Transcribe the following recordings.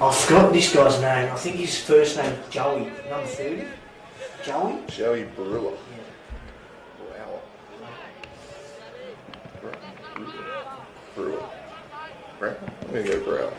I forgot this guy's name. I think his first name is Joey, number 30. Joey? Joey Brewer. Yeah. Wow. Brewer. Brown? I'm going to go Brown.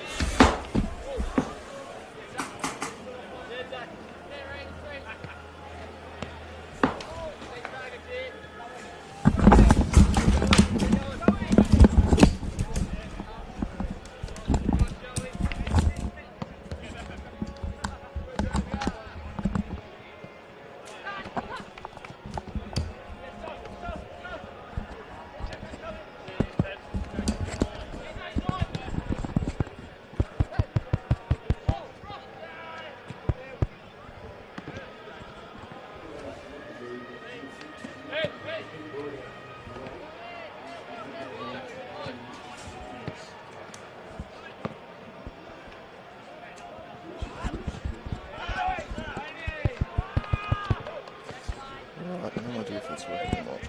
Right, I have no idea if it's working or not.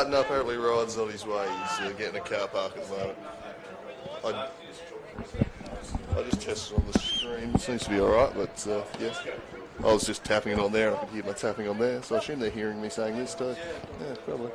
No, apparently Ryan's on his way. He's getting a car park at the moment. I just tested on the screen. It seems to be alright, but yeah. I was just tapping it on there and I could hear my tapping on there, so I assume they're hearing me saying this too. Yeah, probably.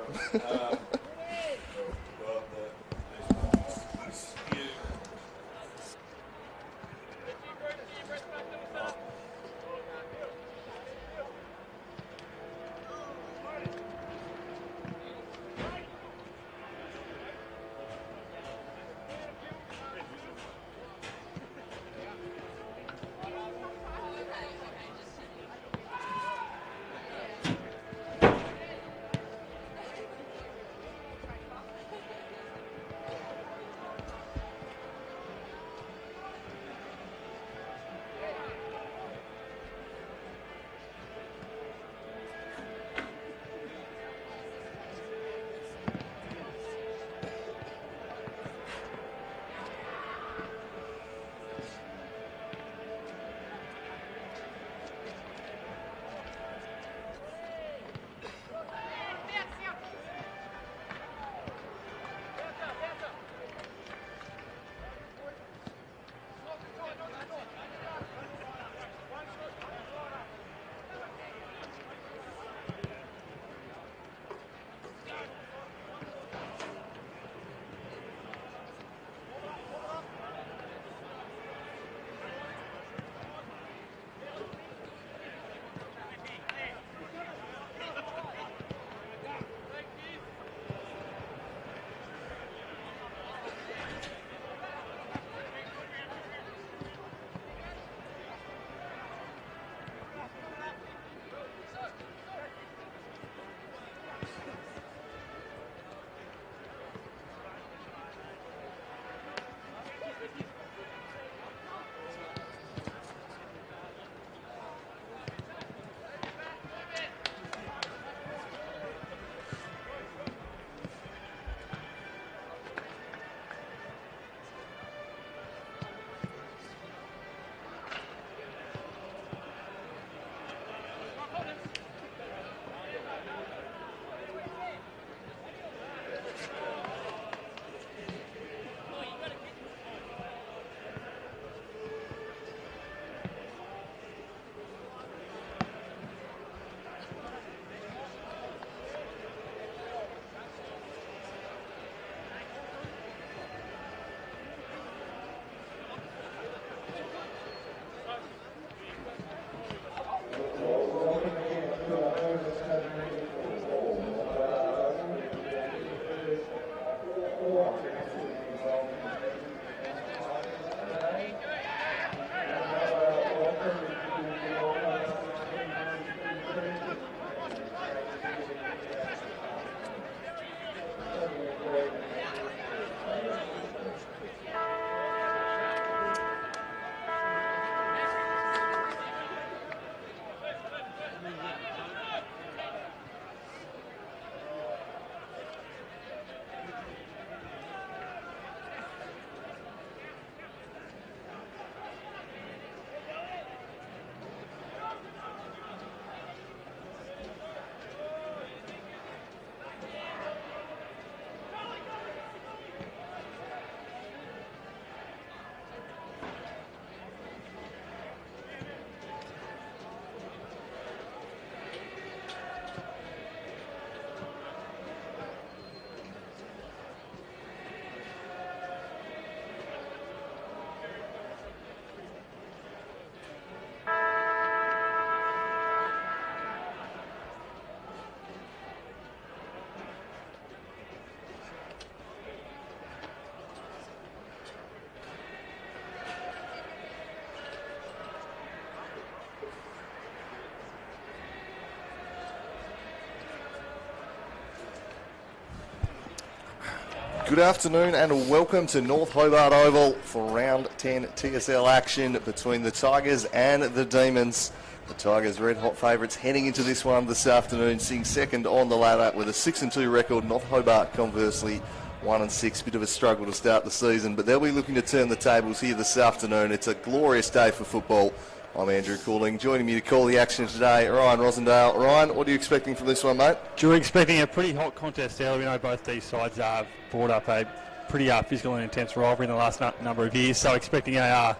Good afternoon and welcome to North Hobart Oval for round 10 TSL action between the Tigers and the Demons. The Tigers red hot favourites heading into this one this afternoon, sitting second on the ladder with a 6-2 record. North Hobart conversely 1-6, bit of a struggle to start the season, but they'll be looking to turn the tables here this afternoon. It's a glorious day for football. I'm Andrew Cooling. Joining me to call the action today, Ryan Rosendale. Ryan, what are you expecting from this one, mate? We're expecting a pretty hot contest early. We know both these sides have brought up a pretty physical and intense rivalry in the last number of years, so expecting a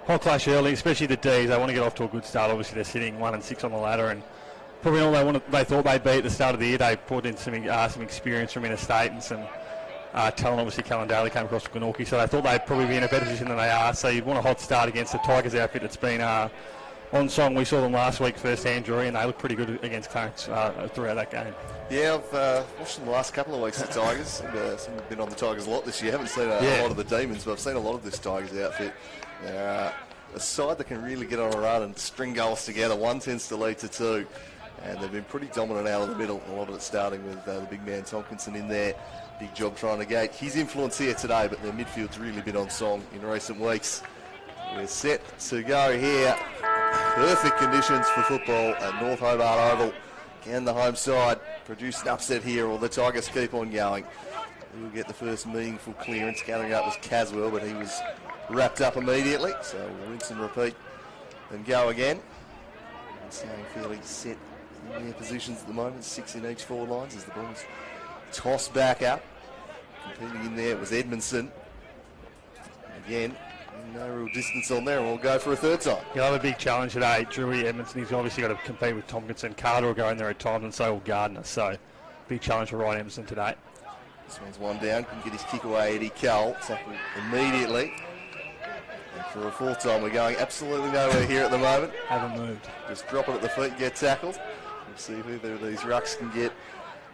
hot clash early, especially the D's. They want to get off to a good start. Obviously, they're sitting 1-6 on the ladder, and probably all they thought they'd be at the start of the year. They brought in some experience from interstate and some talent. Obviously, DALY came across from Kingborough, so they thought they'd probably be in a better position than they are. So you'd want a hot start against the Tigers outfit that's been on song. We saw them last week firsthand, Drury, and they looked pretty good against Clarence throughout that game. Yeah, I've watched them the last couple of weeks, the Tigers. I've been on the Tigers a lot this year. I haven't seen a lot of the Demons, but I've seen a lot of this Tigers outfit. They're a side that can really get on a run and string goals together. One tends to lead to two, and they've been pretty dominant out of the middle. A lot of it starting with the big man Tompkinson in there. Big job trying to gate his influence here today, but their midfield's really been on song in recent weeks. We're set to go here. Perfect conditions for football at North Hobart Oval. Can the home side produce an upset here, or the Tigers keep on going? We'll get the first meaningful clearance. Gathering up was Caswell, but he was wrapped up immediately. So we'll rinse and repeat and go again. And staying fairly set in their positions at the moment. 6 in each forward lines as the ball's tossed back up. Competing in there, it was Edmondson. Again, no real distance on there, and we'll go for a third time. He'll have a big challenge today. Drury Edmondson, he's obviously got to compete with Tompkinson. Carter will go in there at times, and so will Gardner. So, big challenge for Ryan Edmondson today. This one's one down. Can get his kick away, Eddie Cole. Tackle immediately. And for a fourth time, we're going absolutely nowhere here at the moment. Haven't moved. Just drop it at the feet and get tackled. We'll see if either of these rucks can get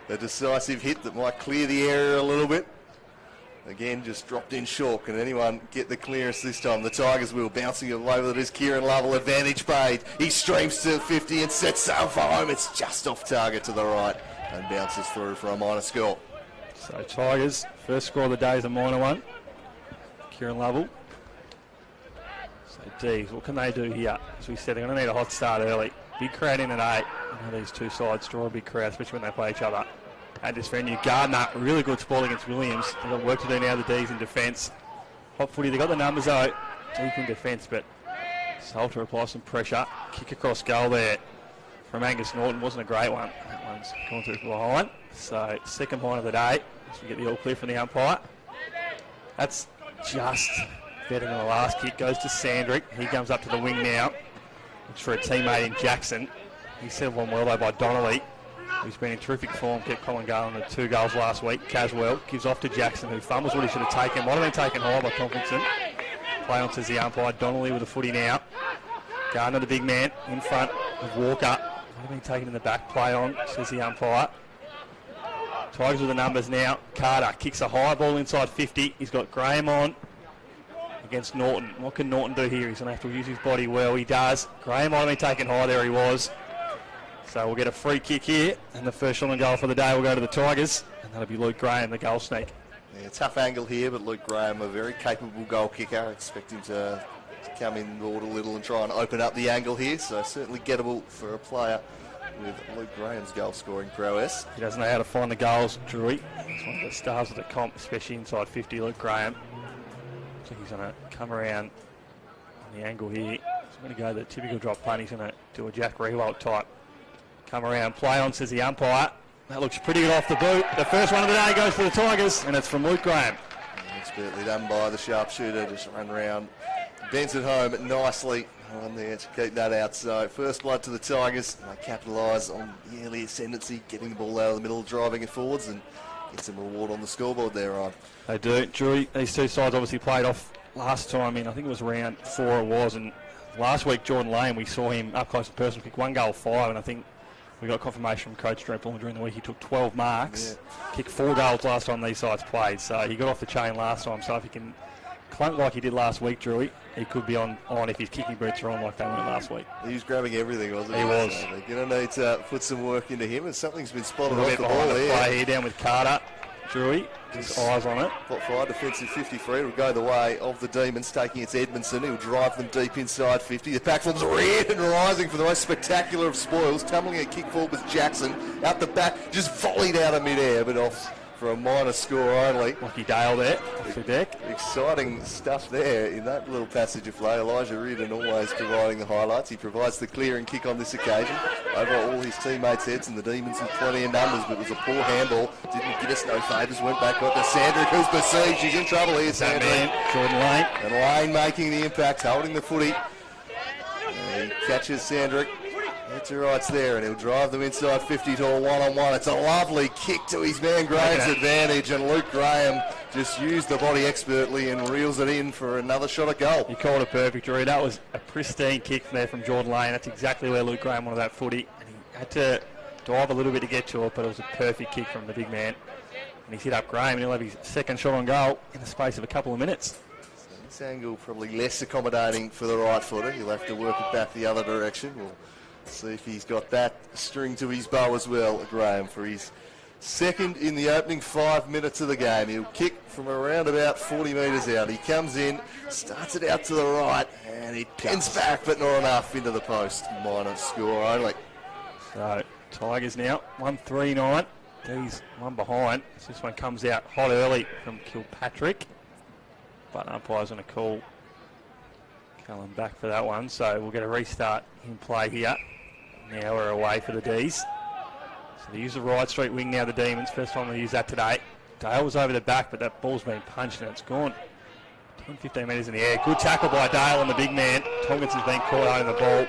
a decisive hit that might clear the area a little bit. Again, just dropped in short. Can anyone get the clearance this time? The Tigers will. Bouncing it over that is Kieran Lovell. Advantage paid. He streams to 50 and sets sail for home. It's just off target to the right and bounces through for a minor score. So Tigers, first score of the day is a minor one. Kieran Lovell. So D's, what can they do here? As we said, they're going to need a hot start early. Big crowd in at 8. You know, these two sides draw a big crowd, especially when they play each other. At this venue, Gardner, really good sport against Williams. They've got work to do now, the D's in defence. Hot footy, they've got the numbers though, deep in defence, but Sol to apply some pressure. Kick across goal there from Angus Norton, wasn't a great one. That one's gone through from behind. So, second point of the day, as we get the all clear from the umpire. That's just better than the last kick, goes to Sandrick. He comes up to the wing now. Looks for a teammate in Jackson. He settled one well though by Donnelly, who's been in terrific form, kept Colin going with 2 goals last week. Caswell gives off to Jackson, who fumbles what he should have taken. Might have been taken high by Tompkinson. Play on, says the umpire. Donnelly with the footy now. Gardner, the big man, in front of Walker. Might have been taken in the back. Play on, says the umpire. Tigers with the numbers now. Carter kicks a high ball inside 50. He's got Graham on against Norton. What can Norton do here? He's going to have to use his body well. He does. Graham might have been taken high. There he was. So we'll get a free kick here, and the first shot on goal for the day will go to the Tigers, and that'll be Luke Graham, the goal sneak. Yeah, tough angle here, but Luke Graham, a very capable goal kicker. I expect him to come in board a little and try and open up the angle here, so certainly gettable for a player with Luke Graham's goal scoring prowess. He doesn't know how to find the goals, Drury. He's one of the stars of the comp, especially inside 50, Luke Graham. Looks like he's going to come around on the angle here. He's going to go the typical drop punt. He's going to do a Jack Rewalt type. Come around, play on, says the umpire. That looks pretty good off the boot. The first one of the day goes for the Tigers, and it's from Luke Graham. Expertly done by the sharpshooter, just run round, bends it home nicely on there to keep that out. So first blood to the Tigers. They capitalise on the early ascendancy, getting the ball out of the middle, driving it forwards, and get some reward on the scoreboard there, Ryan. They do. Drury, these two sides obviously played off last time in, I think it was round 4 it was, and last week Jordan Lane, we saw him up close and personal, kick 1 goal 5, and I think we got confirmation from Coach Drepel during the week he took 12 marks, kicked 4 goals last time these sides played. So he got off the chain last time. So if he can clunk like he did last week, Drury, he could be on if his kicking boots are on like they went last week. He was grabbing everything, wasn't he? He was. So they're going to need to put some work into him, and something's been spotted off the ball here. Play here down with Carter. Drewy. Just eyes on it. Top 5 defensive 53 will go the way of the Demons, taking its Edmondson. He'll drive them deep inside 50. The pack form's red and rising for the most spectacular of spoils. Tumbling a kick forward with Jackson. Out the back, just volleyed out of mid-air, but off for a minor score only. Lucky Dale there, off the deck. Exciting stuff there in that little passage of play. Elijah Reardon always providing the highlights. He provides the clearing kick on this occasion over all his teammates' heads, and the Demons with plenty of numbers, but it was a poor handball. Didn't get us no favours. Went back, got to Sandrick, who's besieged. She's in trouble here, Sandrick. Jordan Lane. And Lane making the impact, holding the footy. And he catches Sandrick. Gets her rights there, and he'll drive them inside 50 to a one-on-one. It's a lovely kick to his man Graham's advantage, and Luke Graham just used the body expertly and reels it in for another shot at goal. He called it perfect, Drew. That was a pristine kick from there from Jordan Lane. That's exactly where Luke Graham wanted that footy, and he had to dive a little bit to get to it, but it was a perfect kick from the big man. And he's hit up Graham, and he'll have his second shot on goal in the space of a couple of minutes. So this angle probably less accommodating for the right footer. He'll have to work it back the other direction. We'll see if he's got that string to his bow as well, Graham, for his second in the opening 5 minutes of the game. He'll kick from around about 40 metres out. He comes in, starts it out to the right, and he pins back, but not enough into the post. Minor score only. So Tigers now 139. D's one behind. So this one comes out hot early from Kilpatrick, but umpires on a call. Cullen back for that one, so we'll get a restart in play here. Now we're away for the D's. So they use the right street wing now, the Demons. First time they use that today. Dale was over the back, but that ball's been punched and it's gone 10, 15 metres in the air. Good tackle by Dale on the big man. Tomkinson's been caught out in the ball.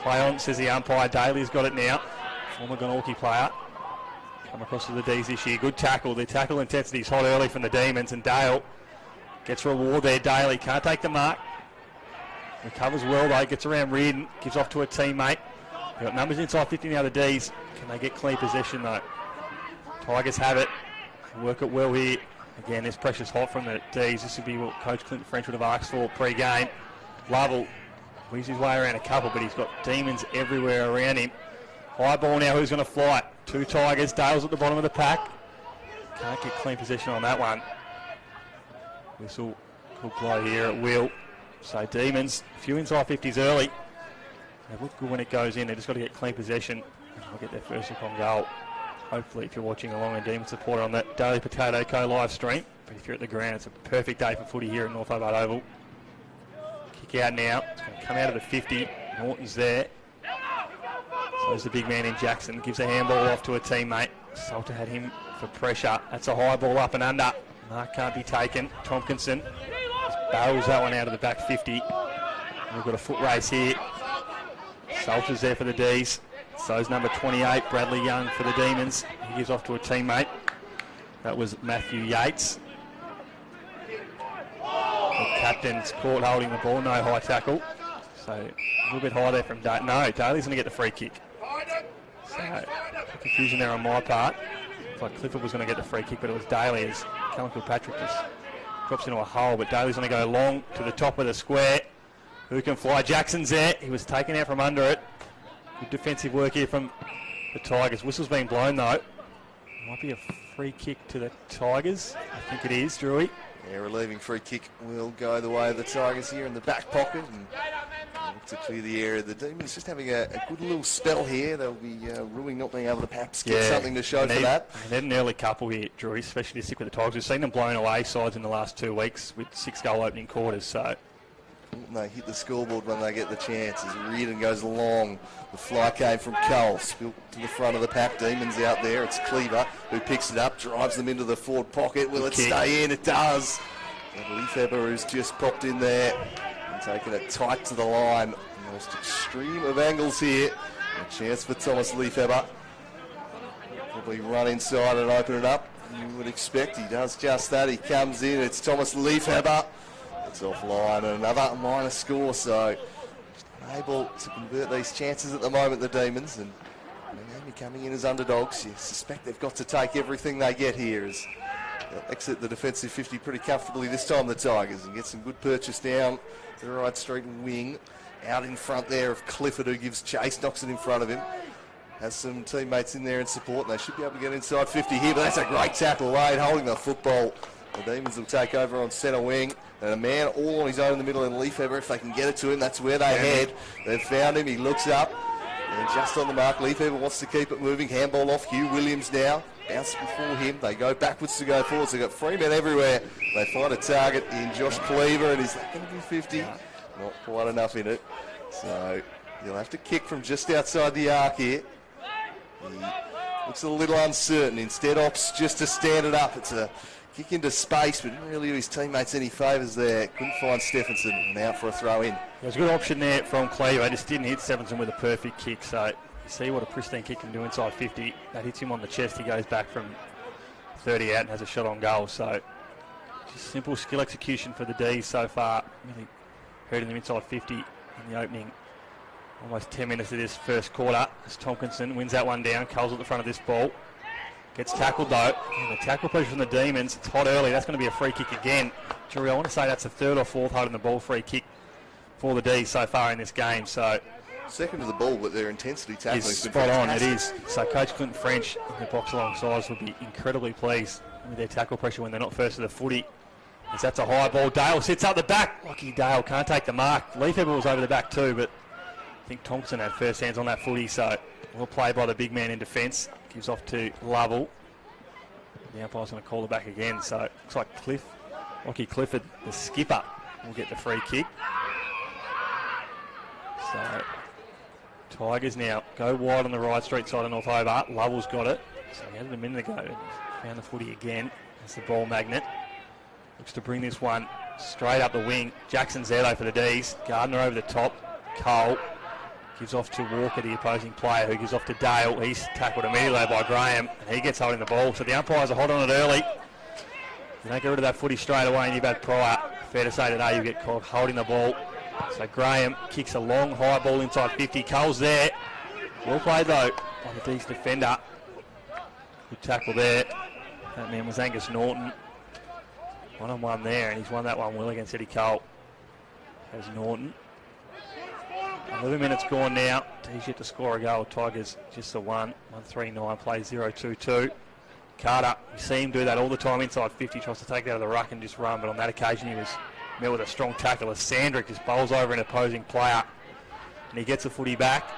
Play on, says the umpire. Daly's got it now. Former Glenorchy player. Come across to the D's this year. Good tackle. The tackle intensity is hot early from the Demons, and Dale gets reward there. Daly can't take the mark. Recovers well though, gets around Reardon, gives off to a teammate. They've got numbers inside 50 now, the D's. Can they get clean possession though? Tigers have it. Work it well here. Again, this pressure's hot from the D's. This would be what Coach Clinton French would have asked for pre-game. Lovell weaves his way around a couple, but he's got Demons everywhere around him. High ball now, who's going to fly it? Two Tigers, Dale's at the bottom of the pack. Can't get clean possession on that one. Whistle could blow here at will. So Demons, a few inside 50s early. They look good when it goes in. They've just got to get clean possession. They'll get their first look on goal. Hopefully, if you're watching along a Demon supporter on that Daily Potato Co live stream. But if you're at the ground, it's a perfect day for footy here at North Hobart Oval. Kick out now. It's going to come out of the 50. Norton's there. So there's the big man in Jackson. Gives a handball off to a teammate. Salter had him for pressure. That's a high ball up and under. Mark can't be taken. Tomkinson barrels that one out of the back 50. We've got a foot race here. Salter's there for the D's. So's number 28, Bradley Young for the Demons. He gives off to a teammate. That was Matthew Yates. The captain's caught holding the ball, no high tackle. So a little bit high there from Daly. No, Daly's going to get the free kick. So confusion there on my part. It's like Clifford was going to get the free kick, but it was Daly as Callum Kilpatrick just drops into a hole. But Daly's going to go long to the top of the square. Who can fly? Jackson's there. He was taken out from under it. Good defensive work here from the Tigers. Whistle's being blown though. Might be a free kick to the Tigers. I think it is, Drewy. Yeah, relieving free kick will go the way of the Tigers here in the back pocket. And look to clear the area. The Demons just having a good little spell here. They'll be ruining not being able to perhaps get something to show for that. They had an early couple here, Drewy, especially to stick with the Tigers. We've seen them blown away sides in the last 2 weeks with 6-goal opening quarters. So they hit the scoreboard when they get the chance. As Reardon goes along, the fly came from Cole, spilt to the front of the pack. Demons out there. It's Cleaver who picks it up, drives them into the forward pocket. Will it stay in? It does. And Lefebvre who's just popped in there and taken it tight to the line. The most extreme of angles here. A chance for Thomas Lefebvre. Probably run inside and open it up. You would expect. He does just that. He comes in. It's Thomas Lefebvre. It's offline and another minor score, so unable to convert these chances at the moment, the Demons, and they're coming in as underdogs. You suspect they've got to take everything they get here as they'll exit the defensive 50 pretty comfortably this time, the Tigers, and get some good purchase down the right street wing. Out in front there of Clifford, who gives chase, knocks it in front of him. has some teammates in there in support, and they should be able to get inside 50 here, but that's a great tackle. Wade holding the football. The Demons will take over on centre wing, and a man all on his own in the middle, and Lefebvre, if they can get it to him, that's where they head. They've found him, he looks up, and just on the mark, Lefebvre wants to keep it moving. Handball off Hugh Williams now. Bounce before him, they go backwards to go forwards. They've got 3 men everywhere. They find a target in Josh Cleaver, and is that going to be 50? Not quite enough in it. So he'll have to kick from just outside the arc here. He looks a little uncertain. Instead opts just to stand it up. It's a kick into space, but didn't really do his teammates any favours there. Couldn't find Stephenson, and out for a throw in. There's a good option there from Cleaver. Just didn't hit Stephenson with a perfect kick. So you see what a pristine kick can do inside 50. That hits him on the chest. He goes back from 30 out and has a shot on goal. So just simple skill execution for the D's so far. Really hurting them inside 50 in the opening almost 10 minutes of this first quarter. As Tompkinson wins that one down. Cole's at the front of this ball. Gets tackled though. And the tackle pressure from the Demons. It's hot early. That's going to be a free kick again. Jury, I want to say that's the 3rd or 4th holding the ball free kick for the D's so far in this game. So second to the ball, but their intensity tackling is spot on. It is. So Coach Clinton French in the box alongside us will be incredibly pleased with their tackle pressure when they're not first to the footy. As that's a high ball. Dale sits up the back. Lucky Dale can't take the mark. Lefebvre was over the back too, but I think Thompson had first hands on that footy. So well played by the big man in defence. Gives off to Lovell. The umpire's going to call it back again. So it looks like Lockie Clifford, the skipper, will get the free kick. So Tigers now go wide on the right street side of North Hobart. Lovell's got it. So he had it a minute ago. Found the footy again. That's the ball magnet. Looks to bring this one straight up the wing. Jackson's there though for the D's. Gardner over the top. Cole gives off to Walker, the opposing player, who gives off to Dale. He's tackled immediately by Graham, and he gets holding the ball. So the umpires are hot on it early. If you don't get rid of that footy straight away, and you've had prior, fair to say today you get caught holding the ball. So Graham kicks a long high ball inside 50. Cole's there. Well played though by the D's defender. Good tackle there. That man was Angus Norton. 1-on-1 there, and he's won that one well against Eddie Cole. Has Norton. 11 minutes gone now. He's yet to score a goal. Tigers just the 1-1-3-9, plays 0-2-2. Carter, you see him do that all the time inside 50, tries to take it out of the ruck and just run, but on that occasion he was met with a strong tackle as Sandrick just bowls over an opposing player, and he gets the footy back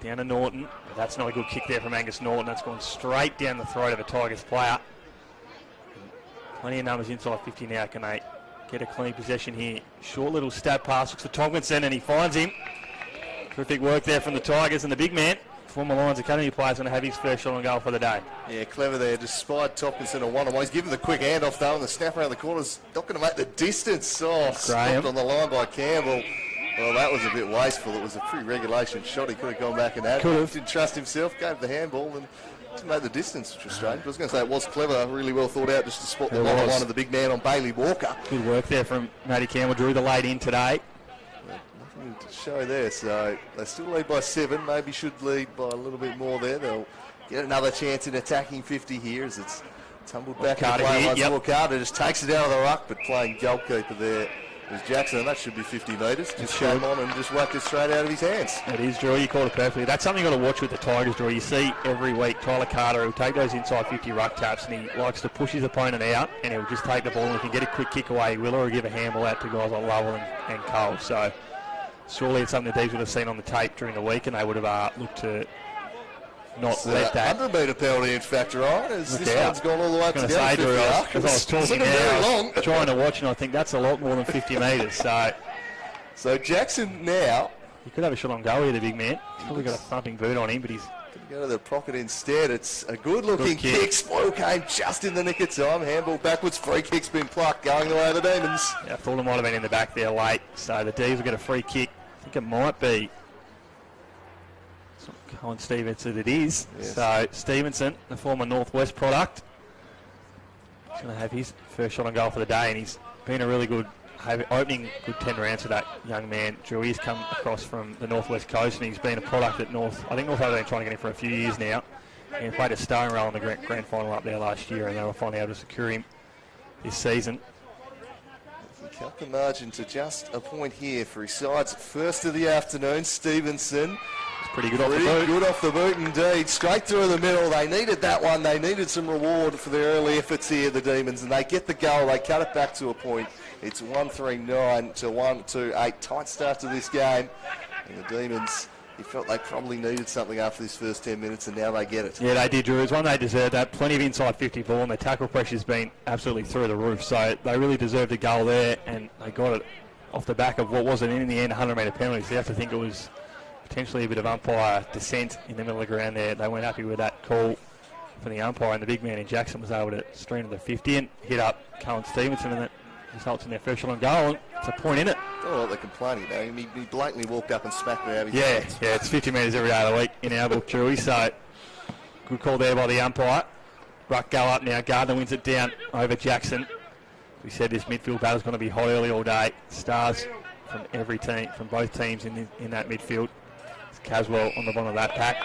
down to Norton, but that's not a good kick there from Angus Norton. That's gone straight down the throat of a Tigers player. Plenty of numbers inside 50 now. Can they get a clean possession here? Short little stab pass, looks for Tompkinson, and he finds him. Terrific work there from the Tigers, and the big man, former Lions Academy player, is going to have his first shot on goal for the day. Yeah, clever there. Just spied Tompkinson a one-on-one. He's given the quick handoff though, and the snap around the corner's not going to make the distance. Oh, stopped on the line by Campbell. Well, that was a bit wasteful. It was a pre-regulation shot. He could have gone back and had it. Didn't trust himself, gave the handball, and didn't make the distance, which was strange. I was going to say it was clever, really well thought out, just to spot the line of the big man on Bailey Walker. Good work there from Matty Campbell. Drew the late in today. Nothing to show there, so they still lead by 7. Maybe should lead by a little bit more there. They'll get another chance in attacking 50 here as it's tumbled back in play once more. Carter just takes it out of the ruck, but playing goalkeeper there is Jackson, and that should be 50 metres. Just came on and just whacked it straight out of his hands. It is, Drew. You called it perfectly. That's something you've got to watch with the Tigers, Drew. You see every week Tyler Carter will take those inside 50 ruck taps, and he likes to push his opponent out, and he'll just take the ball, and if he can get a quick kick away, he will, or give a handball out to guys like Lovell and Cole. So surely it's something that these would have seen on the tape during the week, and they would have looked to not let that 100-metre penalty in factor on, as this one's gone all the way up to the other 50 arc. As I was talking now, trying to watch, and I think that's a lot more than 50 metres. So Jackson now, he could have a shot on goal here, the big man. He's probably got a thumping boot on him, but he's going to go to the pocket instead. It's a good-looking kick. Spoil came just in the nick of time. Handball backwards. Free kick's been plucked, going the way of the Demons. Yeah, I thought it might have been in the back there late. So the D's will get a free kick. I think it might be. Colin Stevenson it is. Yes. So Stevenson, the former Northwest product, he's going to have his first shot on goal for the day, and he's been a really good opening good 10 rounds for that young man. Drew, he's come across from the Northwest Coast, and he's been a product at North. I think North have been trying to get him for a few years now. And he played a starring role in the grand final up there last year, and they were finally able to secure him this season. cut the margin to just a point here for his side's first of the afternoon. Stevenson. Pretty good off the boot. Good off the boot indeed. Straight through the middle. They needed that one. They needed some reward for their early efforts here, the Demons, and they get the goal. They cut it back to a point. It's 1-3-9 to 1-2-8. Tight start to this game. And the Demons, he felt they probably needed something after this first 10 minutes, and now they get it. Yeah, they did, Drew. It's one they deserved. That plenty of inside 50 ball, and the tackle pressure's been absolutely through the roof. So they really deserved a goal there, and they got it off the back of what wasn't in the end 100-metre penalty. So you have to think it was potentially a bit of umpire dissent in the middle of the ground there. They weren't happy with that call from the umpire, and the big man in Jackson was able to stream to the 50 and hit up Colin Stevenson, and that results in their first shot on goal, and it's a point in it. I don't know what they're complaining about. He blatantly walked up and smacked it out of his hands. Yeah, it's 50 metres every day of the week in our book, Drewy, so good call there by the umpire. Ruck go up now. Gardner wins it down over Jackson. We said this midfield battle's going to be hot early all day. Stars from every team, from both teams in that midfield. It's Caswell on the bottom of that pack.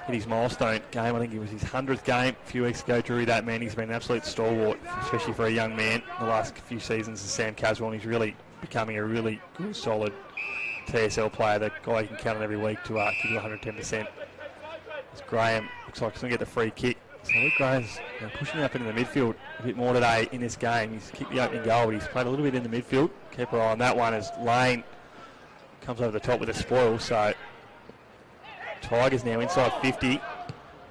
Hit his milestone game. I think it was his 100th game a few weeks ago. Drew, that man, he's been an absolute stalwart, especially for a young man. The last few seasons is Sam Caswell, and he's really becoming a really good, solid TSL player. The guy you can count on every week to give you 110%. As Graham looks like he's going to get the free kick. So Luke Graham's pushing up into the midfield a bit more today in this game. He's kicked the opening goal, but he's played a little bit in the midfield. Keep an eye on that one as Lane comes over the top with a spoil. So Tigers now inside 50.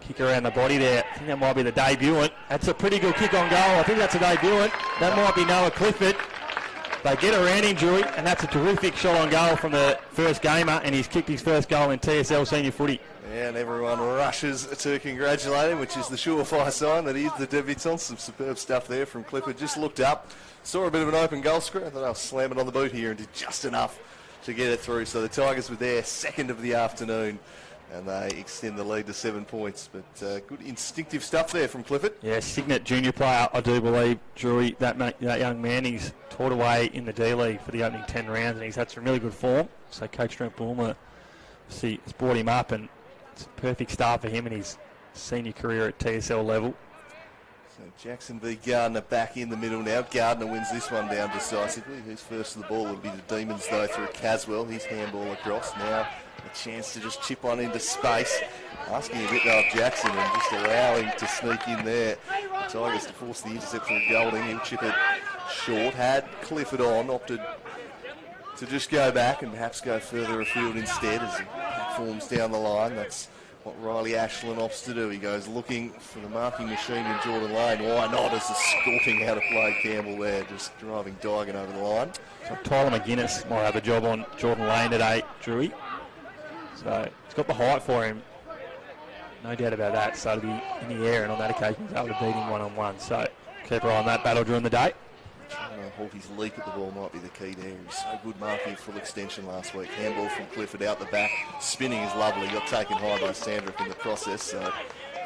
Kick around the body there. I think that might be the debutant. That's a pretty good kick on goal. I think that's a debutant. That might be Noah Clifford. They get around him, Drewy, and that's a terrific shot on goal from the first gamer, and he's kicked his first goal in TSL senior footy. Yeah, and everyone rushes to congratulate him, which is the surefire sign that he's the debutant. Some superb stuff there from Clifford. Just looked up, saw a bit of an open goal screen. I thought I'll slam it on the boot here and did just enough to get it through. So the Tigers were there, second of the afternoon, and they extend the lead to 7 points. But good instinctive stuff there from Clifford. Yeah, Signet junior player, I do believe, Drewy, that young man. He's taught away in the DALY for the opening 10 rounds, and he's had some really good form. So Coach Trent Bulmer has brought him up, and it's a perfect start for him in his senior career at TSL level. So Jackson v Gardner back in the middle now. Gardner wins this one down decisively. Who's first to the ball? It'll be the Demons though through Caswell. His handball across. Now a chance to just chip one into space. Asking a bit though of Jackson and just allowing to sneak in there. The Tigers to force the intercept from Golding. He'll chip it short. Had Clifford on. Opted to just go back and perhaps go further afield instead as he platforms down the line. That's what Riley Ashland opts to do. He goes looking for the marking machine in Jordan Lane. Why not, as the scorching out of play Campbell there, just driving Digan over the line. So Tyler McGuinness might have a job on Jordan Lane today, Drewy. So he's got the height for him, no doubt about that. So to be in the air, and on that occasion he's able to beat him one-on-one. So keep an eye on that battle during the day. Trying to hold his leap at the ball might be the key there. He's so good marking full extension last week. Handball from Clifford out the back. Spinning is lovely. Got taken high by Sandrick in the process. So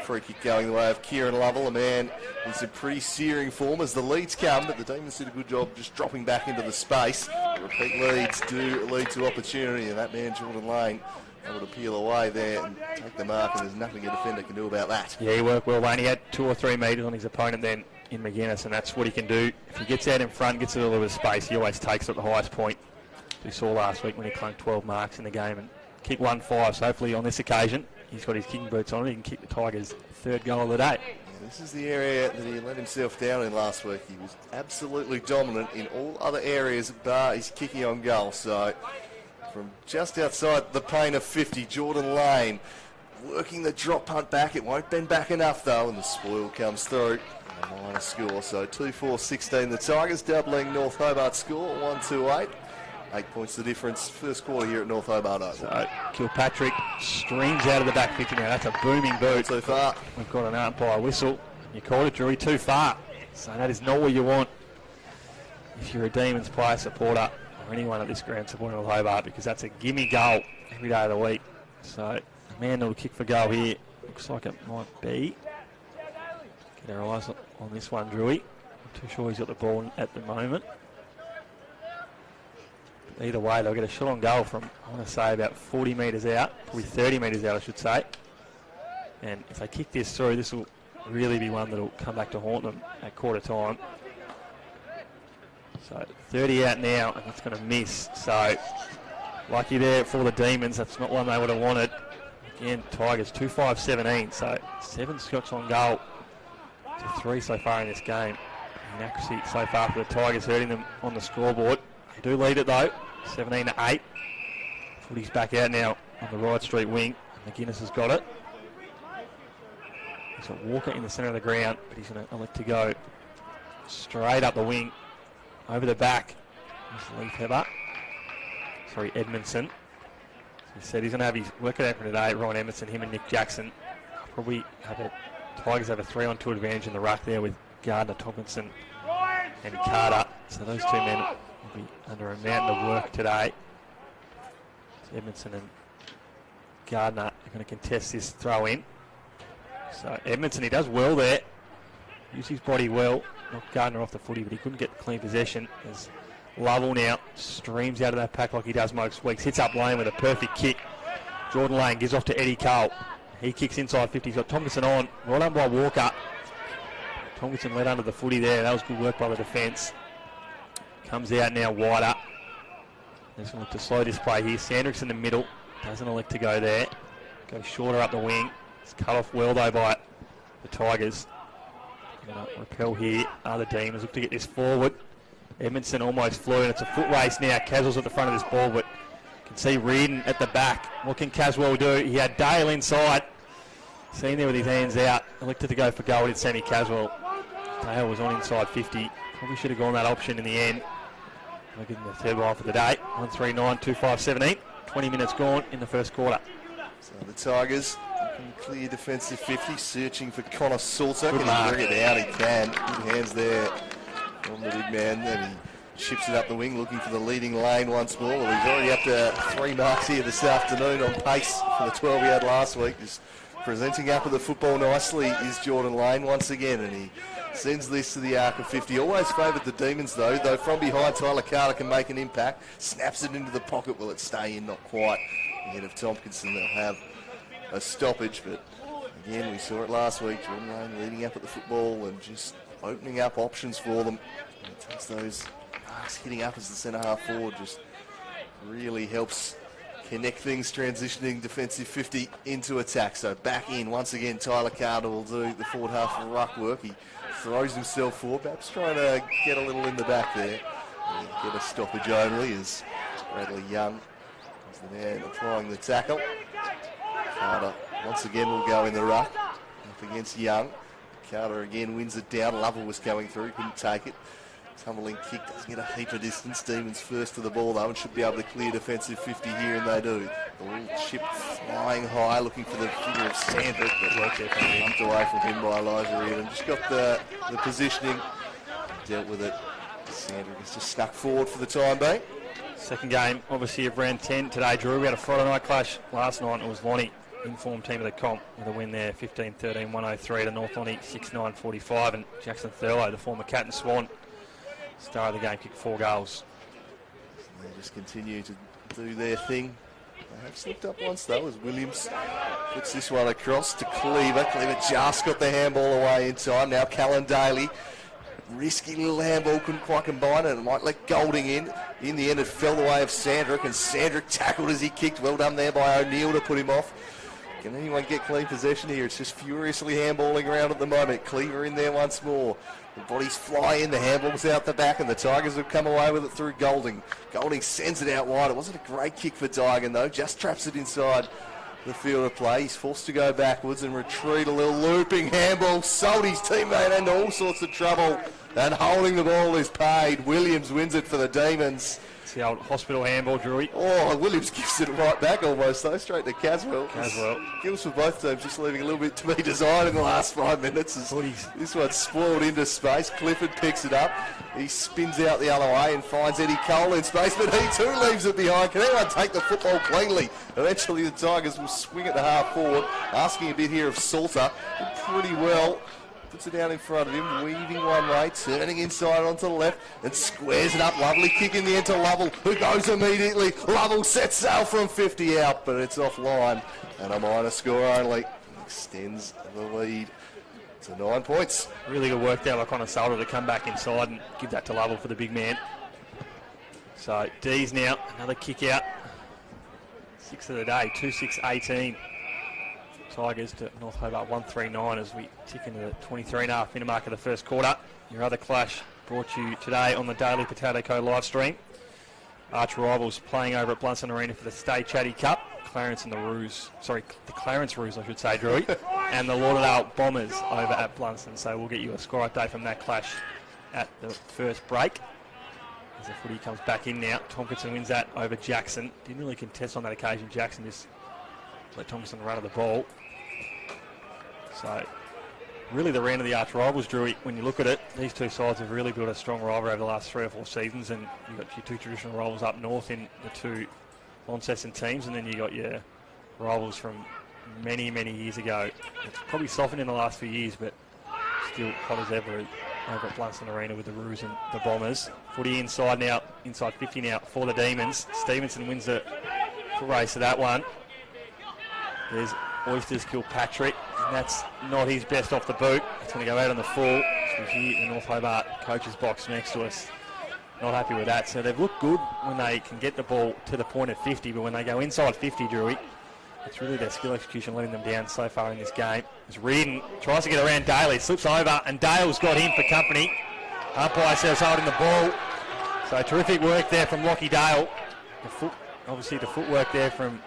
free kick going the way of Kieran Lovell, a man in some pretty searing form as the leads come, but the Demons did a good job just dropping back into the space. The repeat leads do lead to opportunity, and that man Jordan Lane able to peel away there and take the mark, and there's nothing a defender can do about that. Yeah, he worked well, Wayne. He had 2 or 3 metres on his opponent then in McGuinness, and that's what he can do. If he gets out in front, gets a little bit of space, he always takes it at the highest point. We saw last week when he clunked 12 marks in the game and kicked 1-5. So hopefully on this occasion, he's got his kicking boots on and he can kick the Tigers' 3rd goal of the day. Yeah, this is the area that he let himself down in last week. He was absolutely dominant in all other areas bar his kicking on goal. So from just outside the paint of 50, Jordan Lane working the drop punt back. It won't bend back enough though, and the spoil comes through. A minor score, so 2-4-16. The Tigers doubling North Hobart's score, 1-2-8. 8 points the difference. First quarter here at North Hobart. So Kilpatrick streams out of the back 50 now. That's a booming boot. Not too far. We've got an umpire whistle. You called it, Drewy, too far. So that is not what you want if you're a Demons player supporter or anyone at this ground supporting North Hobart, because that's a gimme goal every day of the week. So a man that'll kick for goal here. Looks like it might be. Get our eyes on this one, Drewy. Not too sure he's got the ball at the moment. But either way, they'll get a shot on goal from, I want to say, about 40 metres out. Probably 30 metres out, I should say. And if they kick this through, this will really be one that will come back to haunt them at quarter time. So 30 out now, and that's going to miss. So lucky there for the Demons. That's not one they would have wanted. Again, Tigers 2-5-17. So 7 shots on goal to 3 so far in this game. Inaccuracy so far for the Tigers, hurting them on the scoreboard. They do lead it though, 17-8. Footy's back out now on the right street wing. McGuinness has got it. He's got Walker in the centre of the ground, but he's going to elect to go straight up the wing, over the back. There's Lee Pepper. Sorry, Edmondson. He said he's going to have his work out for today. Ryan Edmondson, him and Nick Jackson. Probably have a Tigers have a 3-on-2 advantage in the ruck there with Gardner, Tomkinson and Carter. So those two men will be under a mountain of work today. So Edmondson and Gardner are going to contest this throw in. So Edmondson, he does well there. Used his body well. Knocked Gardner off the footy, but he couldn't get clean possession. As Lovell now streams out of that pack like he does most weeks. Hits up lane with a perfect kick. Jordan Lane gives off to Eddie Cole. He kicks inside 50. He's got Tomkinson on. Well done by Walker. Tomkinson led under the footy there. That was good work by the defence. Comes out now wider. He's going to look to slow this play here. Sandrick's in the middle. Doesn't elect to go there. Goes shorter up the wing. It's cut off well though by the Tigers. Going to repel here. Other Demons look to get this forward. Edmondson almost flew, and it's a foot race now. Caswell's at the front of this ball, but you can see Reardon at the back. What can Caswell do? He had Dale inside. Seen there with his hands out. Elected to go for goal. It's Sammy Caswell. Dale was on inside 50. Probably should have gone that option in the end. I'll give him the third one for the day. 1-3-9, 2-5-17. 20 minutes gone in the first quarter. So the Tigers looking clear defensive 50, searching for Connor Salter. Can he bring it out? He can. Good hands there from the big man. Then he chips it up the wing, looking for the leading lane once more. Well, he's already up to 3 marks here this afternoon on pace for the 12 he had last week. Just presenting up with the football nicely is Jordan Lane once again, and he sends this to the arc of 50. Always favoured the Demons though from behind Tyler Carter can make an impact. Snaps it into the pocket. Will it stay in? Not quite. Ahead of Tompkinson, they'll have a stoppage, but again, we saw it last week. Jordan Lane leading up at the football and just opening up options for them. And it takes those marks hitting up as the centre half forward, just really helps connect things, transitioning defensive 50 into attack. So back in once again, Tyler Carter will do the forward half of ruck work. He throws himself forward, perhaps trying to get a little in the back there. And get a stoppage only as Bradley Young is the man applying the tackle. Carter once again will go in the ruck up against Young. Carter again wins it down. Lovell was going through, couldn't take it. Tumbling kick, doesn't get a heap of distance. Demons first to the ball though and should be able to clear defensive 50 here, and they do. Ball chip flying high, looking for the figure of Sandrick, but bumped away from him by Elijah Reardon. Just got the positioning, dealt with it. Sandrick has just snuck forward for the time being. Second game, obviously, of round 10 today, Drew. We had a Friday night clash last night. It was Lonnie, informed team of the comp, with a win there, 15-13, 103 to North Lonnie, 6-9-45. And Jackson Thurlow, the former Cat and Swan, star of the game, kicked 4 goals. They just continue to do their thing. They have slipped up once though as Williams puts this one across to Cleaver. Cleaver just got the handball away in time. Now Callan Daly. Risky little handball, couldn't quite combine it, and might let Golding in. In the end, it fell the way of Sandrick, and Sandrick tackled as he kicked. Well done there by O'Neill to put him off. Can anyone get clean possession here? It's just furiously handballing around at the moment. Cleaver in there once more. The bodies fly in, the handball's out the back, and the Tigers have come away with it through Golding. Golding sends it out wide. It wasn't a great kick for Digan, though. Just traps it inside the field of play. He's forced to go backwards and retreat. A little looping handball. Sold his teammate into all sorts of trouble. And holding the ball is paid. Williams wins it for the Demons. It's the old hospital handball, Drewy. Oh, Williams gives it right back almost, though, straight to Caswell. Kills for both teams, just leaving a little bit to be desired in the last 5 minutes. This one's spoiled into space. Clifford picks it up. He spins out the other way and finds Eddie Cole in space, but he too leaves it behind. Can anyone take the football cleanly? Eventually the Tigers will swing it to half forward. Asking a bit here of Salter. Did pretty well. Puts it down in front of him, weaving one way, turning inside onto the left, and squares it up. Lovely kick in the end to Lovell, who goes immediately. Lovell sets sail from 50 out, but it's offline, and a minor score only. Extends the lead to 9 points. Really good work there by Connor Salter to come back inside and give that to Lovell for the big man. So D's now, another kick out. 6 of the day, 2-6-18. Tigers to North Hobart 139 as we tick into the 23.5 minute mark of the first quarter. Your other clash brought to you today on the Daily Potato Co live stream. Arch rivals playing over at Blunston Arena for the Stay Chatty Cup. Clarence and the Clarence Roos, I should say, Drewy, and the Lauderdale Bombers over at Blunston. So we'll get you a score update from that clash at the first break. As the footy comes back in now, Tompkinson wins that over Jackson. Didn't really contest on that occasion. Jackson just let Tompkinson run of the ball. So really the round of the arch rivals, Drewy, when you look at it, these two sides have really built a strong rivalry over the last 3 or 4 seasons, and you've got your two traditional rivals up north in the two Launceston teams, and then you got your rivals from many, many years ago. It's probably softened in the last few years, but still hot as ever over at Blunston Arena with the Roos and the Bombers. Footy inside now, inside 50 now for the Demons. Stevenson wins the foot race of that one. There's Oysters Kilpatrick, and that's not his best off the boot. It's going to go out on the full. So we're here in the North Hobart coach's box next to us. Not happy with that. So they've looked good when they can get the ball to the point of 50, but when they go inside 50, Drewy, it's really their skill execution letting them down so far in this game. As Reardon tries to get around Daly, slips over, and Dale's got him for company. Umpire says holding the ball. So terrific work there from Lockie Dale. Obviously the footwork there from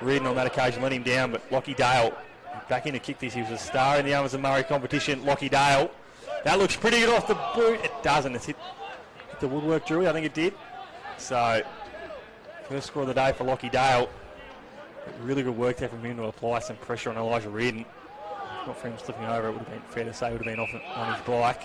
Reardon on that occasion let him down, but Lockie Dale back in to kick this. He was a star in the Armours and Murray competition. Lockie Dale. That looks pretty good off the boot. It doesn't. It's hit the woodwork, Drewy. I think it did. So first score of the day for Lockie Dale. Really good work there from him to apply some pressure on Elijah Reardon. Not for him slipping over, it would have been fair to say, would have been off on his bike.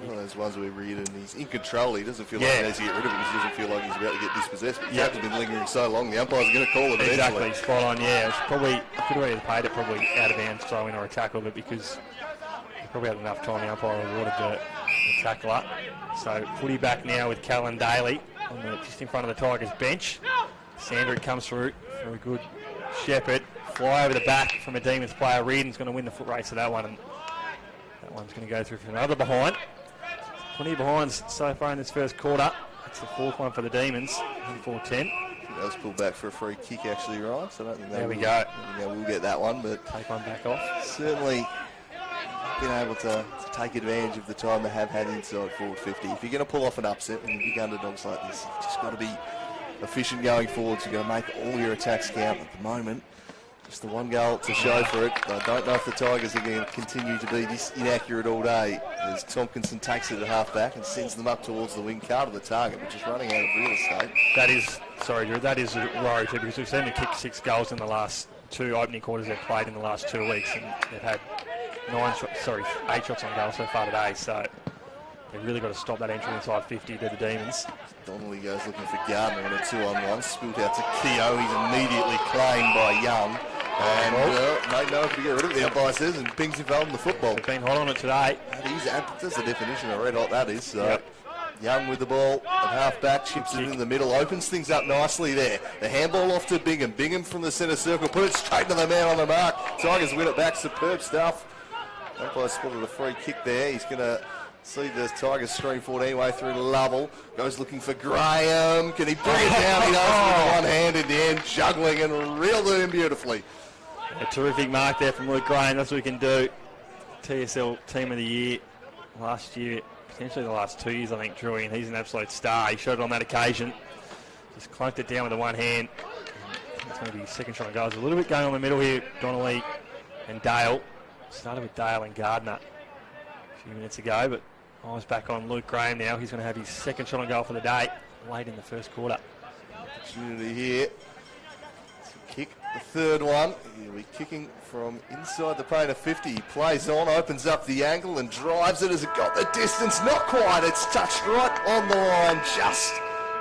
One of those ones where Reardon, he's in control. He doesn't feel like he has to get rid of it because he doesn't feel like he's about to get dispossessed. But the been lingering so long, the umpire's going to call it eventually. Exactly, spot on, yeah. It's probably, I could have either paid it probably out of bounds throw in or a tackle, but because he probably had enough time, the umpire awarded the tackler. So footy back now with Callan Daly just in front of the Tigers bench. Sandrick comes through for a good Shepherd. Fly over the back from a Demons player. Reardon's going to win the foot race of that one, and that one's going to go through for another behind. Plenty of behinds so far in this first quarter. That's the 4th one for the Demons, 4-10. That was pulled back for a free kick, actually, Ryan. So I don't think there we go. We'll get that one, but take one back off. Certainly been able to take advantage of the time they have had inside forward 50. If you're going to pull off an upset and big underdogs like this, you've just got to be efficient going forwards. You've got to make all your attacks count. At the moment, just the one goal to show for it. I don't know if the Tigers are going to continue to be this inaccurate all day, as Tompkinson takes it at half back and sends them up towards the wing car to the target, which is running out of real estate. That is, sorry Drew, that is a worry too, because we've seen them kick 6 goals in the last 2 opening quarters they've played in the last 2 weeks, and they've had 8 shots on goal so far today, so they've really got to stop that entry inside 50 to the Demons. Donnelly goes looking for Gardner on a 2-on-1, spilt out to Keogh. He's immediately claimed by Young. And mate, no, if you get rid of it, the umpire says, and pings him on the football. They've been hot on it today. That's the definition of red hot, that is. So Young with the ball at half back, chips it in the middle, opens things up nicely there. The handball off to Bingham. Bingham from the centre circle, put it straight to the man on the mark. Tigers win it back, superb stuff. Umpire spotted a free kick there. He's going to see the Tigers stream forward anyway through to Lovell. Goes looking for Graham. Can he bring it down? He does with one hand in the end, juggling and reeled it in beautifully. A terrific mark there from Luke Graham. That's what we can do. TSL Team of the Year last year, potentially the last 2 years, I think, Drewy, and he's an absolute star. He showed it on that occasion. Just clunked it down with the one hand. That's going to be his second shot on goal. There's a little bit going on in the middle here, Donnelly and Dale. Started with Dale and Gardner a few minutes ago, but eyes back on Luke Graham now. He's going to have his second shot on goal for the day late in the first quarter. Opportunity here to kick the third one. He'll be kicking from inside the paint of 50. He plays on, opens up the angle and drives it. Has it got the distance? Not quite. It's touched right on the line just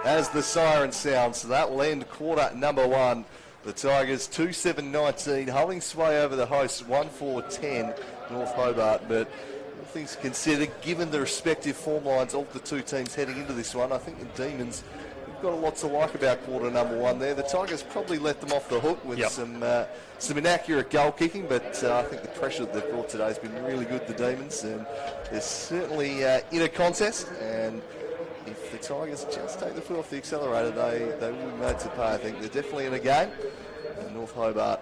as the siren sounds. So that will end quarter number 1. The Tigers 2-7-19, holding sway over the hosts 1-4-10 North Hobart. But all things considered, given the respective form lines of the two teams heading into this one, I think the Demons have got a lot to like about quarter number 1 there. The Tigers probably let them off the hook with some inaccurate goal kicking, but I think the pressure that they've brought today has been really good, the Demons, and they're certainly in a contest, and if the Tigers just take the foot off the accelerator, they will be made to pay. I think they're definitely in a game. And North Hobart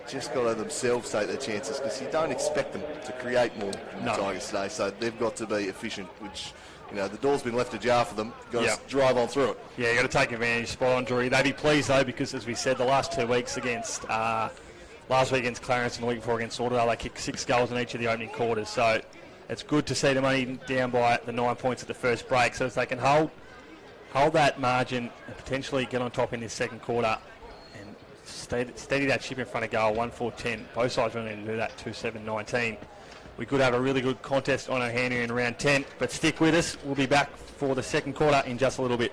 just got to themselves take their chances, because you don't expect them to create more than the Tigers today. So they've got to be efficient, which, you know, the door's been left ajar for them. Got to drive on through it. Yeah, you got to take advantage. Spot on, Drew. They'd be pleased though, because as we said, the last 2 weeks against last week against Clarence and the week before against Lauderdale, they kicked 6 goals in each of the opening quarters. So it's good to see them only down by the 9 points at the first break. So if they can hold that margin and potentially get on top in this second quarter and steady that ship in front of goal, 1-4-10. Both sides really need to do that, 2-7-19. We could have a really good contest on our hand here in round 10, but stick with us. We'll be back for the second quarter in just a little bit.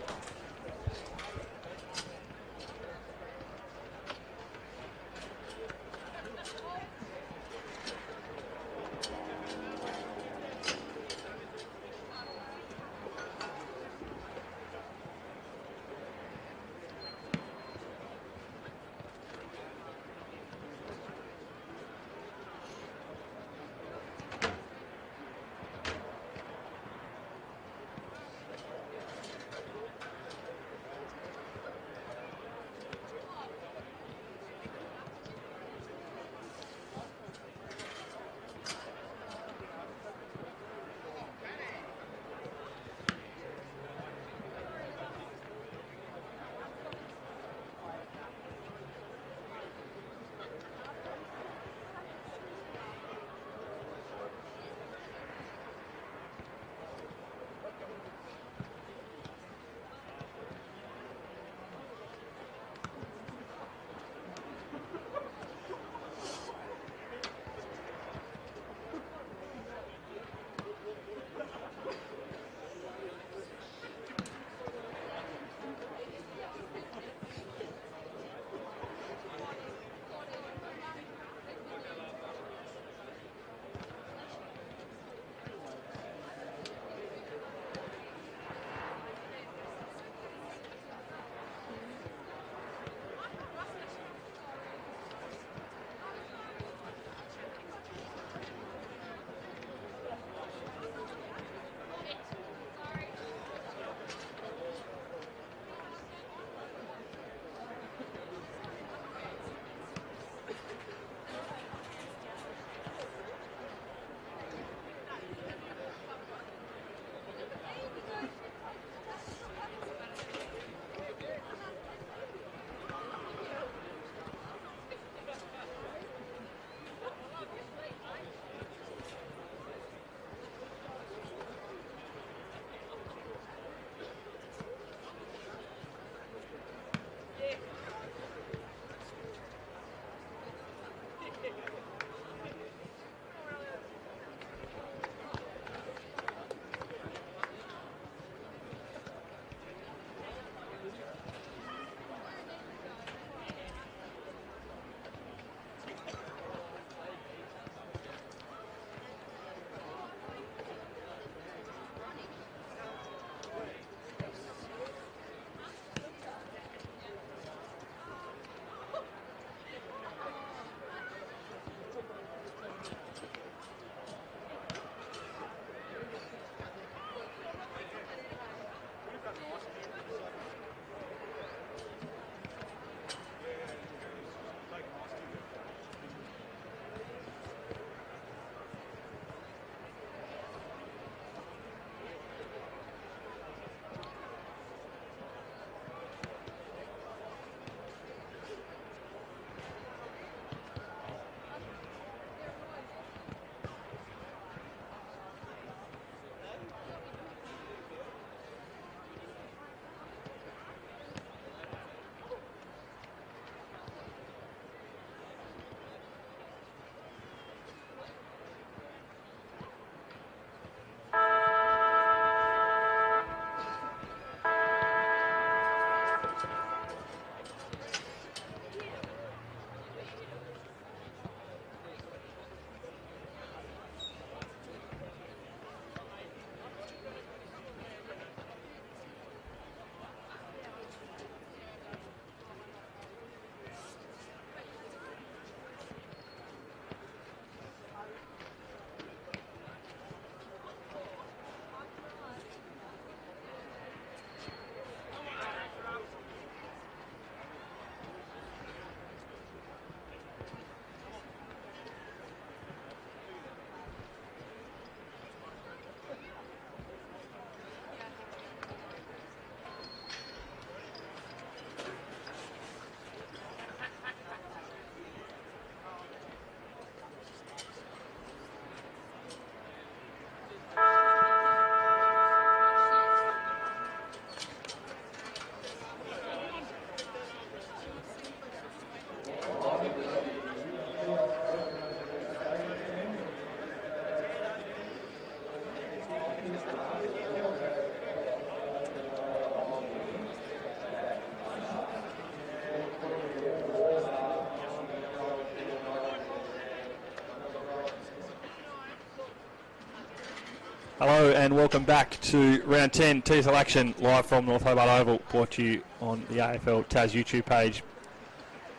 Hello and welcome back to round 10 TSL action live from North Hobart Oval, brought to you on the AFL Taz YouTube page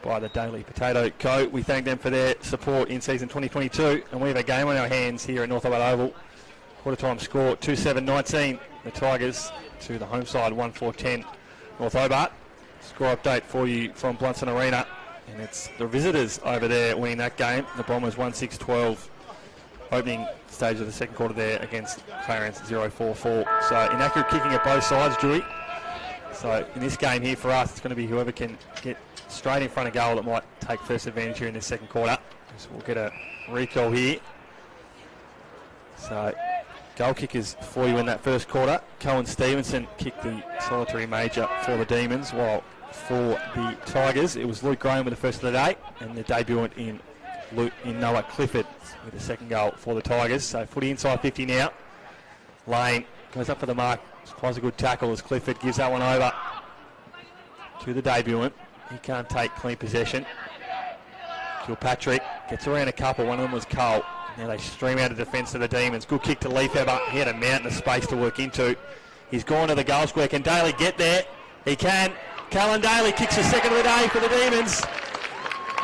by the Daily Potato Co. We thank them for their support in season 2022, and we have a game on our hands here at North Hobart Oval. Quarter time score 2-7-19, the Tigers to the home side 1-4-10 North Hobart. Score update for you from Blunson Arena, and it's the visitors over there winning that game. The Bombers 1-6-12. Opening stage of the second quarter there against Clarence 0-4-4. So inaccurate kicking at both sides, Drewy. So in this game here for us, it's going to be whoever can get straight in front of goal that might take first advantage here in this second quarter. So we'll get a recall here. So goal kickers for you in that first quarter. Cohen Stevenson kicked the solitary major for the Demons, while for the Tigers it was Luke Graham with the first of the day, and the debutant in Noah Clifford with the second goal for the Tigers. So footy inside 50 now. Lane goes up for the mark. Quite a good tackle as Clifford gives that one over to the debutant. He can't take clean possession. Kilpatrick gets around a couple. One of them was Cole. Now they stream out of defence to the Demons. Good kick to Leafever. He had a mountain of space to work into. He's gone to the goal square. Can Daly get there? He can. Callan Daly kicks the second of the day for the Demons.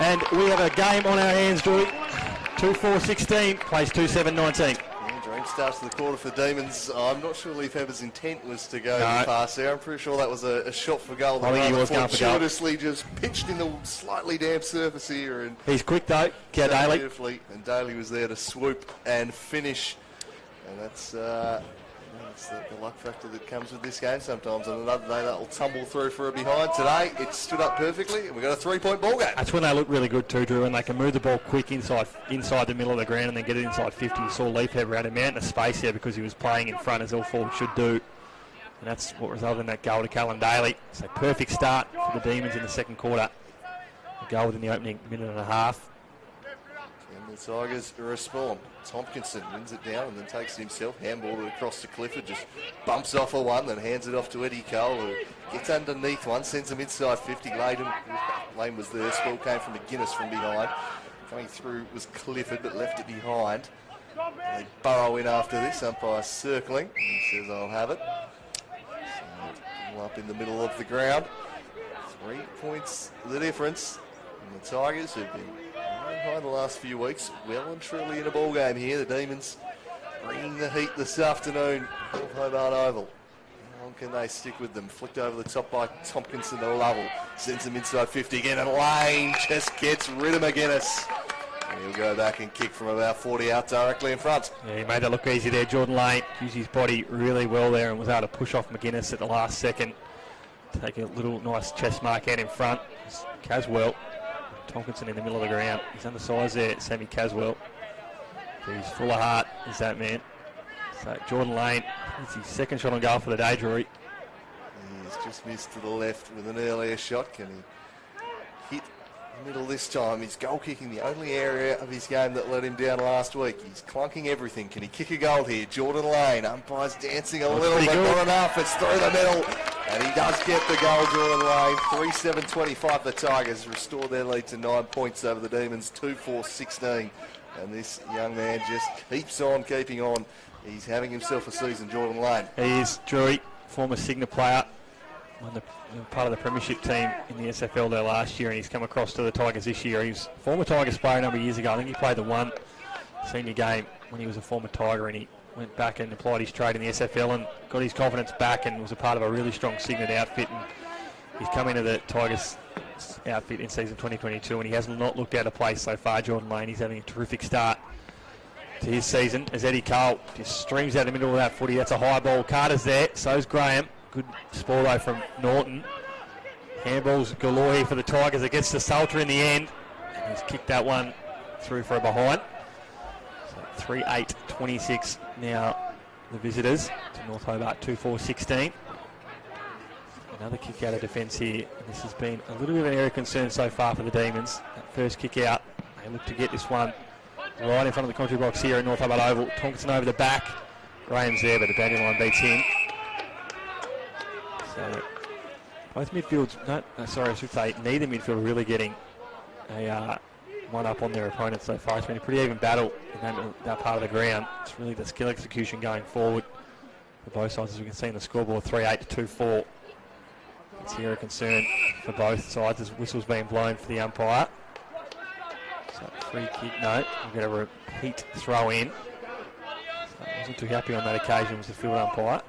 And we have a game on our hands, Drew. 2-4-16, plays 2-7-19. Dream starts to the quarter for the Demons. I'm not sure Leafever's intent was to go past there. I'm pretty sure that was a shot for goal. I think he was going for goal. Fortuitously just pitched in the slightly damp surface here. And he's quick though, get Daly. Beautifully, and Daly was there to swoop and finish. And that's the luck factor that comes with this game sometimes. On another day, that'll tumble through for a behind. Today, it stood up perfectly, and we got a 3-point ball game. That's when they look really good too, Drew, and they can move the ball quick inside the middle of the ground and then get it inside 50. You saw Leafever had a mountain of space there because he was playing in front, as all forwards should do. And that's what resulted in that goal to Callan Daly. So perfect start for the Demons in the second quarter. A goal within the opening minute and a half. And the Tigers respond. Tompkinson wins it down and then takes it himself, handballed it across to Clifford, just bumps off a one, then hands it off to Eddie Cole, who gets underneath one, sends him inside 50. Lane was there, Spell came from McGuinness from behind. Coming through was Clifford, but left it behind. They burrow in after this, umpire circling, and he says, I'll have it. So, up in the middle of the ground. 3 points the difference. And the Tigers, who've been behind the last few weeks, well and truly in a ball game here. The Demons bringing the heat this afternoon. Hobart Oval. How long can they stick with them? Flicked over the top by Tompkinson to Lovell. Sends them inside 50 again, and Lane just gets rid of McGuinness. And he'll go back and kick from about 40 out directly in front. Yeah, he made that look easy there. Jordan Lane used his body really well there and was able to push off McGuinness at the last second. Take a little nice chest mark out in front. Caswell. Tompkinson in the middle of the ground. He's undersized there, Sammy Caswell. But he's full of heart, is that man. So Jordan Lane, it's his second shot on goal for the day, Drury. He's just missed to the left with an earlier shot. Can he hit the middle this time? He's goal kicking, the only area of his game that let him down last week. He's clunking everything. Can he kick a goal here? Jordan Lane, umpire's dancing a little, but not enough. It's through the middle. And he does get the goal, Jordan Lane. 3-7-25. The Tigers restore their lead to 9 points over the Demons, 2-4-16. And this young man just keeps on keeping on. He's having himself a season, Jordan Lane. He is, Drury, former Signa player. Part of the premiership team in the SFL there last year, and he's come across to the Tigers this year. He was a former Tigers player a number of years ago. I think he played the one senior game when he was a former Tiger, and he went back and applied his trade in the SFL and got his confidence back and was a part of a really strong Signet outfit. And he's come into the Tigers outfit in season 2022, and he has not looked out of place so far, Jordan Lane. He's having a terrific start to his season as Eddie Cole just streams out the middle of that footy. That's a high ball. Carter's there, so's Graham. Good spoil though from Norton. Handballs galore here for the Tigers. It gets to Salter in the end. And he's kicked that one through for a behind. So 3-8-26 now the visitors to North Hobart 2-4-16. Another kick out of defence here. And this has been a little bit of an area of concern so far for the Demons. That first kick out, they look to get this one right in front of the commentary box here at North Hobart Oval. Tompkinson over the back. Graham's there, but the boundary line beats him. So both midfields, I should say neither midfield really getting a one up on their opponent so far. It's been a pretty even battle in that part of the ground. It's really the skill execution going forward for both sides, as we can see in the scoreboard, 3-8 to 2-4. It's here a concern for both sides as whistles being blown for the umpire. So free kick, no. We'll get a repeat throw in. So I wasn't too happy on that occasion was the field umpire.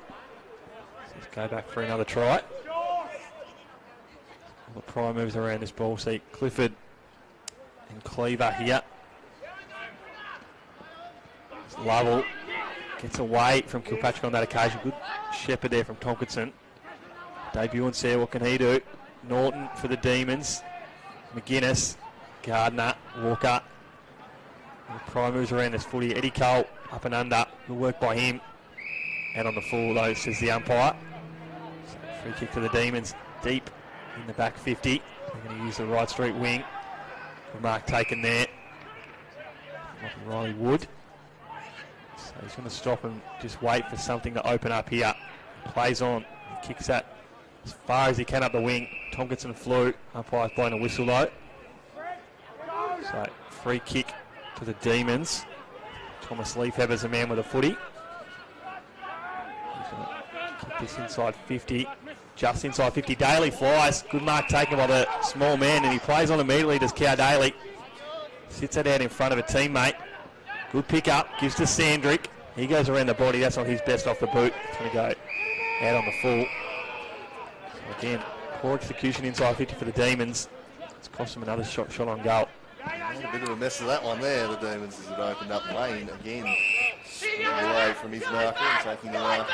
So let's go back for another try. The prime moves around this ball seat. Clifford and Cleaver here. Lovell gets away from Kilpatrick on that occasion. Good shepherd there from Tompkinson. Debut and see what can he do. Norton for the Demons. McGuinness, Gardner, Walker. And the prime moves around this footy. Eddie Cole up and under. Good work by him. Out on the full though, says the umpire. So free kick for the Demons. Deep in the back 50. They're going to use the right street wing. Good mark taken there. Riley Wood. So he's going to stop and just wait for something to open up here. Plays on. He kicks that as far as he can up the wing. Tompkinson flew. Umpire's blown a whistle though. So free kick to the Demons. Thomas Leafheber's a man with a footy. He's going to kick this inside 50. Just inside 50. Daly flies. Good mark taken by the small man, and he plays on immediately. Does Cow Daly. Sits it out in front of a teammate. Good pick up. Gives to Sandrick. He goes around the body. That's not his best off the boot. It's going to go out on the full. So again, poor execution inside 50 for the Demons. It's cost them another shot on goal. A bit of a mess of that one there, the Demons, as it opened up lane again. Away from his marker and taking the mark.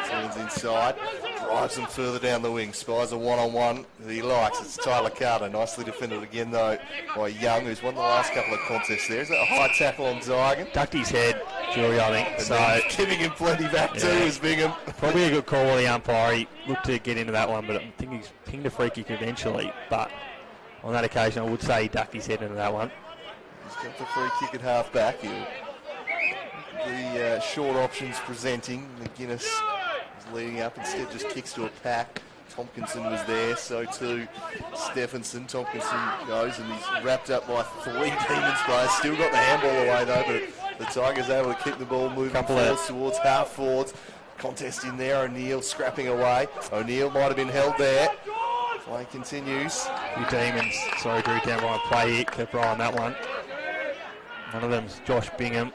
Turns inside, drives them further down the wing. Spies a one-on-one that he likes. It's Tyler Carter. Nicely defended again though by Young, who's won the last couple of contests there. Is that a high tackle on Zygan? Ducked his head, Jury, I think. And so giving him plenty back too, is Bingham. Probably a good call of the umpire. He looked to get into that one, but I think he's pinged a free kick eventually. But on that occasion, I would say he ducked his head into that one. He's got the free kick at half back. The short options presenting. McGuinness is leading up, instead just kicks to a pack. Tompkinson was there, so too Stephenson. Tompkinson goes and he's wrapped up by 3 Demons players. Still got the handball away though, but the Tigers able to keep the ball moving forwards towards half forwards. Contest in there, O'Neill scrapping away. O'Neill might have been held there. Play continues. Few Demons, sorry, drew down by a play here. Kept right on that one. One of them's Josh Bingham.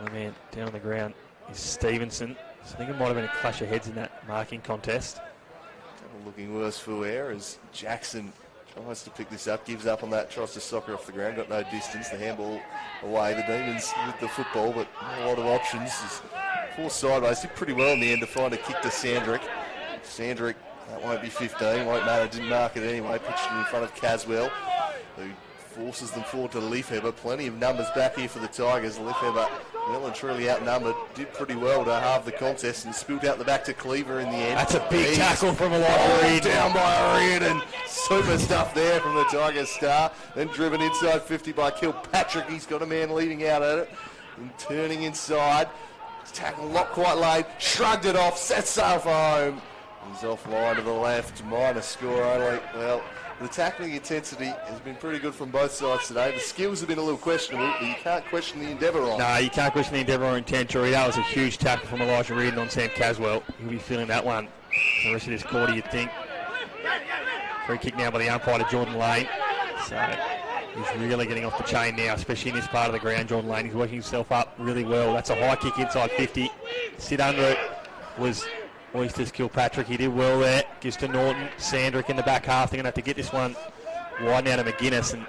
Oh man, down on the ground is Stevenson. So I think it might have been a clash of heads in that marking contest. Looking worse for Ware as Jackson tries to pick this up, gives up on that, tries to soccer off the ground, got no distance, the handball away. The Demons with the football, but not a lot of options. Four sideways, did pretty well in the end to find a kick to Sandrick. Sandrick, that won't be 15, won't matter, didn't mark it anyway, pitched it in front of Caswell, who forces them forward to Leafheber. Plenty of numbers back here for the Tigers. Leafheber well and truly outnumbered, did pretty well to halve the contest and spilled out the back to Cleaver in the end. That's a big tackle from Elijah Reid. Down by Reid, and super stuff there from the Tigers star. Then driven inside 50 by Kilpatrick. He's got a man leading out at it and turning inside. Tackle not quite late, shrugged it off, set sail for home. He's offline to the left, minus score only. Well, the tackling intensity has been pretty good from both sides today. The skills have been a little questionable, but you can't question the endeavour on. No, you can't question the endeavour or intent, Jury. That was a huge tackle from Elijah Reid on Sam Caswell. He'll be feeling that one for the rest of this quarter, you'd think. Free kick now by the umpire to Jordan Lane. So he's really getting off the chain now, especially in this part of the ground. Jordan Lane, he's working himself up really well. That's a high kick inside 50. Sit under it was Oysters Kilpatrick. He did well there. Gives to Norton. Sandrick in the back half. They're going to have to get this one wide now to McGuinness. And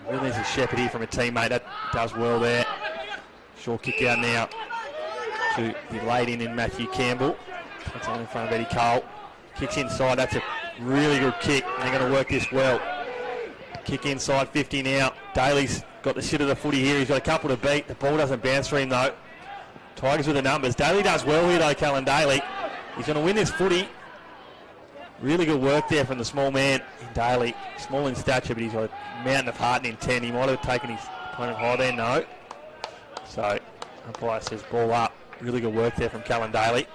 really needs a shepherd here from a teammate. That does well there. Short kick out now to be laid in Matthew Campbell. That's on in front of Eddie Cole. Kicks inside. That's a really good kick. They're going to work this well. Kick inside 50 now. Daly's got the shit of the footy here. He's got a couple to beat. The ball doesn't bounce for him though. Tigers with the numbers. Daly does well here though, Callan Daly. He's going to win this footy. Really good work there from the small man in Daly. Small in stature, but he's got a mountain of heart and intent. He might have taken his opponent high there, no. So, umpire says ball up. Really good work there from Callan Daly.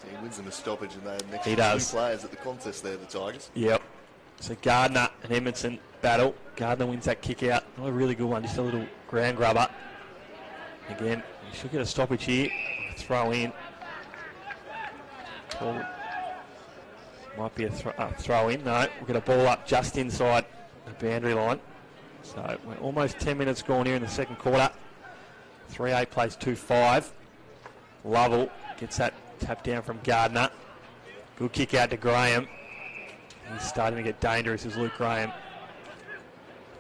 He wins them a stoppage and they have an He extra does. 2 players at the contest there, the Tigers. Yep. So Gardner and Edmondson battle. Gardner wins that kick out. Not a really good one, just a little ground grubber. Again, you should get a stoppage here. Throw in. Ball. Might be a throw in. No, we'll get a ball up just inside the boundary line. So we're almost 10 minutes gone here in the second quarter. 3-8 plays 2-5. Lovell gets that tap down from Gardner. Good kick out to Graham. He's starting to get dangerous as Luke Graham.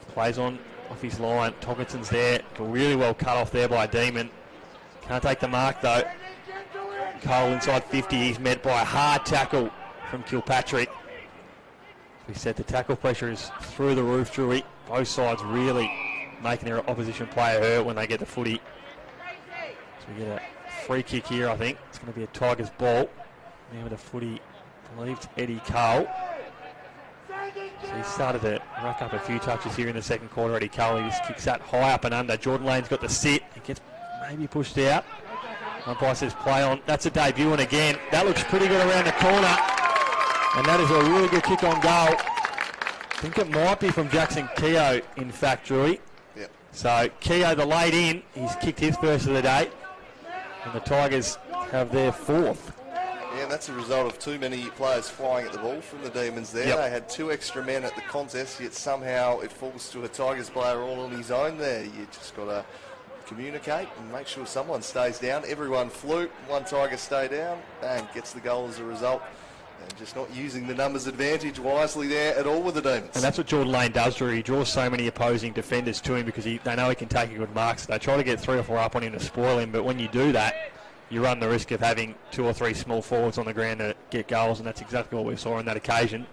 Plays on off his line. Tomkinson's there, but really well cut off there by Demon. Can't take the mark though. Cole inside 50. He's met by a hard tackle from Kilpatrick. We said the tackle pressure is through the roof, Drewy. Both sides really making their opposition player hurt when they get the footy. So we get a free kick here, I think. It's going to be a Tigers ball. Now with the footy, I believe it's Eddie Cole. So he started to rack up a few touches here in the second quarter. Eddie Cole, he just kicks that high up and under. Jordan Lane's got the sit. He gets maybe pushed out. Umpire says play on. That's a debut, and again, that looks pretty good around the corner. And that is a really good kick on goal. I think it might be from Jackson Keogh, in fact, Drewy. Yep. So Keogh, the late in, he's kicked his first of the day. And the Tigers have their fourth. Yeah, and that's a result of too many players flying at the ball from the Demons there. Yep. They had 2 extra men at the contest, yet somehow it falls to a Tigers player all on his own there. You just got to communicate and make sure someone stays down. Everyone flew, one Tiger stay down and gets the goal as a result. And just not using the numbers advantage wisely there at all with the Demons. And that's what Jordan Lane does, Drew. He draws so many opposing defenders to him because they know he can take a good mark. So they try to get 3 or 4 up on him to spoil him. But when you do that, you run the risk of having 2 or 3 small forwards on the ground to get goals. And that's exactly what we saw on that occasion.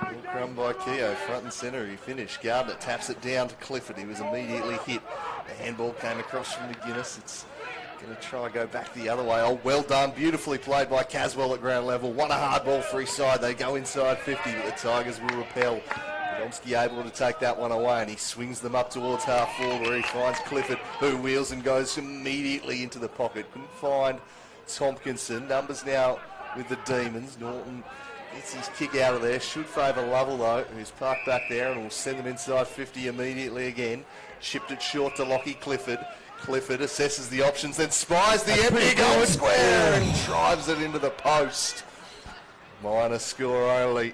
Good crumb by Keogh, front and centre. He finished. Gardner taps it down to Clifford. He was immediately hit. The handball came across from McGuinness. It's going to try and go back the other way. Oh, well done. Beautifully played by Caswell at ground level. What a hard ball for his side. They go inside 50, but the Tigers will repel. Domsky able to take that one away, and he swings them up towards half forward where he finds Clifford, who wheels and goes immediately into the pocket. Couldn't find Tompkinson. Numbers now with the Demons. Norton gets his kick out of there. Should favour Lovell, though, who's parked back there, and will send them inside 50 immediately again. Chipped it short to Lockie Clifford. Clifford assesses the options, then spies the empty goal square and drives it into the post. Minor score only.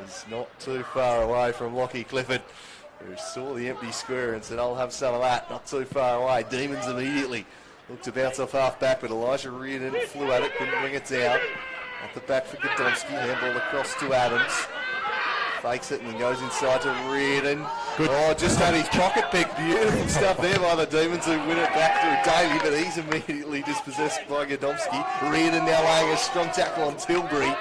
Was not too far away from Lockie Clifford, who saw the empty square and said, I'll have some of that. Not too far away. Demons immediately looked to bounce off half back, but Elijah Reardon flew at it, couldn't bring it down. At the back for Godomsky, handball across to Adams. Fakes it and then goes inside to Reardon. Good. Oh, just had his pocket pick. Beautiful stuff there by the Demons, who win it back through Daly, but he's immediately dispossessed by Godomsky. Reardon now laying a strong tackle on Tilbury.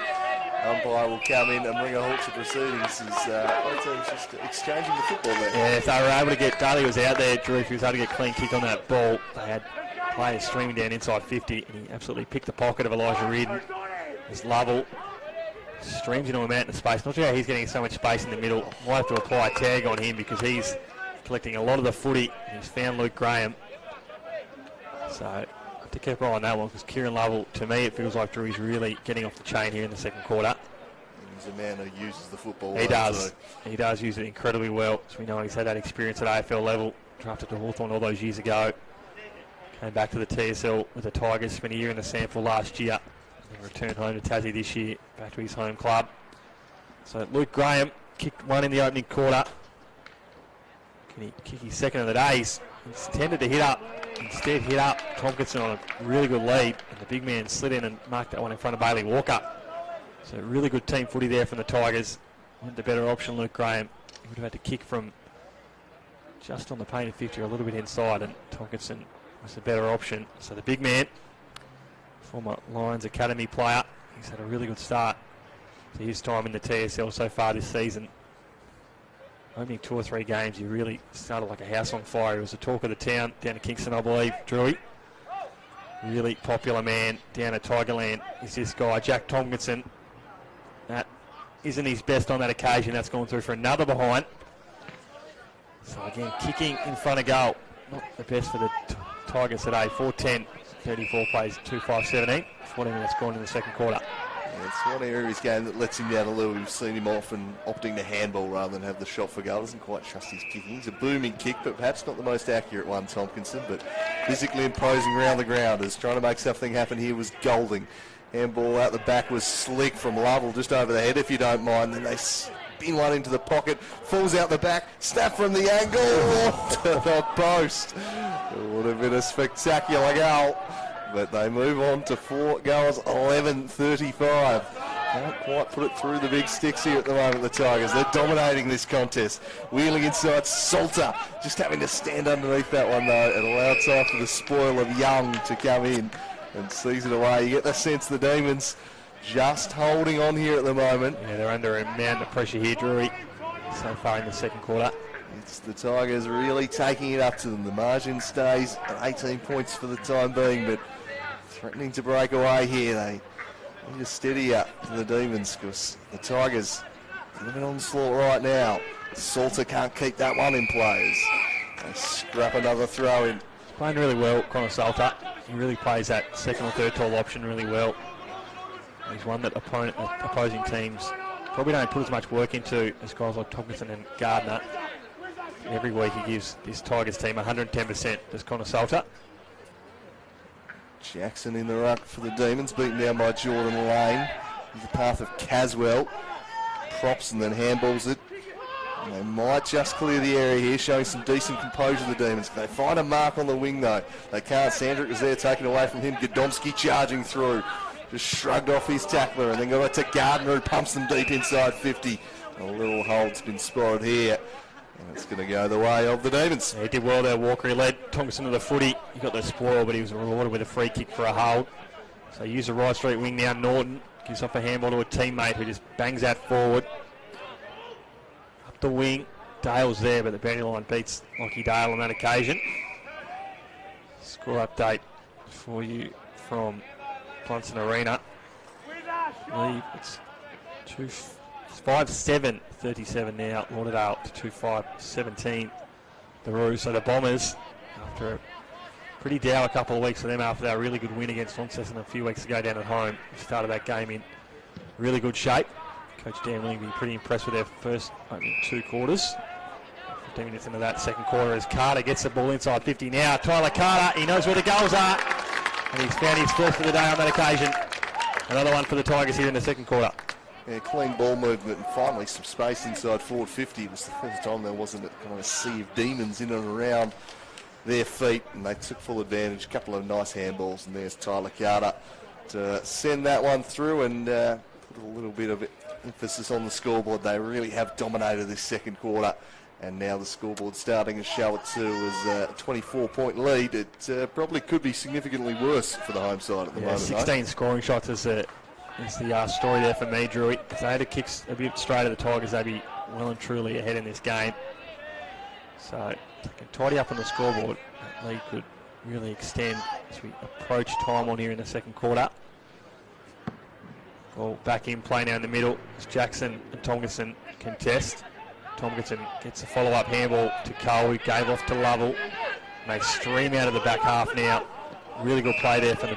Umpire will come in and bring a halt to proceedings. Both teams just exchanging the football there. Yeah, if they were able to get, Daly was out there, Drew, if he was able to get a clean kick on that ball, they had players streaming down inside 50, and he absolutely picked the pocket of Elijah Reardon. As Lovell streams into a mountain of space. Not sure how he's getting so much space in the middle. Might have to apply a tag on him because he's collecting a lot of the footy. He's found Luke Graham. So I have to keep an eye on that one because Kieran Lovell, to me, it feels like Drew is really getting off the chain here in the second quarter. He's a man who uses the football. He does. He does use it incredibly well. So we know he's had that experience at AFL level. Drafted to Hawthorn all those years ago. Came back to the TSL with the Tigers. Spent a year in the sample last year. And returned home to Tassie this year, back to his home club. So Luke Graham kicked one in the opening quarter. Can he kick his second of the day? He's tended to hit up. Instead hit up Tompkinson on a really good lead. And the big man slid in and marked that one in front of Bailey Walker. So really good team footy there from the Tigers. Went the better option, Luke Graham. He would have had to kick from just on the painted 50 or a little bit inside, and Tompkinson was the better option. So the big man, former Lions Academy player, he's had a really good start to his time in the TSL so far this season. Only 2 or 3 games, he really started like a house on fire. He was the talk of the town down at Kingston, I believe, Drewy. Really popular man down at Tigerland is this guy, Jack Tompkinson. That isn't his best on that occasion. That's gone through for another behind. So again, kicking in front of goal. Not the best for the Tigers today. 4-10, 34 plays, 2-5-17. 14 minutes gone in the second quarter. It's one area of his game that lets him down a little. We've seen him often opting to handball rather than have the shot for goal. Doesn't quite trust his kicking. He's a booming kick, but perhaps not the most accurate one, Tompkinson, but physically imposing around the grounders. Trying to make something happen here was Golding. Handball out the back was slick from Lovell, just over the head, if you don't mind. Then they spin one into the pocket, falls out the back, snap from the angle, to the post. It would have been a spectacular goal. But they move on to 4 goals, 11:35. Can't quite put it through the big sticks here at the moment, the Tigers. They're dominating this contest. Wheeling inside, Salter just having to stand underneath that one, though, and allow time for the spoil of Young to come in and seize it away. You get the sense the Demons just holding on here at the moment. Yeah, they're under a mountain of pressure here, Drury, so far in the second quarter. It's the Tigers really taking it up to them. The margin stays at 18 points for the time being, but threatening to break away here. They need to steady up to the Demons because the Tigers are in an onslaught right now. Salter can't keep that one in plays. They scrap another throw in. He's playing really well, Connor Salter. He really plays that second or third tall option really well. He's one that opposing teams probably don't put as much work into as guys like Tompkinson and Gardner. Every week he gives this Tigers team 110%, does Connor Salter. Jackson in the ruck for the Demons, beaten down by Jordan Lane. He's the path of Caswell. Props and then handballs it. And they might just clear the area here, showing some decent composure, the Demons. They find a mark on the wing, though. They can't. Sandrick was there, taken away from him. Godomski charging through. Just shrugged off his tackler and then got it to Gardner, who pumps them deep inside 50. A little hold's been spotted here. And it's going to go the way of the Demons. Yeah, he did well there, Walker. He led Tompkinson to the footy. He got the spoil, but he was rewarded with a free kick for a hold. So he used the right straight wing now. Norton gives off a handball to a teammate who just bangs that forward. Up the wing. Dale's there, but the boundary line beats Lockie Dale on that occasion. Score update for you from Plunson Arena. I believe it's 5-7, 37 now. Lauderdale to 2-5, 17. The Roos. So the Bombers, after a pretty dour couple of weeks for them after that really good win against Launceston a few weeks ago down at home, started that game in really good shape. Coach Dan Willing will be pretty impressed with their first opening 2 quarters. 15 minutes into that second quarter as Carter gets the ball inside 50 now. Tyler Carter, he knows where the goals are. And he's found his first for the day on that occasion. Another one for the Tigers here in the second quarter. Yeah, clean ball movement and finally some space inside forward 50. It was the first time there wasn't a kind of sea of demons in and around their feet, and they took full advantage. A couple of nice handballs, and there's Tyler Carter to send that one through and put a little bit of emphasis on the scoreboard. They really have dominated this second quarter, and now the scoreboard starting to show it too as a 24-point lead. It probably could be significantly worse for the home side at the moment. 16 scoring shots is the story there for me, Drew. If they had to kick a bit straight at the Tigers, they'd be well and truly ahead in this game. So if they can tidy up on the scoreboard, that lead could really extend as we approach time on here in the second quarter. Ball back in play now in the middle as Jackson and Tompkinson contest. Tompkinson gets a follow-up handball to Cole, who gave off to Lovell. They stream out of the back half now. Really good play there from the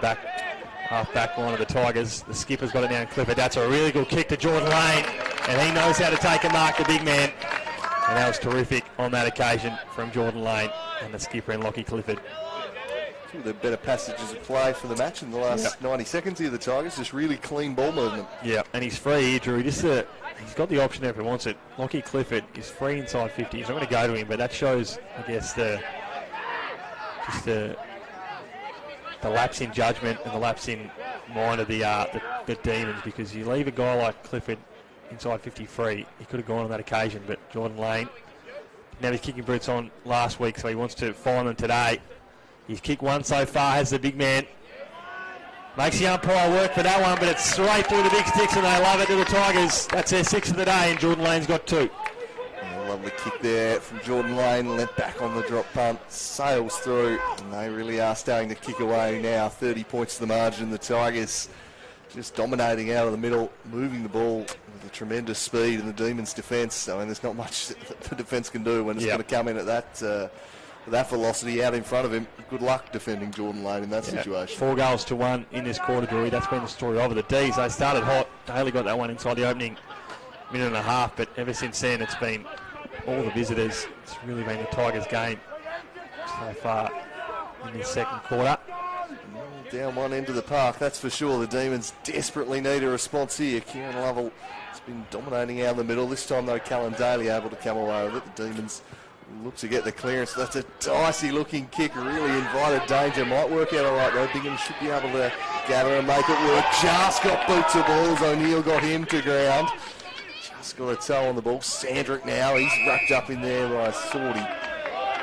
half back line of the Tigers. The skipper's got it now in Clifford. That's a really good kick to Jordan Lane, and he knows how to take a mark, the big man. And that was terrific on that occasion from Jordan Lane and the skipper in Lockie Clifford. Two of the better passages of play for the match in the last 90 seconds here, the Tigers. Just really clean ball movement. Yeah, and he's free here, Drew. He's got the option there if he wants it. Lockie Clifford is free inside 50. He's not going to go to him, but that shows, I guess, the lapse in judgment and the lapse in mind of the Demons, because you leave a guy like Clifford inside 50 free. He could have gone on that occasion, but Jordan Lane didn't have his kicking boots on last week, so he wants to find them today. He's kicked one so far, has the big man. Makes the umpire work for that one, but it's straight through the big sticks, and they love it to the Tigers. That's their 6th of the day, and Jordan Lane's got 2. Lovely kick there from Jordan Lane, lent back on the drop punt, sails through, and they really are starting to kick away now. 30 points to the margin. The Tigers just dominating out of the middle, moving the ball with a tremendous speed in the Demons' defence. I mean, there's not much that the defence can do when it's going to come in at With that velocity out in front of him, good luck defending Jordan Lane in that situation. 4-1 in this quarter, Drewy. That's been the story over the D's. They started hot. Daly got that one inside the opening minute and a half, but ever since then it's been all the visitors. It's really been the Tigers' game so far in this second quarter. Down one end of the park, that's for sure. The Demons desperately need a response here. Kieran Lovell has been dominating out in the middle. This time, though, Callan Daly able to come away with it. The Demons look to get the clearance. That's a dicey looking kick, really invited danger. Might work out all right, though. Bingham should be able to gather and make it work. Just got boots of balls. O'Neill got him to ground. Just got a toe on the ball. Sandrick now, he's wrapped up in there by Sorty. And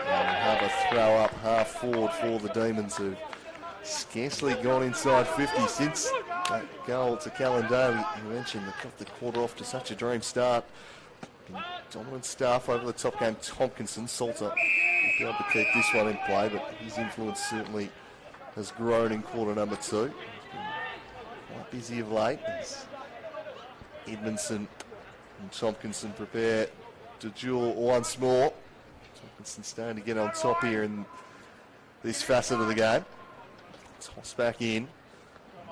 have a throw up half forward for the Demons, who scarcely gone inside 50 since that goal to Callan Daly. You mentioned they got the quarter off to such a dream start. Been dominant staff over the top game. Tompkinson, Salter will be able to keep this one in play, but his influence certainly has grown in quarter number 2. He's been quite busy of late as Edmondson and Tompkinson prepare to duel once more. Tompkinson starting to get on top here in this facet of the game. Toss back in.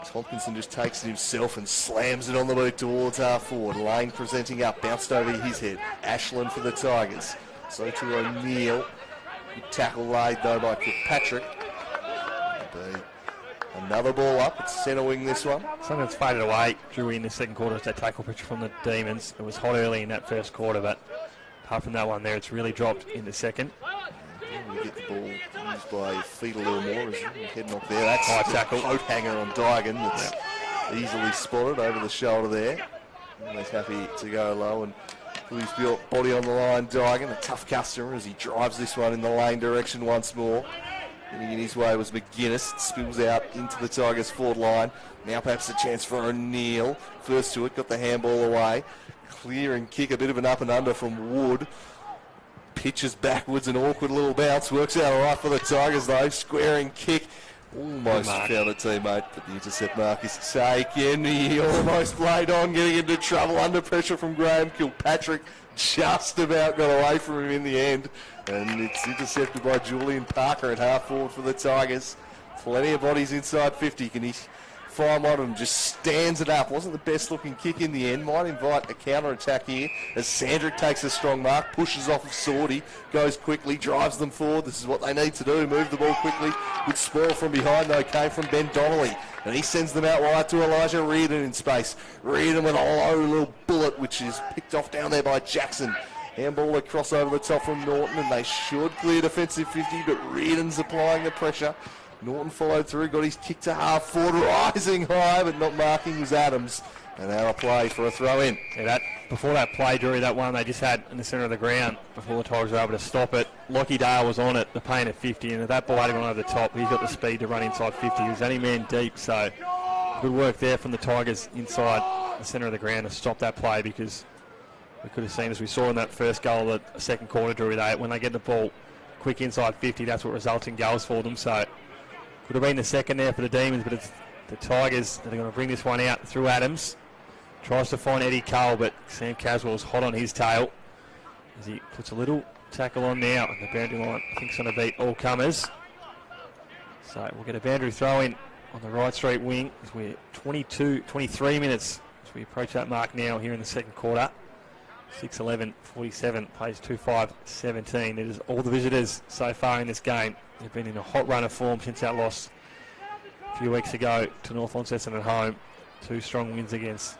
Tompkinson just takes it himself and slams it on the boot towards half forward. Lane presenting up, bounced over his head. Ashland for the Tigers. So to O'Neill. Good tackle laid though by Kirkpatrick. Another ball up. It's centre wing this one. Something that's faded away, Drew, in the second quarter is that tackle picture from the Demons. It was hot early in that first quarter, but apart from that one there, it's really dropped in the second. We get the ball used by feet a little more as head knock there. That's high tackle. Coat hanger on Digan that's easily spotted over the shoulder there. He's happy to go low and put his body on the line. Digan, a tough customer as he drives this one in the lane direction once more. Getting in his way was McGuinness. It spills out into the Tigers forward line. Now perhaps a chance for O'Neill. First to it, got the handball away. Clear and kick, a bit of an up and under from Wood. Pitches backwards, an awkward little bounce. Works out all right for the Tigers though. Squaring kick. Almost found a teammate, but the intercept mark is taken. He almost played on, getting into trouble under pressure from Graham Kilpatrick. Just about got away from him in the end. And it's intercepted by Julian Parker at half forward for the Tigers. Plenty of bodies inside 50. Can he find one of them? Just stands it up. Wasn't the best looking kick in the end. Might invite a counter attack here as Sandrick takes a strong mark, pushes off of Sorty, goes quickly, drives them forward. This is what they need to do, move the ball quickly. Good spoil from behind though came from Ben Donnelly, and he sends them out wide to Elijah Reardon in space. Reardon with a low little bullet which is picked off down there by Jackson. Handball across over the top from Norton, and they should clear defensive 50, but Reardon's applying the pressure. Norton followed through, got his kick to half forward, rising high, but not marking was Adams. And now a play for a throw in. Yeah, before that play, Drew, that one they just had in the centre of the ground before the Tigers were able to stop it. Lockie Dale was on it, the pain at 50, and if that ball had gone over the top, he's got the speed to run inside 50. He was only man deep, so good work there from the Tigers inside the centre of the ground to stop that play, because we could have seen, as we saw in that first goal of the second quarter, Drew, when they get the ball quick inside 50, that's what results in goals for them. So could have been the second there for the Demons, but it's the Tigers that are going to bring this one out through Adams. Tries to find Eddie Cole, but Sam Caswell's hot on his tail as he puts a little tackle on now. And the boundary line, I think, is going to beat all comers. So we'll get a boundary throw in on the right straight wing as we're 23 minutes as we approach that mark now here in the second quarter. 6-11-47, plays 2-5-17. It is all the visitors so far in this game. They've been in a hot run of form since that loss a few weeks ago to North Launceston at home. 2 strong wins against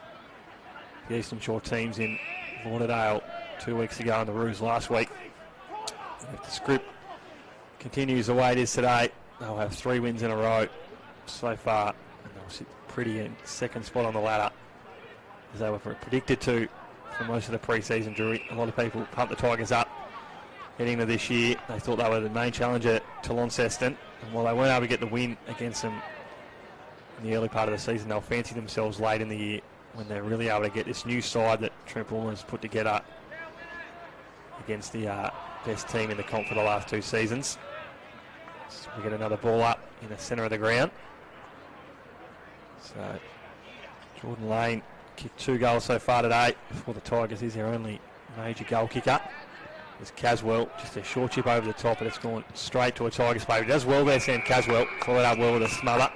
the Eastern Shore teams in Lauderdale 2 weeks ago and the Roos last week. And if the script continues the way it is today, they'll have 3 wins in a row so far, and they'll sit pretty in second spot on the ladder as they were predicted to for most of the pre-season. Jury, a lot of people pumped the Tigers up heading into this year. They thought they were the main challenger to Launceston, and while they weren't able to get the win against them in the early part of the season, they'll fancy themselves late in the year when they're really able to get this new side that Trent Bullen has put together against the best team in the comp for the last 2 seasons. So we get another ball up in the centre of the ground. So Jordan Lane kicked 2 goals so far today for the Tigers. He's their only major goal kicker. There's Caswell, just a short chip over the top, and it's gone straight to a Tigers player. He does well there, Sam Caswell. Followed up well with a smother.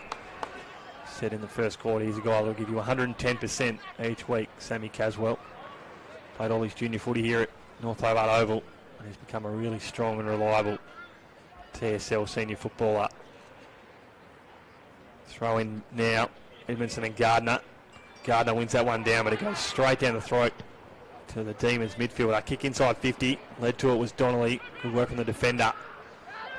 Said in the first quarter, he's a guy that'll give you 110% each week, Sammy Caswell. Played all his junior footy here at North Hobart Oval, and he's become a really strong and reliable TSL senior footballer. Throw in now, Edmondson and Gardner. Gardner wins that one down, but it goes straight down the throat to the Demons midfielder. Kick inside 50, led to it was Donnelly. Good work on the defender.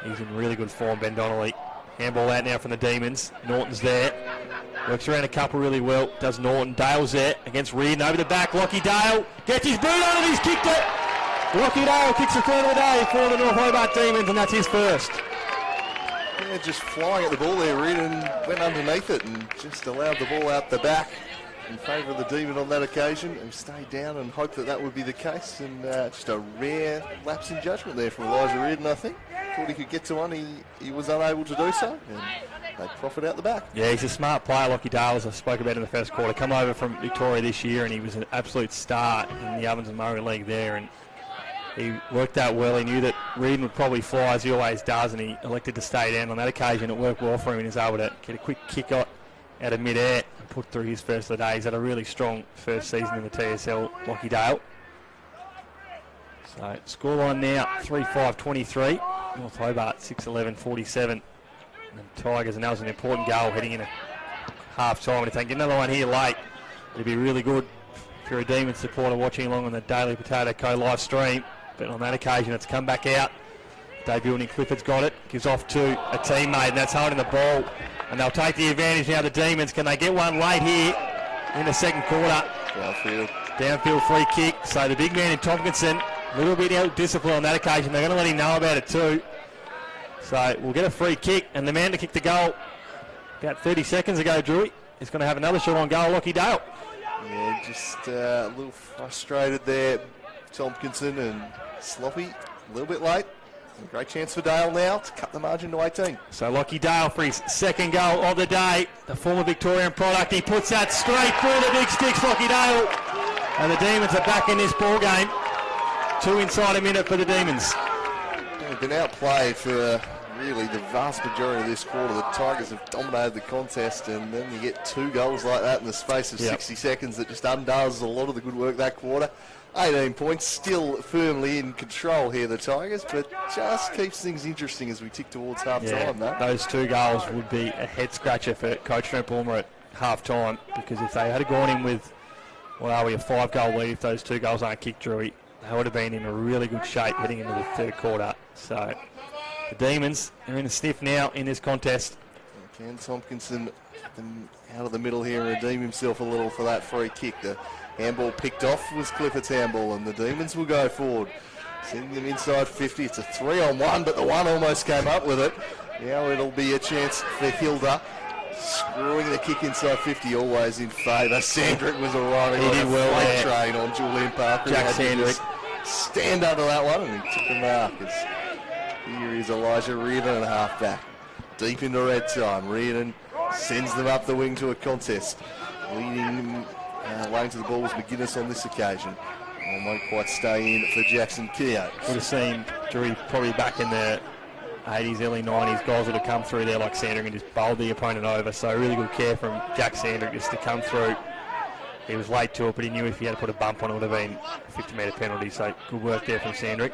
He's in really good form, Ben Donnelly. Handball out now from the Demons. Norton's there. Works around a couple really well. Does Norton. Dale's there against Reardon. Over the back. Lockie Dale gets his boot on it. He's kicked it. Lockie Dale kicks the third of the day for the North Hobart Demons, and that's his first. Yeah, just flying at the ball there. Reardon went underneath it and just allowed the ball out the back in favour of the Demon on that occasion, and stayed down and hoped that that would be the case. And just a rare lapse in judgment there from Elijah Reardon, I think. Thought he could get to one, he was unable to do so, and they profit out the back. Yeah, he's a smart player, Lockie Dale, as I spoke about in the first quarter. Come over from Victoria this year, and he was an absolute star in the Ovens and Murray League there, and he worked out well. He knew that Reardon would probably fly, as he always does, and he elected to stay down. On that occasion, it worked well for him, and he was able to get a quick kick out of mid-air and put through his first of the day. He's had a really strong first season in the TSL, Lockie Dale. So, scoreline now, 3-5-23. North Hobart, 6-11-47. And the Tigers, and that was an important goal heading in a half-time. And if they can get another one here late, it'd be really good if you're a Demon supporter watching along on the Daily Potato Co live stream. But on that occasion, it's come back out. Debuting Clifford's got it, gives off to a teammate, and that's holding the ball. And they'll take the advantage now, the Demons. Can they get one late here in the second quarter? Downfield free kick. So the big man in Tompkinson, a little bit out of discipline on that occasion. They're going to let him know about it too. So we'll get a free kick, and the man to kick the goal about 30 seconds ago, Drewy, is going to have another shot on goal, Lockie Dale. Yeah, just a little frustrated there, Tompkinson, and sloppy, a little bit late. Great chance for Dale now to cut the margin to 18. So Lockie Dale for his second goal of the day, the former Victorian product. He puts that straight through the big sticks, Lockie Dale. And the Demons are back in this ball game. 2 inside a minute for the Demons. They've been outplayed for really the vast majority of this quarter. The Tigers have dominated the contest, and then you get 2 goals like that in the space of 60 seconds. That just undoes a lot of the good work that quarter. 18 points, still firmly in control here, the Tigers, but just keeps things interesting as we tick towards half-time. Those 2 goals would be a head-scratcher for Coach Trent Bulmer at half-time, because if they had gone in with, a 5-goal lead, if those 2 goals aren't kicked, Drewy, they would have been in a really good shape heading into the third quarter. So the Demons are in a sniff now in this contest. Can Tompkinson out of the middle here and redeem himself a little for that free kick? The handball picked off was Clifford's handball, and the Demons will go forward. Sending them inside 50. It's a 3-on-1, but the one almost came up with it. Now it'll be a chance for Hilda. Screwing the kick inside 50, always in favour. Sandrick was arriving on a freight train on Julian Parker. Jack Sandrick. Stand under that one, and he took the mark. Here is Elijah Reardon and half-back. Deep into red time. Reardon sends them up the wing to a contest. Leading lane to the ball was McGuinness on this occasion. And won't quite stay in for Jackson Keogh. Would have seen Drewy probably back in the 80s, early 90s, guys would have come through there like Sandrick and just bowled the opponent over. So really good care from Jack Sandrick just to come through. He was late to it, but he knew if he had to put a bump on it, it would have been a 50-metre penalty. So good work there from Sandrick.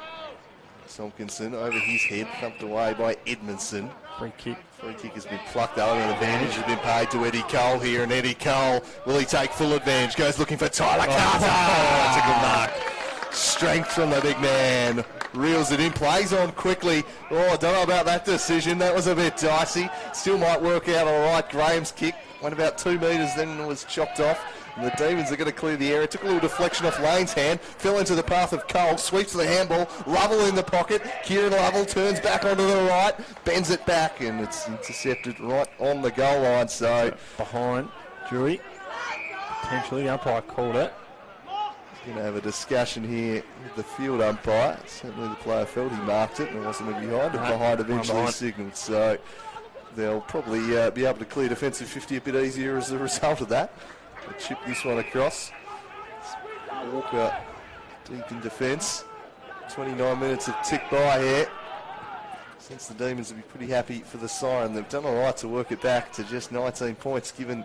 Tompkinson over his head, thumped away by Edmondson. Free kick. Free kick has been plucked over, and advantage has been paid to Eddie Cole here. And Eddie Cole, will he take full advantage? Goes looking for Tyler Carter. That's a good mark. Strength from the big man. Reels it in, plays on quickly. I don't know about that decision. That was a bit dicey. Still might work out all right. Graham's kick went about 2 metres, then was chopped off. And the Demons are going to clear the area. Took a little deflection off Lane's hand. Fell into the path of Cole. Sweeps the handball. Lovell in the pocket. Kieran Lovell turns back onto the right. Bends it back. And it's intercepted right on the goal line. So behind Drewy. Potentially the umpire called it. Going to have a discussion here with the field umpire. Certainly the player felt he marked it and it wasn't a behind. No, behind eventually signalled. So they'll probably be able to clear defensive 50 a bit easier as a result of that. They'll chip this one across. Walker deep in defence. 29 minutes have ticked by here. Since the Demons will be pretty happy for the siren. They've done all right to work it back to just 19 points, given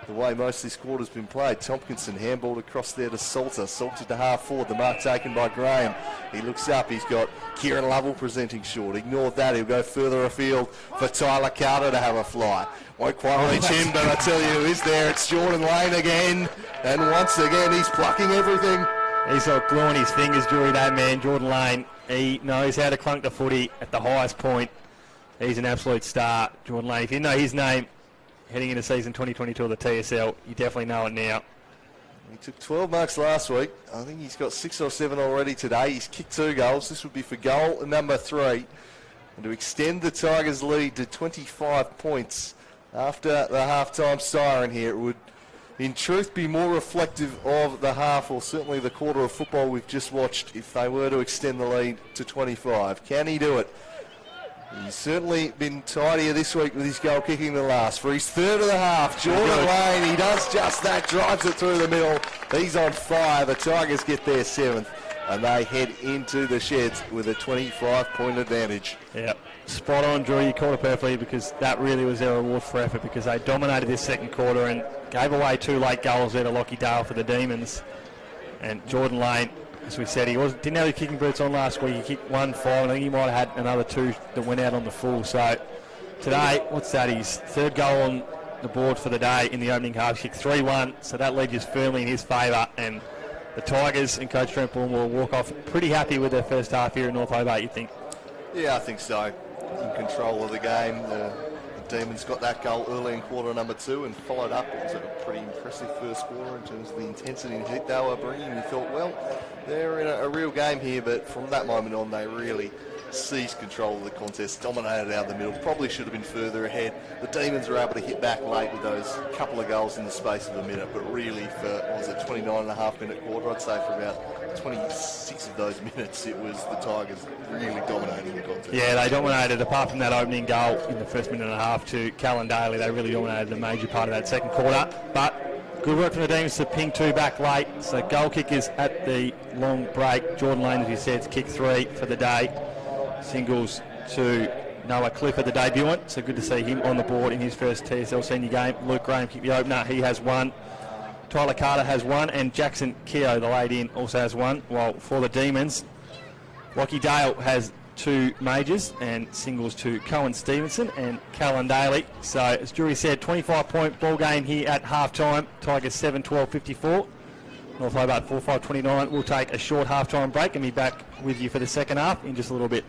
the way most of this quarter's been played. Tompkinson handballed across there to Salter. Salter to half forward. The mark taken by Graham. He looks up. He's got Kieran Lovell presenting short. Ignore that. He'll go further afield for Tyler Carter to have a fly. Won't quite reach him, but I tell you who is there. It's Jordan Lane again. And once again, he's plucking everything. He's got glue on his fingers, Drury, that man, Jordan Lane. He knows how to clunk the footy at the highest point. He's an absolute star, Jordan Lane. If you know his name heading into season 2022 of the TSL, you definitely know it now. He took 12 marks last week. I think he's got 6 or 7 already today. He's kicked 2 goals. This would be for goal number 3. And to extend the Tigers' lead to 25 points after the half-time siren here, it would in truth be more reflective of the half, or certainly the quarter of football we've just watched, if they were to extend the lead to 25. Can he do it? He's certainly been tidier this week with his goal kicking than last. For his third of the half, Jordan Lane, he does just that, drives it through the middle. He's on fire. The Tigers get their 7th, and they head into the sheds with a 25-point advantage. Yep. Spot on, Drew. You called it perfectly, because that really was their reward for effort, because they dominated this second quarter and gave away 2 late goals there to Lockie Dale for the Demons. And Jordan Lane, as we said, he didn't have the kicking boots on last week. He kicked 1 foul. I think he might have had another 2 that went out on the full. So today, what's that? His 3rd goal on the board for the day in the opening half. He kicked 3-1, so that lead is firmly in his favour. And the Tigers and Coach Trent Bourne will walk off pretty happy with their first half here in North Hobart, you think? Yeah, I think so. In control of the game. The Demons got that goal early in quarter number 2 and followed up. It was a pretty impressive first quarter in terms of the intensity and heat they were bringing. You thought, well, they're in a real game here, but from that moment on, they really seized control of the contest, dominated out of the middle, probably should have been further ahead. The Demons were able to hit back late with those couple of goals in the space of a minute, but really for, what was it, 29.5-minute quarter, I'd say for about 26 of those minutes, it was the Tigers really dominating the contest. Yeah, they dominated, apart from that opening goal in the first minute and a half to Callan Daly. They really dominated the major part of that second quarter, but good work from the Demons to ping 2 back late. So goal kickers at the long break. Jordan Lane, as you said, has kicked 3 for the day. Singles to Noah Cliff at the debutant, so good to see him on the board in his first TSL senior game. Luke Graham kicked the opener, he has 1. Tyler Carter has 1, and Jackson Keogh, the late in, also has 1. While for the Demons, Lockie Dale has 2 majors and singles to Cohen Stevenson and Callan Daly. So as Drury said, 25-point ball game here at half-time. Tigers 7-12-54. North Hobart 4-5-29. We'll take a short half-time break and be back with you for the second half in just a little bit.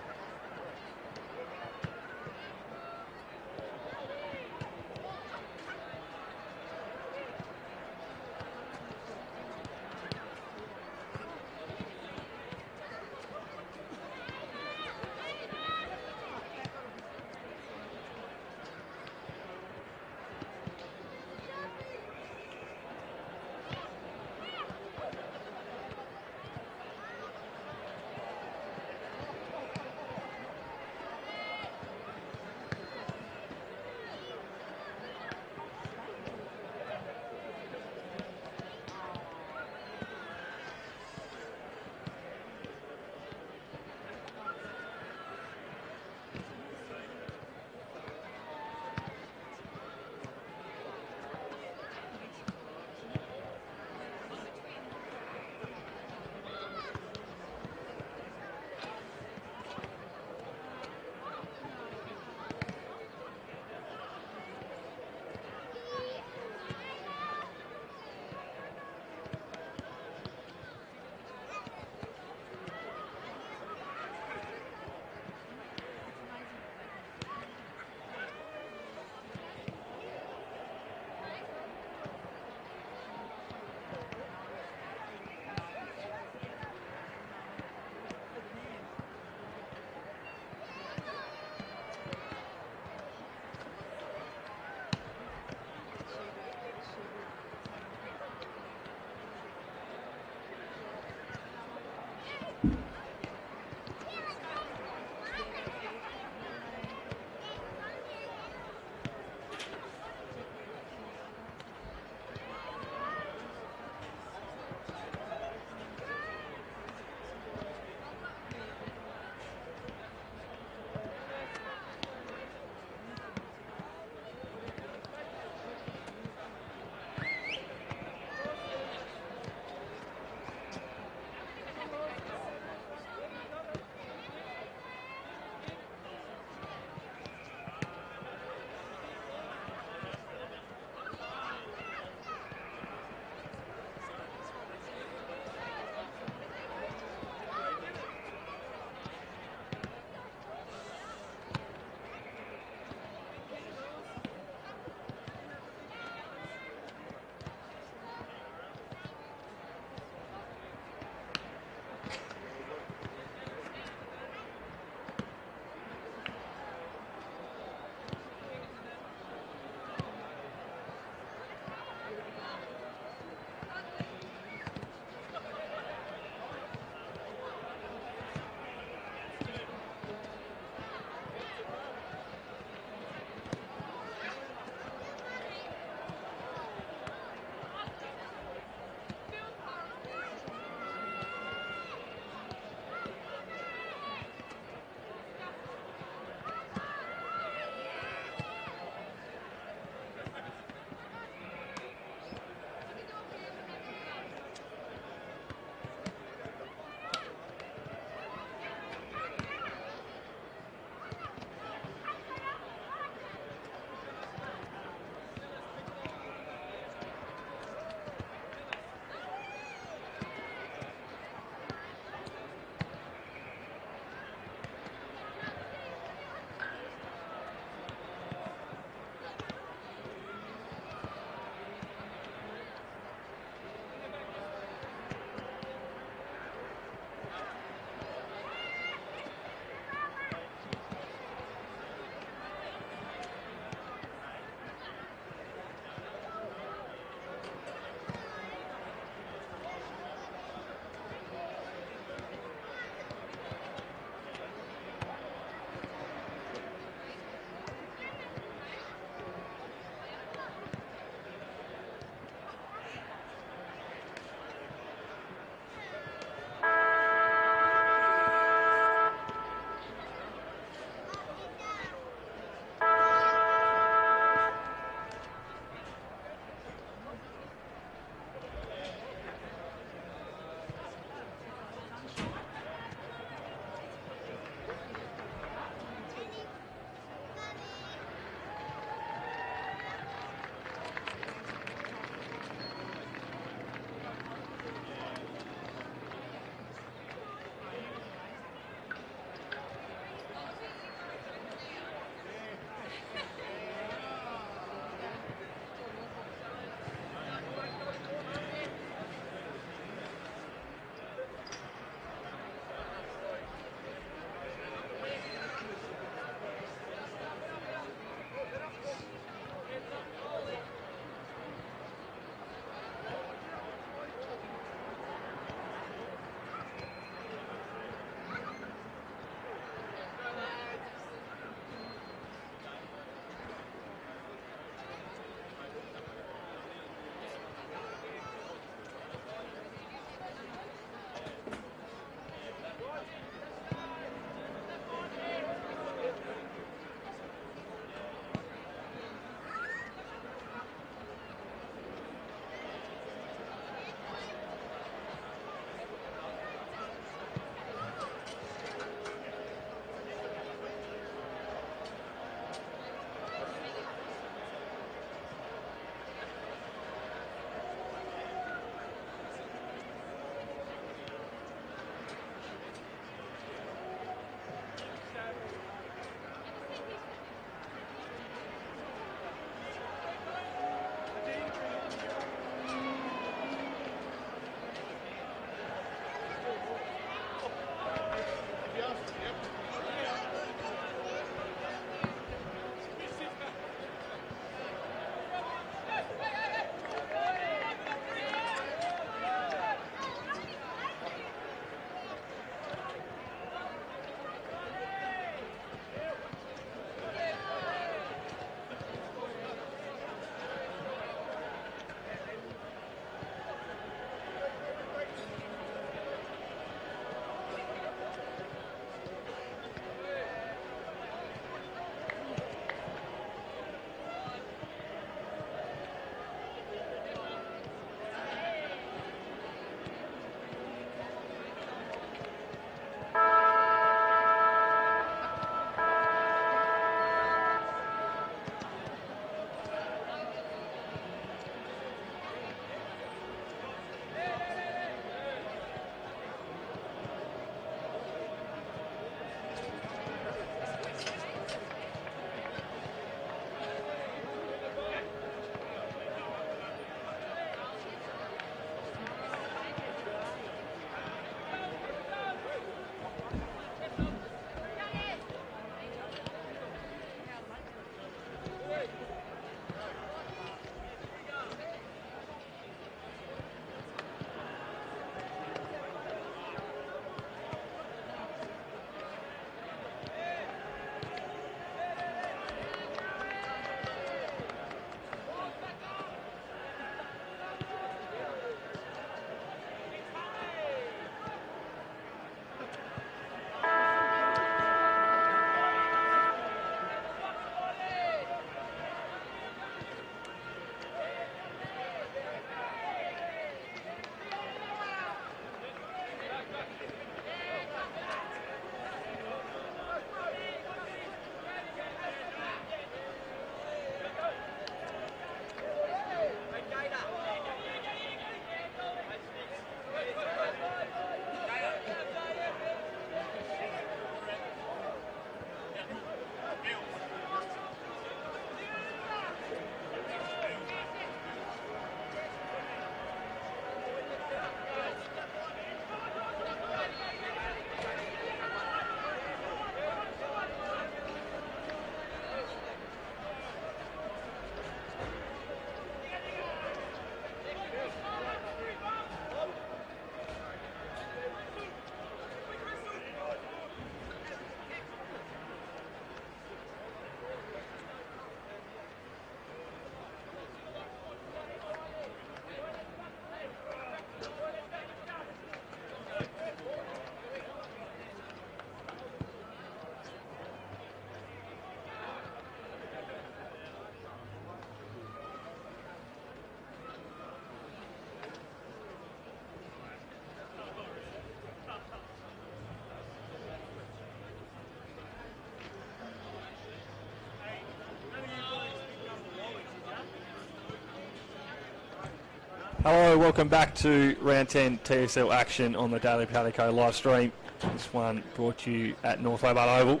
Hello, welcome back to round 10 TSL action on the Daily Palico live stream. This one brought to you at North Hobart Oval.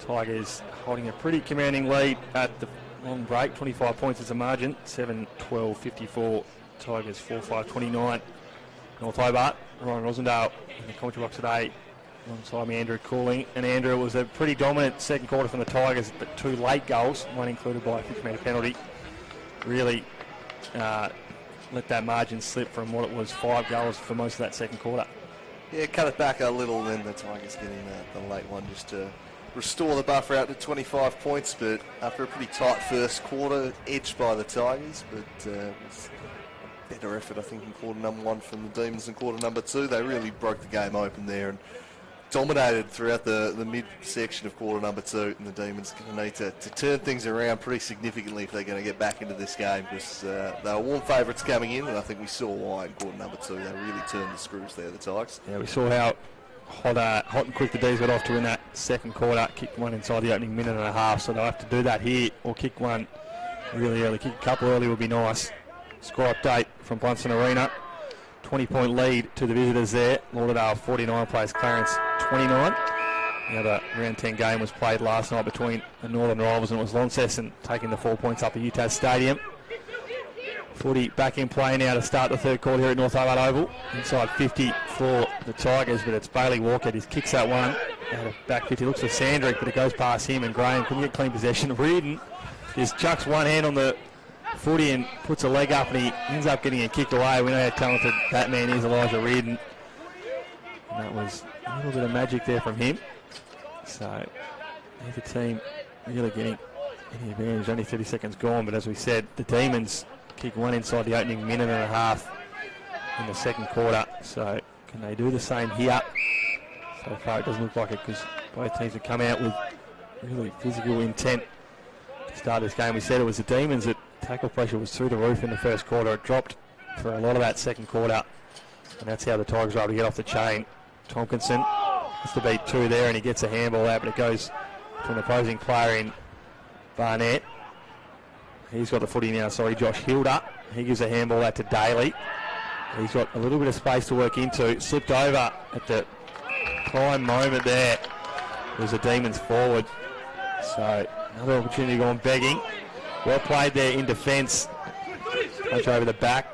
Tigers holding a pretty commanding lead at the long break, 25 points as a margin, 7-12-54, Tigers 4-5-29. North Hobart, Ryan Rosendale in the commentary box today, alongside me Andrew Cooling. And Andrew, it was a pretty dominant second quarter from the Tigers, but 2 late goals, one included by a 50-metre penalty. Really let that margin slip from what it was 5 goals for most of that second quarter. Yeah, cut it back a little, then the Tigers getting the late one just to restore the buffer out to 25 points, but after a pretty tight first quarter, edged by the Tigers, but it was a better effort, I think, in quarter number 1 from the Demons and quarter number 2. They really broke the game open there and dominated throughout the mid-section of quarter number 2, and the Demons are going to need to turn things around pretty significantly if they're going to get back into this game, because they were warm favourites coming in, and I think we saw why in quarter number 2. They really turned the screws there, the Tigers. Yeah, we saw how hot and quick the D's got off to in that second quarter. Kicked one inside the opening minute and a half, so they'll have to do that here, or kick one really early. Kick a couple early would be nice. Score update from Bunsen Arena. 20-point lead to the visitors there. Lauderdale 49 plays Clarence 29. The other round 10 game was played last night between the Northern rivals, and it was Launceston taking the 4 points up at UTAS Stadium. Footy back in play now to start the third quarter here at North Hobart Oval. Inside 50 for the Tigers, but it's Bailey Walker. He kicks that one out of back 50. Looks for Sandrick, but it goes past him, and Graham couldn't get clean possession. Reardon just chucks one hand on the footy and puts a leg up, and he ends up getting a kick away. We know how talented that man is, Elijah Reardon. And that was a little bit of magic there from him. So neither team really getting any advantage. Only 30 seconds gone, but as we said, the Demons kick one inside the opening minute and a half in the second quarter. So can they do the same here? So far it doesn't look like it, because both teams have come out with really physical intent to start this game. We said it was the Demons that tackle pressure was through the roof in the first quarter. It dropped for a lot of that second quarter, and that's how the Tigers were able to get off the chain. Tompkinson has to beat 2 there, and he gets a handball out, but it goes to an opposing player in Barnett. He's got the footy now, Josh Hilder. He gives a handball out to Daly. He's got a little bit of space to work into. Slipped over at the prime moment there. It was the Demons forward. So another opportunity gone begging. Well played there in defence. Punch over the back.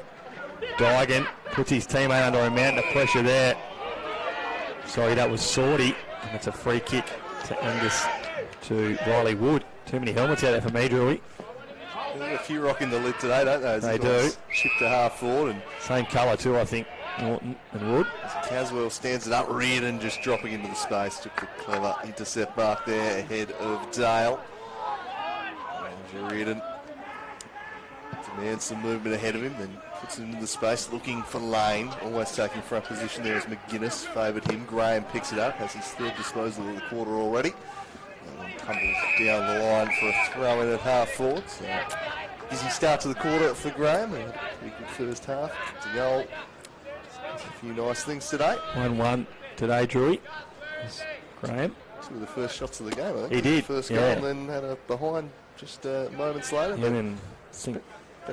Dygan puts his teammate under a mountain of pressure there. Sorry, that was Sorty. And it's a free kick to Angus to Riley Wood. Too many helmets out there for me, Drewy. There's a few rocking the lid today, don't they? They do. Shift to half forward. And same colour too, I think, Norton and Wood. Caswell stands it up, Reardon just dropping into the space. Took the clever intercept mark there ahead of Dale. And Reardon demands some movement ahead of him, then puts it into the space, looking for Lane. Almost taking front position there as McGuinness favoured him. Graham picks it up, has his third disposal of the quarter already. And tumbles down the line for a throw in at half forward. So busy start to the quarter for Graham. And a pretty good first half. It's a goal. Just a few nice things today. 1-1 today, Drewy. Graham. Two of the first shots of the game, I think. He did. First goal, and then had a behind just moments later. Yeah, and then I think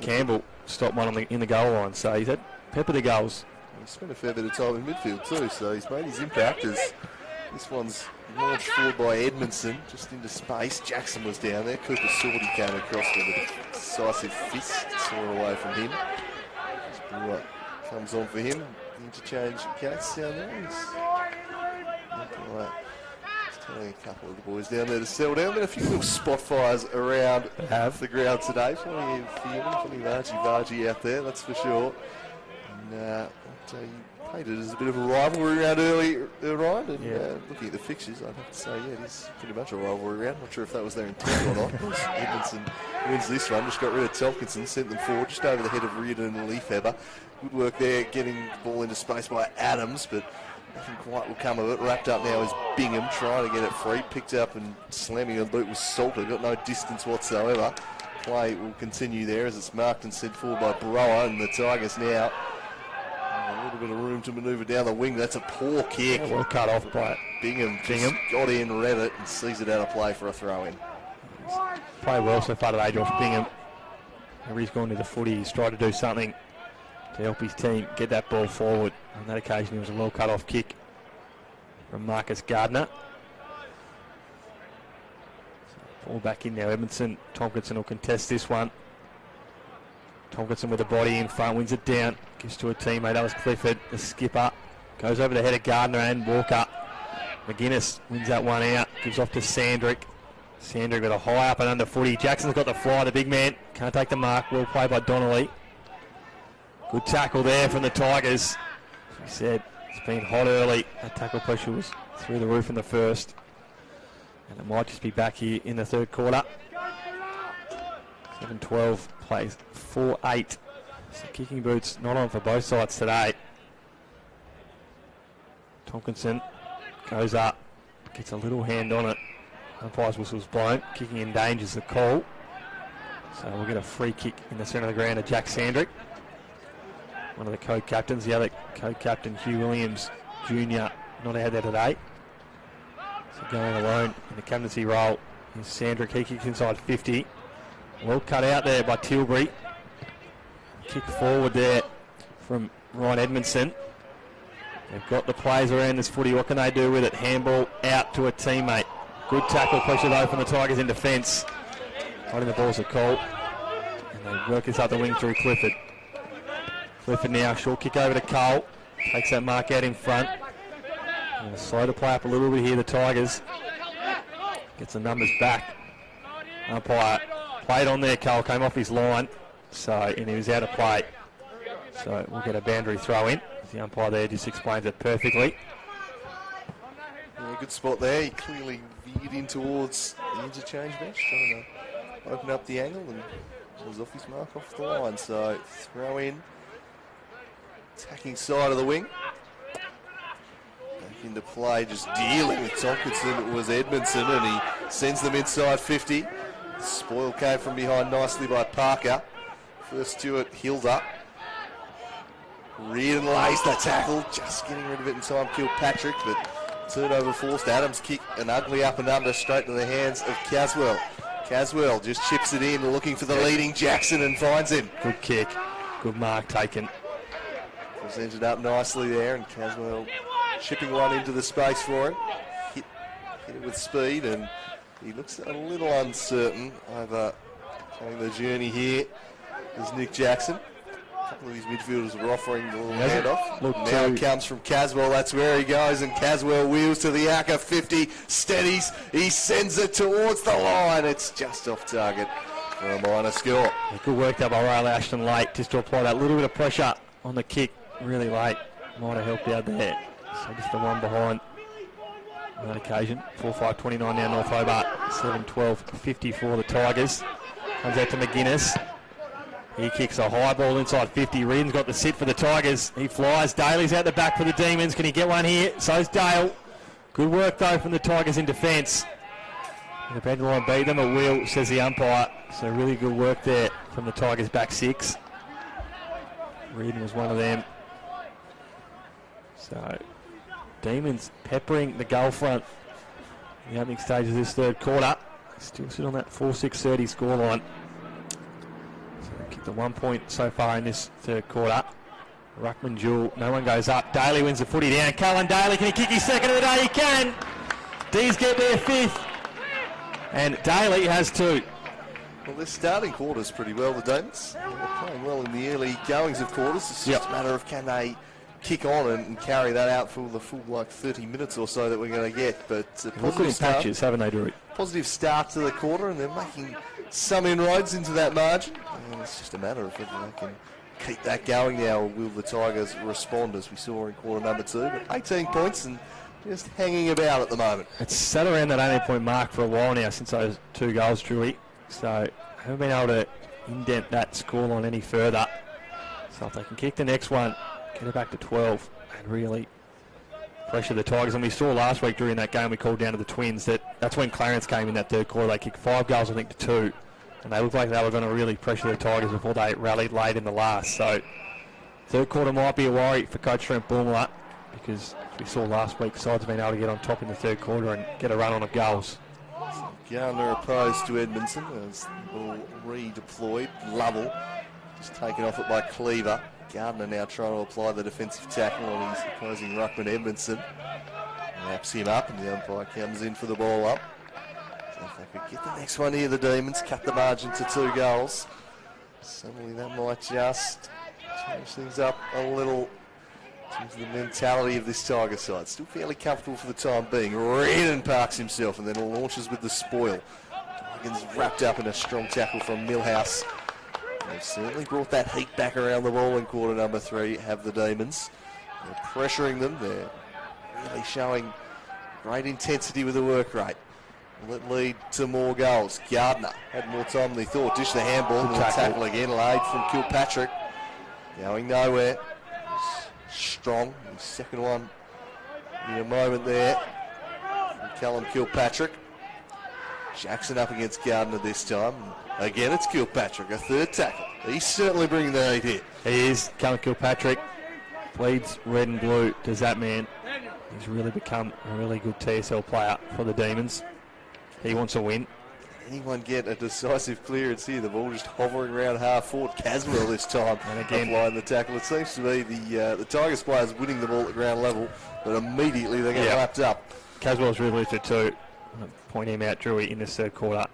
Campbell stopped one in the goal line. So he's had pepper the goals. He spent a fair bit of time in midfield too, so he's made his impact as this one's launched forward by Edmondson, just into space. Jackson was down there. Cooper Sorty came across with a decisive fist, saw it away from him. What comes on for him. Interchange Gates down there. Just telling a couple of the boys down there to settle down. Been a few little spot fires around the ground today. Plenty of Vargy out there, that's for sure. And you painted as a bit of a rivalry round early, Ryan. And looking at the fixtures, I'd have to say, it is pretty much a rivalry round. Not sure if that was their intent or not. Edmondson wins this one, just got rid of Tompkinson, sent them forward just over the head of Reardon and Leafheber. Good work there, getting the ball into space by Adams, but nothing quite will come of it. Wrapped up now is Bingham, trying to get it free. Picked up and slamming a boot with Salter. Got no distance whatsoever. Play will continue there as it's marked and sent forward by Brower, and the Tigers now a little bit of room to manoeuvre down the wing. That's a poor kick. Well cut off by Bingham. Got in, read it, and sees it out of play for a throw-in. Played well so far today, Josh Bingham. Whenever he's gone to the footy, he's tried to do something to help his team get that ball forward. On that occasion, it was a well cut off kick from Marcus Gardner. So ball back in now, Edmondson. Tompkinson will contest this one. Tompkinson with the body in front, wins it down, gives to a teammate. That was Clifford, the skipper. Goes over the head of Gardner and Walker. McGuinness wins that one out, gives off to Sandrick. Sandrick with a high up and under footy. Jackson's got the fly, the big man. Can't take the mark. Well played by Donnelly. Good tackle there from the Tigers. As we said, it's been hot early. That tackle pressure was through the roof in the first. And it might just be back here in the third quarter. 7-12 plays 4-8. So kicking boots not on for both sides today. Tompkinson goes up, gets a little hand on it. Umpire's whistle's blown. Kicking endangers the call. So we'll get a free kick in the centre of the ground to Jack Sandrick, one of the co-captains. The other co-captain, Hugh Williams Jr., not out there today. So going alone in the captaincy role is Sandrick. He kicks inside 50. Well cut out there by Tilbury. Kick forward there from Ryan Edmondson. They've got the players around this footy. What can they do with it? Handball out to a teammate. Good tackle pressure though from the Tigers in defence. Holding the ball's a call. And they work this up the wing through Clifford. Clifford now, short kick over to Cole. Takes that mark out in front. And slow to play up a little bit here, the Tigers. Gets the numbers back. Umpire played on there, Cole came off his line. And he was out of play. So we'll get a boundary throw in. The umpire there just explains it perfectly. Yeah, good spot there. He clearly veered in towards the interchange bench, trying to open up the angle, and was off his mark off the line. So throw in. Attacking side of the wing. Back into play, just dealing with Tompkinson. It was Edmondson, and he sends them inside 50. Spoil came from behind nicely by Parker. First to it, healed up. Reardon lays the tackle, just getting rid of it in time, killed Patrick, but turnover forced. Adams kick an ugly up and under straight to the hands of Caswell. Caswell just chips it in, looking for the leading Jackson and finds him. Good kick, good mark taken. Presented up nicely there, and Caswell chipping one into the space for him. Hit it with speed, and he looks a little uncertain over playing the journey here as Nick Jackson. A couple of his midfielders were offering the little handoff. Now it comes from Caswell, that's where he goes, and Caswell wheels to the Acca 50, steadies, he sends it towards the line. It's just off target for a minor score. Yeah, good work there by Riley Ashton late, just to apply that little bit of pressure on the kick really late. Might have helped out there. So just the one behind on that occasion. 4-5-29 now North Hobart. 7-12-50 for the Tigers. Comes out to McGuinness. He kicks a high ball inside 50. Reedon's got the sit for the Tigers. He flies. Daly's out the back for the Demons. Can he get one here? So's Dale. Good work though from the Tigers in defence. The bend line beat them at will, says the umpire. So really good work there from the Tigers back six. Reedon was one of them. So Demons peppering the goal front in the opening stages of this third quarter. Still sit on that 4-6-30 scoreline. So they kicked the 1 point so far in this third quarter. Ruckman Jewell, no one goes up. Daly wins the footy down. Cullen Daly, can he kick his second of the day? He can. D's get their fifth. And Daly has two. Well, they're starting quarters pretty well, the Demons. They're playing well in the early goings of quarters. It's just a matter of can they kick on and carry that out for the full 30 minutes or so that we're going to get. But positive patches, haven't they, Drew? Positive start to the quarter, and they're making some inroads into that margin. And it's just a matter of whether they can keep that going now, or will the Tigers respond as we saw in quarter number 2. But 18 points and just hanging about at the moment. It's sat around that 18-point mark for a while now since those 2 goals, Drewy. So haven't been able to indent that scoreline any further. So if they can kick the next one, get it back to 12 and really pressure the Tigers. And we saw last week during that game we called down to the Twins that's when Clarence came in that third quarter. They kicked 5 goals, I think, to 2. And they looked like they were going to really pressure the Tigers before they rallied late in the last. So third quarter might be a worry for Coach Trent Boomler, because as we saw last week, sides have been able to get on top in the third quarter and get a run on of goals. Gardner opposed to Edmondson as the ball redeployed. Lovell just taken off it by Cleaver. Gardner now trying to apply the defensive tackle on his opposing ruckman Edmondson. Laps him up, and the umpire comes in for the ball up. So if they could get the next one here, the Demons, cut the margin to 2 goals. Suddenly that might just change things up a little in terms of the mentality of this Tiger side. Still fairly comfortable for the time being. Redden parks himself and then launches with the spoil. Tigers wrapped up in a strong tackle from Millhouse. They've certainly brought that heat back around the ball in quarter number 3, have the Demons. They're pressuring them. They're really showing great intensity with the work rate. Will it lead to more goals? Gardner had more time than he thought. Dish the handball and the tackle again. Laid from Kilpatrick. Going nowhere. Strong. His second one in a moment there from Callum Kilpatrick. Jackson up against Gardner this time. Again, it's Kilpatrick, a third tackle. He's certainly bringing the heat here. He is. Callum Kilpatrick bleeds red and blue. Does that man? He's really become a really good TSL player for the Demons. He wants a win. Anyone get a decisive clearance here? The ball just hovering around half forward. Caswell this time and again applying the tackle. It seems to be the Tigers players winning the ball at ground level, but immediately they get lapped up. Caswell's really lifted too. Point him out, Drewy, in this third quarter.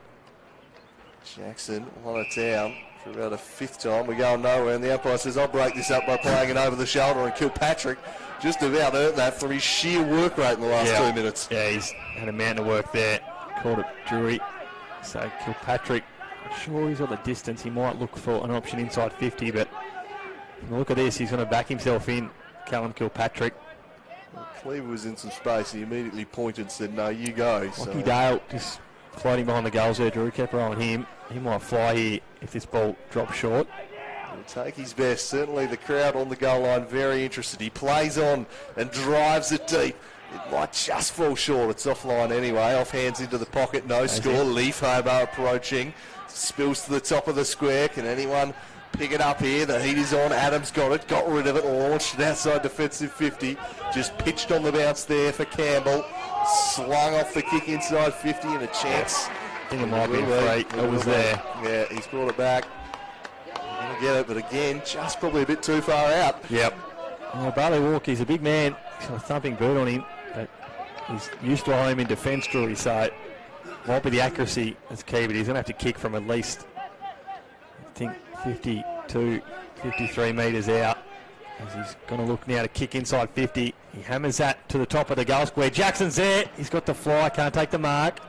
Jackson, one it down for about a 5th time. We're going nowhere, and the umpire says, I'll break this up by playing it over the shoulder, and Kilpatrick just about earned that from his sheer work rate in the last 2 minutes. Yeah, he's had a mountain of work there. Called it Drewy. So Kilpatrick, I'm sure he's on the distance. He might look for an option inside 50, but look at this. He's going to back himself in, Callum Kilpatrick. Well, Cleaver was in some space. He immediately pointed and said, no, you go. Lockie Dale just floating behind the goals there. Drew kept on him. He might fly here if this ball drops short. He'll take his best. Certainly the crowd on the goal line very interested. He plays on and drives it deep. It might just fall short. It's offline anyway. Off hands into the pocket. No score. Leaf Hobart approaching. Spills to the top of the square. Can anyone pick it up here? The heat is on. Adams got it. Got rid of it. Launched it outside defensive 50. Just pitched on the bounce there for Campbell. Slung off the kick inside 50 and a chance. I think it might be free. It was there. Yeah, he's brought it back. Going to get it, but again, just probably a bit too far out. Yep. Well, Barley Walker, he's a big man. He's got a thumping boot on him, but he's used to home in defence, Drewy, so it might be the accuracy that's key, but he's going to have to kick from at least, I think, 52, 53 metres out. As he's going to look now to kick inside 50. He hammers that to the top of the goal square. Jackson's there. He's got the fly. Can't take the mark.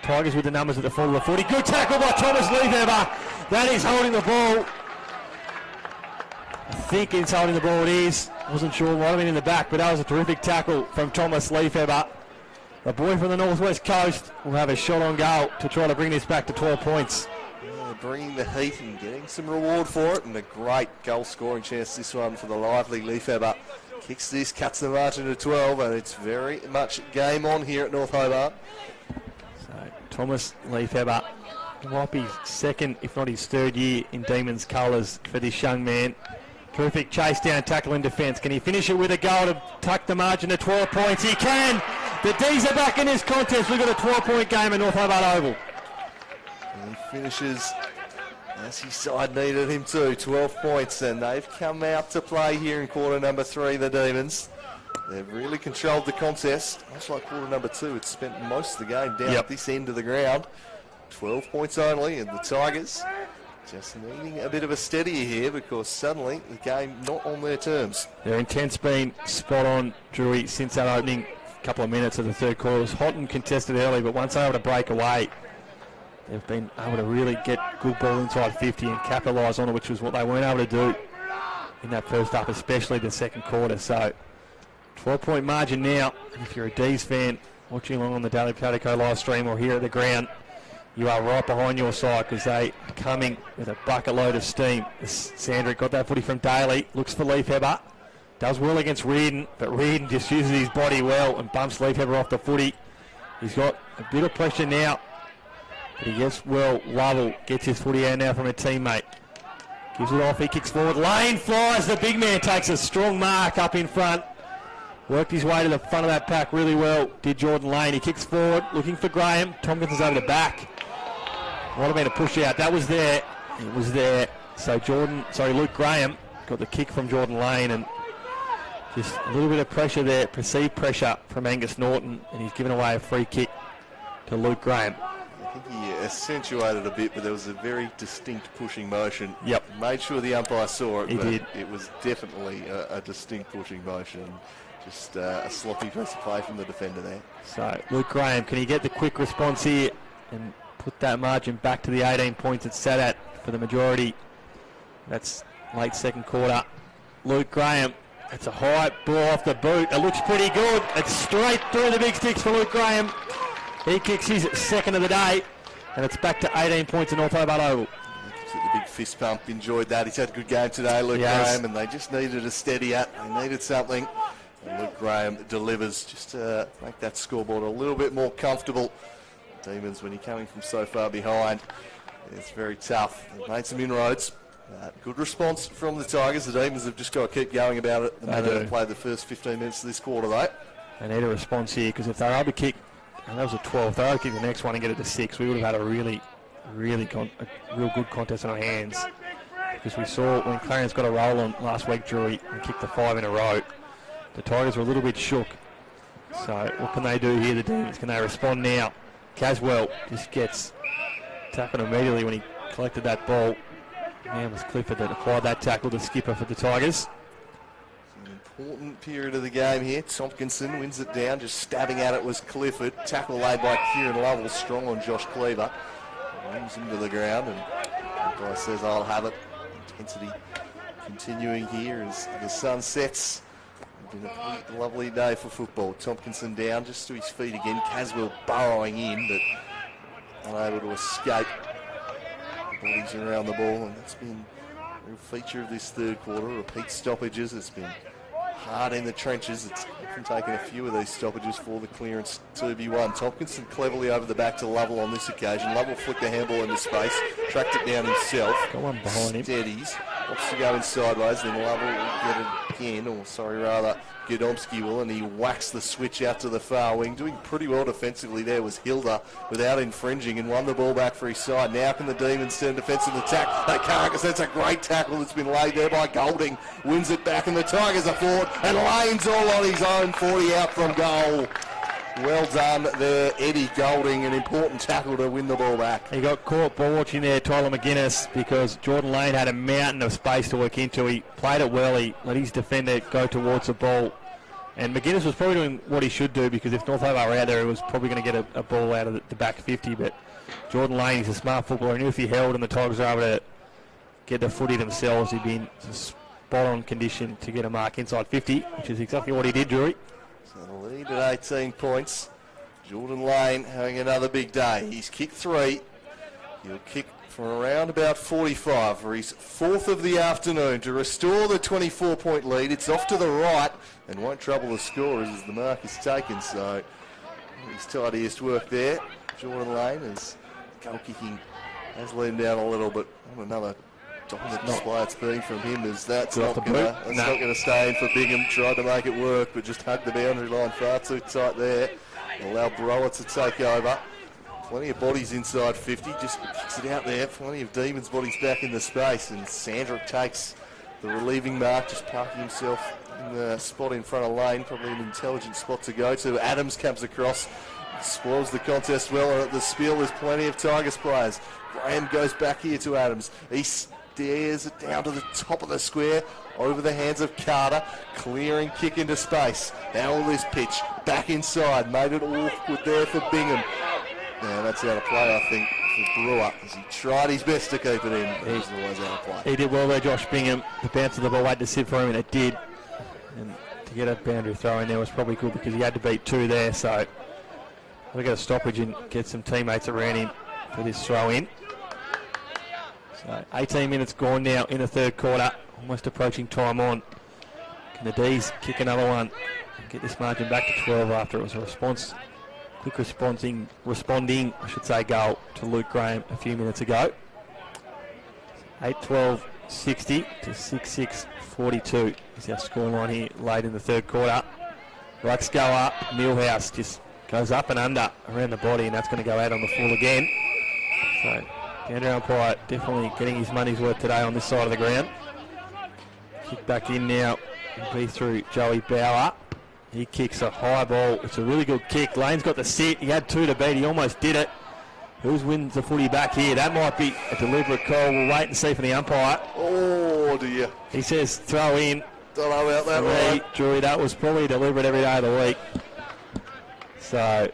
Tigers with the numbers at the front of the footy. Good tackle by Thomas Leafever. That is holding the ball. I think it's holding the ball. It is. Wasn't sure. Might have been in the back, but that was a terrific tackle from Thomas Leafever. The boy from the northwest coast will have a shot on goal to try to bring this back to 12 points. Bringing the heat and getting some reward for it, and a great goal scoring chance this one for the lively Leafever. Kicks this, cuts the margin to 12, and it's very much game on here at North Hobart. So Thomas Leafever might be second, if not his third year in Demons colours for this young man. Terrific chase down, tackle in defence. Can he finish it with a goal to tuck the margin to 12 points? He can! The D's are back in this contest. We've got a 12-point game at North Hobart Oval. And he finishes as his side needed him to, 12 points, and they've come out to play here in quarter number 3, the Demons. They've really controlled the contest. Much like quarter number 2, it's spent most of the game down at this end of the ground. 12 points only, and the Tigers just needing a bit of a steadier here because suddenly the game not on their terms. Their intent's been spot on, Drewy, since that opening couple of minutes of the third quarter. It was hot and contested early, but once they were able to break away, they've been able to really get good ball inside 50 and capitalise on it, which was what they weren't able to do in that first half, especially the second quarter. So 12-point margin now. And if you're a D's fan watching along on the Daily Potato live stream or here at the ground, you are right behind your side because they are coming with a bucket load of steam. Sandrick got that footy from Daly, looks for Leafever, does well against Reardon, but Reardon just uses his body well and bumps Leafever off the footy. He's got a bit of pressure now, but he gets well. Lovell gets his footy out now from a teammate. Gives it off, he kicks forward. Lane flies, the big man takes a strong mark up in front. Worked his way to the front of that pack really well, did Jordan Lane. He kicks forward, looking for Graham. Tompkinson's over the back. Might have been a push out. That was there. It was there. So Luke Graham got the kick from Jordan Lane, and just a little bit of pressure there, perceived pressure from Angus Norton, and he's given away a free kick to Luke Graham. I think he accentuated a bit, but there was a very distinct pushing motion. Yep. Made sure the umpire saw it, He but did. It was definitely a distinct pushing motion. Just a sloppy piece of play from the defender there. So Luke Graham, can he get the quick response here and put that margin back to the 18 points it sat at for the majority? That's late second quarter. Luke Graham, it's a high ball off the boot. It looks pretty good. It's straight through the big sticks for Luke Graham. He kicks his second of the day, and it's back to 18 points in North Hobart Oval. The big fist pump, enjoyed that. He's had a good game today, Luke Graham, and they just needed a steady at. They needed something. And Luke Graham delivers just to make that scoreboard a little bit more comfortable. Demons, when you're coming from so far behind, it's very tough. They've made some inroads. Good response from the Tigers. The Demons have just got to keep going about it. They haven't played the first 15 minutes of this quarter, though. They need a response here, because if they're able to kick, and that was a 12, if they're able to kick the next one and get it to 6, we would have had a real good contest on our hands. Because we saw when Clarence got a roll on last week, Drury, and kicked the 5 in a row, the Tigers were a little bit shook. So what can they do here, the Demons? Can they respond now? Caswell just gets tackled immediately when he collected that ball. Man, it was Clifford that applied that tackle, the skipper for the Tigers. An important period of the game here. Tompkinson wins it down, just stabbing at it was Clifford. Tackle laid by Kieran Lovell, strong on Josh Cleaver. Runs him to the ground, and the guy says, I'll have it. Intensity continuing here as the sun sets. It's been a pretty lovely day for football. Tompkinson down, just to his feet again. Caswell burrowing in, but unable to escape. The bodies around the ball, and that's been a real feature of this third quarter. Repeat stoppages. It's been hard in the trenches. It's often taken a few of these stoppages for the clearance to be won. Tompkinson cleverly over the back to Lovell on this occasion. Lovell flicked the handball into space, tracked it down himself. Got one behind him. Steadies, wants to go in sideways, then Lovell will get it again, or sorry rather, Godomski will, and he whacks the switch out to the far wing. Doing pretty well defensively there was Hilda without infringing, and won the ball back for his side. Now can the Demons send defensive attack? They can't, because that's a great tackle that's been laid there by Golding. Wins it back, and the Tigers are forward, and Lane's all on his own, 40 out from goal. Well done there, Eddie Golding, an important tackle to win the ball back. He got caught ball watching there, Tyler McGuinness, because Jordan Lane had a mountain of space to work into. He played it well. He let his defender go towards the ball. And McGuinness was probably doing what he should do, because if North Hobart were out there, he was probably going to get a ball out of the back 50. But Jordan Lane, he's a smart footballer. He knew if he held and the Tigers were able to get the footy themselves, he'd be in a spot-on condition to get a mark inside 50, which is exactly what he did, Drury. So the lead at 18 points. Jordan Lane having another big day. He's kicked 3. He'll kick from around about 45 for his 4th of the afternoon to restore the 24-point lead. It's off to the right and won't trouble the scorers as the mark is taken. So his tidiest work there. Jordan Lane, as goal kicking has leaned down a little, but on another dominant display it's been from him, as that's not going to stay in for Bingham. Tried to make it work, but just hugged the boundary line far too tight there. Allow Brower to take over. Plenty of bodies inside 50, just kicks it out there. Plenty of Demons bodies back in the space, and Sandra takes the relieving mark, just parking himself in the spot in front of Lane, probably an intelligent spot to go to. Adams comes across, spoils the contest well, and at the spiel there's plenty of Tigers players. Graham goes back here to Adams. He stares it down to the top of the square, over the hands of Carter, clearing kick into space. Now all this pitch, back inside, made it awkward there for Bingham. Yeah, that's out of play, I think, for Brewer, as he tried his best to keep it in, but it was always out of play. He did well there, Josh Bingham. The bounce of the ball had to sit for him, and it did. And to get a boundary throw in there was probably good, because he had to beat 2 there, so we'll get a stoppage and get some teammates around him for this throw in. So 18 minutes gone now in the third quarter, almost approaching time on. Can the D's kick another one and get this margin back to 12 after it was a response? Quick responding, I should say, goal to Luke Graham a few minutes ago. 8-12-60 to 6-6-42 is our scoreline here late in the third quarter. Rucks go up, Millhouse just goes up and under around the body, and that's going to go out on the full again. So, Andrew umpire definitely getting his money's worth today on this side of the ground. Kick back in now. It'll be through Joey Bauer. He kicks a high ball. It's a really good kick. Lane's got the sit. He had 2 to beat. He almost did it. Who's wins the footy back here? That might be a deliberate call. We'll wait and see from the umpire. Oh, dear. He says throw in. Don't know about that, right? Drewy, that was probably deliberate every day of the week. So,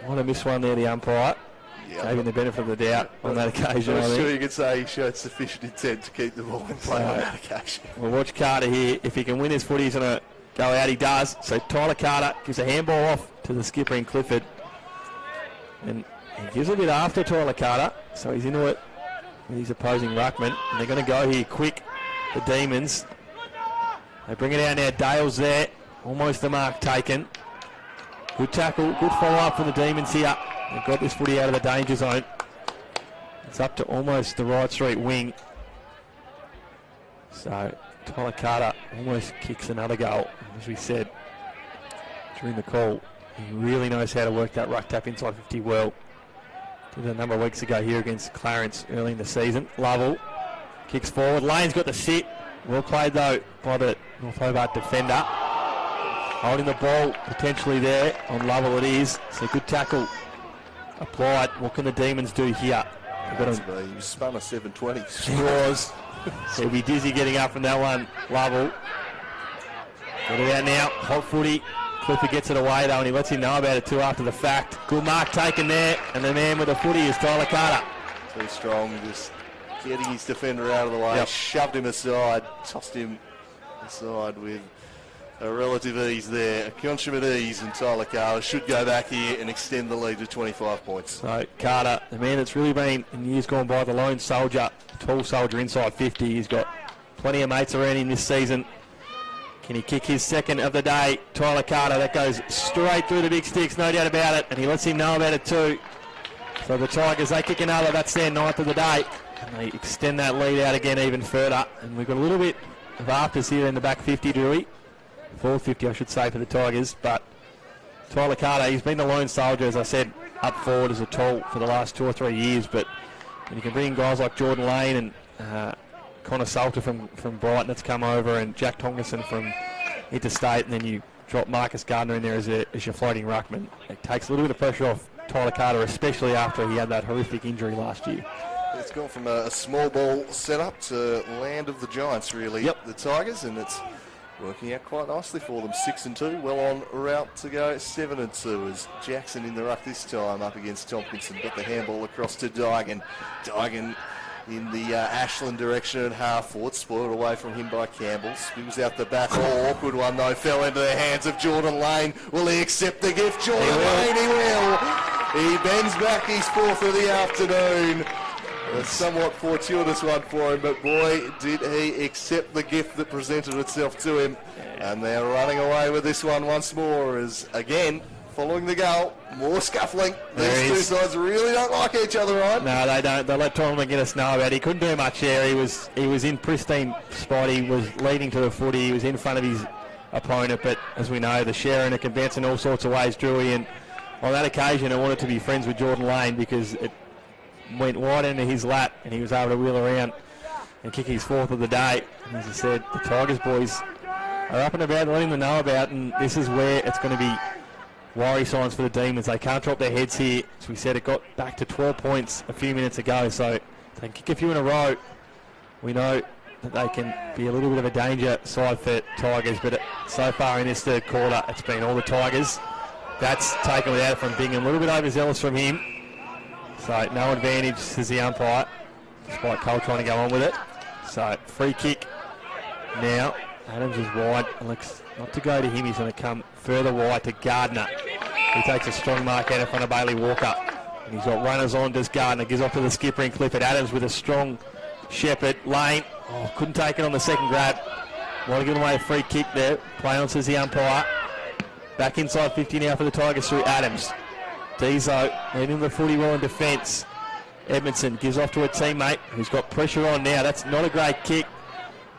what a miss one there, the umpire. Yeah, gave him the benefit of the doubt on that occasion. I'm sure you could say he showed sufficient intent to keep the ball in play on that occasion. We'll watch Carter here. If he can win his footy, he's going to go out. He does. So Tyler Carter gives a handball off to the skipper in Clifford. And he gives a bit after Tyler Carter. So he's into it with his opposing ruckman. And they're going to go here quick, the Demons. They bring it out now. Dale's there. Almost the mark taken. Good tackle. Good follow-up from the Demons here. They've got this footy out of the danger zone. It's up to almost the right street wing. So Tyler Carter almost kicks another goal. As we said during the call, he really knows how to work that ruck tap inside 50 well. Did it a number of weeks ago here against Clarence early in the season. Lovell kicks forward. Lane's got the sit. Well played though by the North Hobart defender. Holding the ball potentially there on Lovell it is. So good tackle applied. What can the Demons do here? He spun a 720. He was. He'll be dizzy getting up from that one. Lovell. Get it out now. Hot footy. Clifford gets it away though, and he lets him know about it too after the fact. Good mark taken there, and the man with the footy is Tyler Carter. Too strong, just getting his defender out of the way. Yep. Shoved him aside, tossed him aside with a relative ease there, a consummate ease, and Tyler Carter should go back here and extend the lead to 25 points. So Carter, the man that's really been in years gone by the lone soldier, tall soldier inside 50. He's got plenty of mates around him this season. Can he kick his second of the day? Tyler Carter, that goes straight through the big sticks, no doubt about it, and he lets him know about it too. So the Tigers, they kick another, that's their 9th of the day, and they extend that lead out again even further. And we've got a little bit of afters here in the back 50, Drewy. 450, I should say, for the Tigers, but Tyler Carter, he's been the lone soldier, as I said, up forward as a tall for the last 2 or 3 years, but when you can bring in guys like Jordan Lane and Connor Salter from Brighton that's come over, and Jack Tonkinson from Interstate, and then you drop Marcus Gardner in there as your floating ruckman. It takes a little bit of pressure off Tyler Carter, especially after he had that horrific injury last year. It's gone from a small ball setup to land of the Giants, really. Yep. The Tigers, and it's working out quite nicely for them. 6-2, well on route to go. 7-2 as Jackson in the ruck this time up against Tompkinson. Got the handball across to Dygan. Dygan in the Ashland direction at half forward, spoiled away from him by Campbell. Swings out the back, awkward one though, fell into the hands of Jordan Lane. Will he accept the gift? Jordan Lane, he will. He bends back his 4th of the afternoon. A somewhat fortuitous one for him, but boy, did he accept the gift that presented itself to him. And they're running away with this one once more as, again, following the goal, more scuffling. These two sides really don't like each other, right? No, they don't. They let Tom McGuinness know about it. He couldn't do much there. He was in pristine spot. He was leading to the footy. He was in front of his opponent, but as we know, the Sharon, it can bounce in all sorts of ways, Drewy, and on that occasion, I wanted to be friends with Jordan Lane because it went wide into his lap and he was able to wheel around and kick his 4th of the day. And as I said, the Tigers boys are up and about, letting them know about, and this is where it's going to be worry signs for the Demons. They can't drop their heads here. As we said, it got back to 12 points a few minutes ago, so if they can kick a few in a row, we know that they can be a little bit of a danger side for Tigers, but so far in this 3rd quarter, it's been all the Tigers. That's taken without it from Bingham. A little bit overzealous from him. So no advantage, says the umpire, despite Cole trying to go on with it. So free kick now. Adams is wide. Looks not to go to him. He's going to come further wide to Gardner. He takes a strong mark out in front of Bailey Walker. And he's got runners on, does Gardner. Gives off to the skipper and Clifford. Adams with a strong Shepherd. Lane. Oh, couldn't take it on the second grab. Want to give away a free kick there. Play on, says the umpire. Back inside 50 now for the Tigers through Adams. Dezo leading the footy well in defence. Edmondson gives off to a teammate who's got pressure on now. That's not a great kick.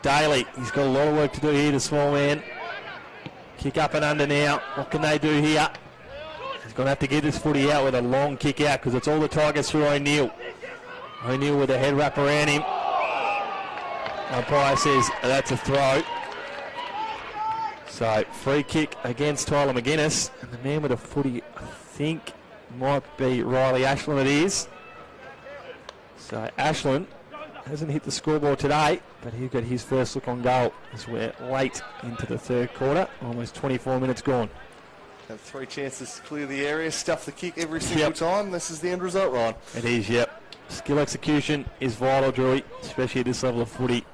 Daly, he's got a lot of work to do here, the small man. Kick up and under now. What can they do here? He's going to have to get this footy out with a long kick out because it's all the Tigers through O'Neill. O'Neill with a head wrap around him. Umpire says that's a throw. So free kick against Tyler McGuinness. And the man with a footy, I think, might be Riley Ashland. It is. So Ashland hasn't hit the scoreboard today, but he got his first look on goal as we're late into the third quarter. Almost 24 minutes gone. Have 3 chances to clear the area, stuff the kick every single time. This is the end result, Ryan. It is, yep. Skill execution is vital, Drewy, especially at this level of footy.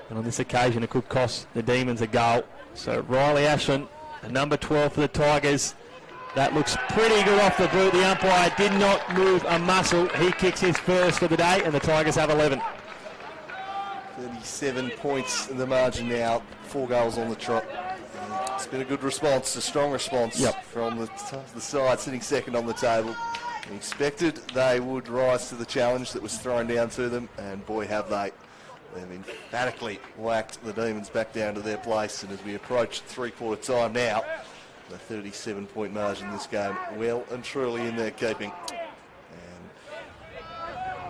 And on this occasion, it could cost the Demons a goal. So Riley Ashland, a number 12 for the Tigers. That looks pretty good off the boot. The umpire did not move a muscle. He kicks his first of the day, and the Tigers have 11. 37 points in the margin now, 4 goals on the trot. It's been a good response, a strong response from the side sitting second on the table. We expected they would rise to the challenge that was thrown down to them, and boy have they. They've emphatically whacked the Demons back down to their place, and as we approach three-quarter time now, the 37-point margin in this game well and truly in their keeping. And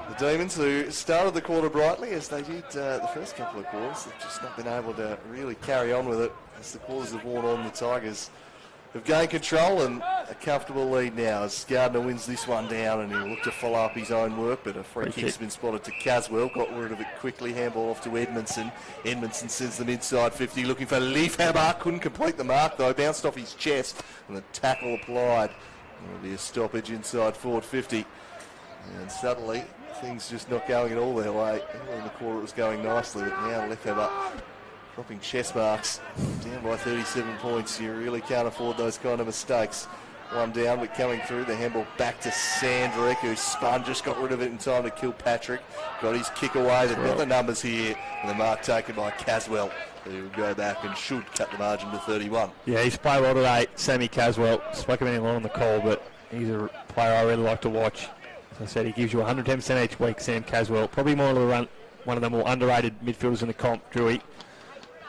the Demons, who started the quarter brightly as they did the first couple of quarters, have just not been able to really carry on with it as the quarters have worn on. The Tigers have gained control and a comfortable lead now as Gardner wins this one down, and he'll look to follow up his own work, but a free kick's been spotted to Caswell, got rid of it quickly, handball off to Edmondson. Edmondson sends them inside 50, looking for Leafhammer, couldn't complete the mark though, bounced off his chest, and the tackle applied. There'll be a stoppage inside forward 50, and suddenly things just not going at all their way. Early in the quarter it was going nicely, but now Leafhammer dropping chest marks, down by 37 points. You really can't afford those kind of mistakes. One down, but coming through, the handball back to Sandrick, who spun, just got rid of it in time to kill Patrick. Got his kick away, they've got the numbers here, and the mark taken by Caswell, who will go back and should cut the margin to 31. Yeah, he's played well today, Sammy Caswell. Spoke about him a lot on the call, but he's a player I really like to watch. As I said, he gives you 110% each week, Sam Caswell. Probably more of one of the more underrated midfielders in the comp, Drewy.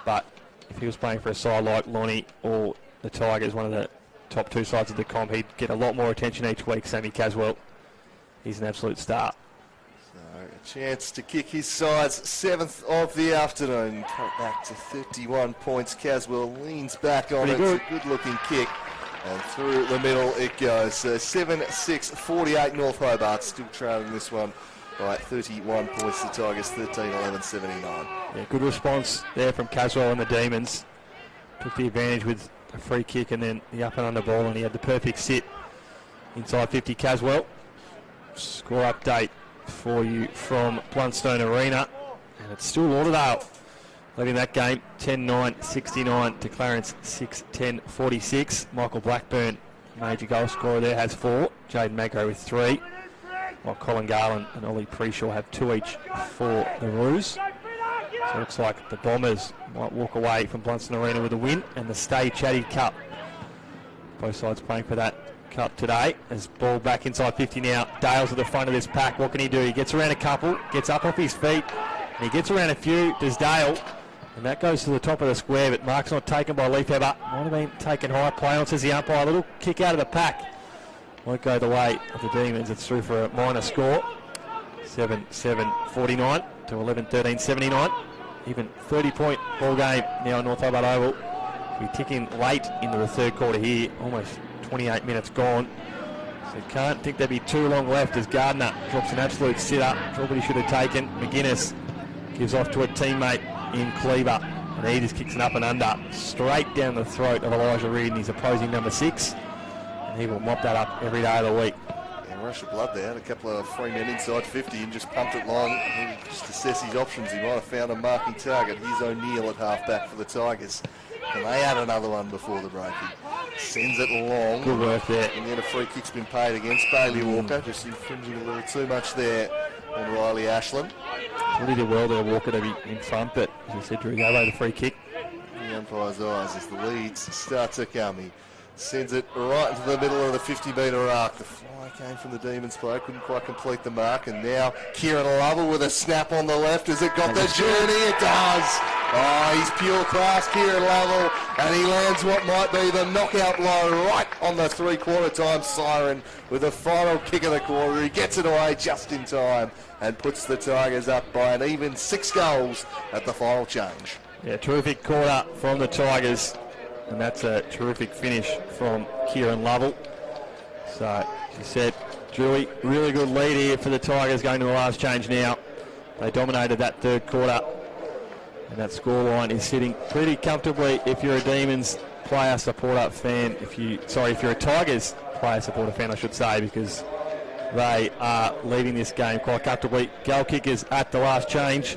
But if he was playing for a side like Lonnie or the Tigers, one of the top 2 sides of the comp, he'd get a lot more attention each week, Sammy Caswell. He's an absolute star. So a chance to kick his side's 7th of the afternoon. Cut back to 31 points. Caswell leans back on it. It's a good-looking kick. And through the middle it goes. 7-6, 48 North Hobart, still trailing this one by 31 points. The Tigers 13-11, 79. Yeah, good response there from Caswell and the Demons. Took the advantage with a free kick and then the up and under ball, and he had the perfect sit inside 50. Caswell. Score update for you from Bluntstone Arena, and it's still Lauderdale leading that game 10-9, 69 to Clarence 6-10, 46. Michael Blackburn, major goal scorer there, has 4. Jaden Magro with 3. While Colin Garland and Ollie Preshaw have 2 each for the Roos. So it looks like the Bombers might walk away from Bluntstone Arena with a win, and the Stay Chatty Cup. Both sides playing for that cup today. As ball back inside 50 now. Dale's at the front of this pack. What can he do? He gets around a couple, gets up off his feet, and he gets around a few. Does Dale? And that goes to the top of the square, but mark's not taken by Leafhammer. Might have been taken high. Play on, says the umpire. A little kick out of the pack. Won't go the way of the Demons. It's through for a minor score. 7-7, 49 to 11-13, 79. Even 30-point ball game now in North Hobart Oval. We're ticking late into the third quarter here. Almost 28 minutes gone. So can't think there'd be too long left as Gardner drops an absolute sit-up. Probably should have taken. McGuinness gives off to a teammate in Cleaver. And he just kicks it up and under. Straight down the throat of Elijah Reid and his opposing number 6. He will mop that up every day of the week. Yeah, rush of blood there. Had a couple of free men inside 50 and just pumped it long. Just assess his options. He might have found a marking target. Here's O'Neill at half-back for the Tigers. Can they add another one before the break? He sends it long. Good work there. And then a free kick's been paid against Bailey Walker. Just infringing a little too much there on Riley Ashland. Really did well there, Walker, to be in front, but as I said, Drew Gabo, the free kick. The umpire's eyes as the leads start to come. He sends it right into the middle of the 50-metre arc. The fly came from the Demons player, couldn't quite complete the mark, and now Kieran Lovell with a snap on the left. Has it got the journey? It does. Oh, he's pure class, Kieran Lovell, and he lands what might be the knockout blow right on the three-quarter time siren with the final kick of the quarter. He gets it away just in time and puts the Tigers up by an even 6 goals at the final change. Yeah, terrific quarter from the Tigers, and that's a terrific finish from Kieran Lovell. So, she said, Julie, really good lead here for the Tigers going to the last change now. They dominated that third quarter, and that scoreline is sitting pretty comfortably if you're a Demons player supporter fan. If you're a Tigers player supporter fan, I should say, because they are leading this game quite comfortably. Goal kickers at the last change.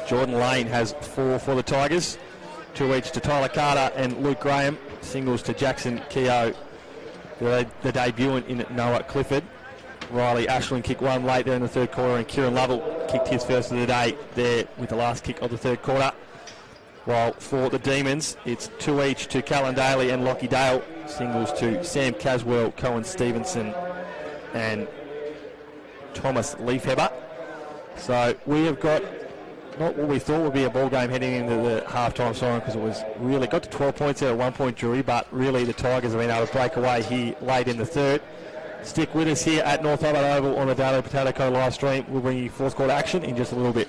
Jordan Lane has 4 for the Tigers, 2 each to Tyler Carter and Luke Graham. Singles to Jackson Keogh, the debutant in Noah Clifford. Riley Ashland kicked 1 late there in the third quarter, and Kieran Lovell kicked his first of the day there with the last kick of the third quarter. While for the Demons, it's 2 each to Callan Daly and Lockie Dale. Singles to Sam Caswell, Cohen Stevenson and Thomas Leafheber. So we have got not what we thought would be a ball game heading into the half-time siren, because it was really got to 12 points there at 1 point, Drury, but really the Tigers have been able to break away here late in the third. Stick with us here at North Hobart Oval on the Daily Potato Co live stream. We'll bring you fourth quarter action in just a little bit.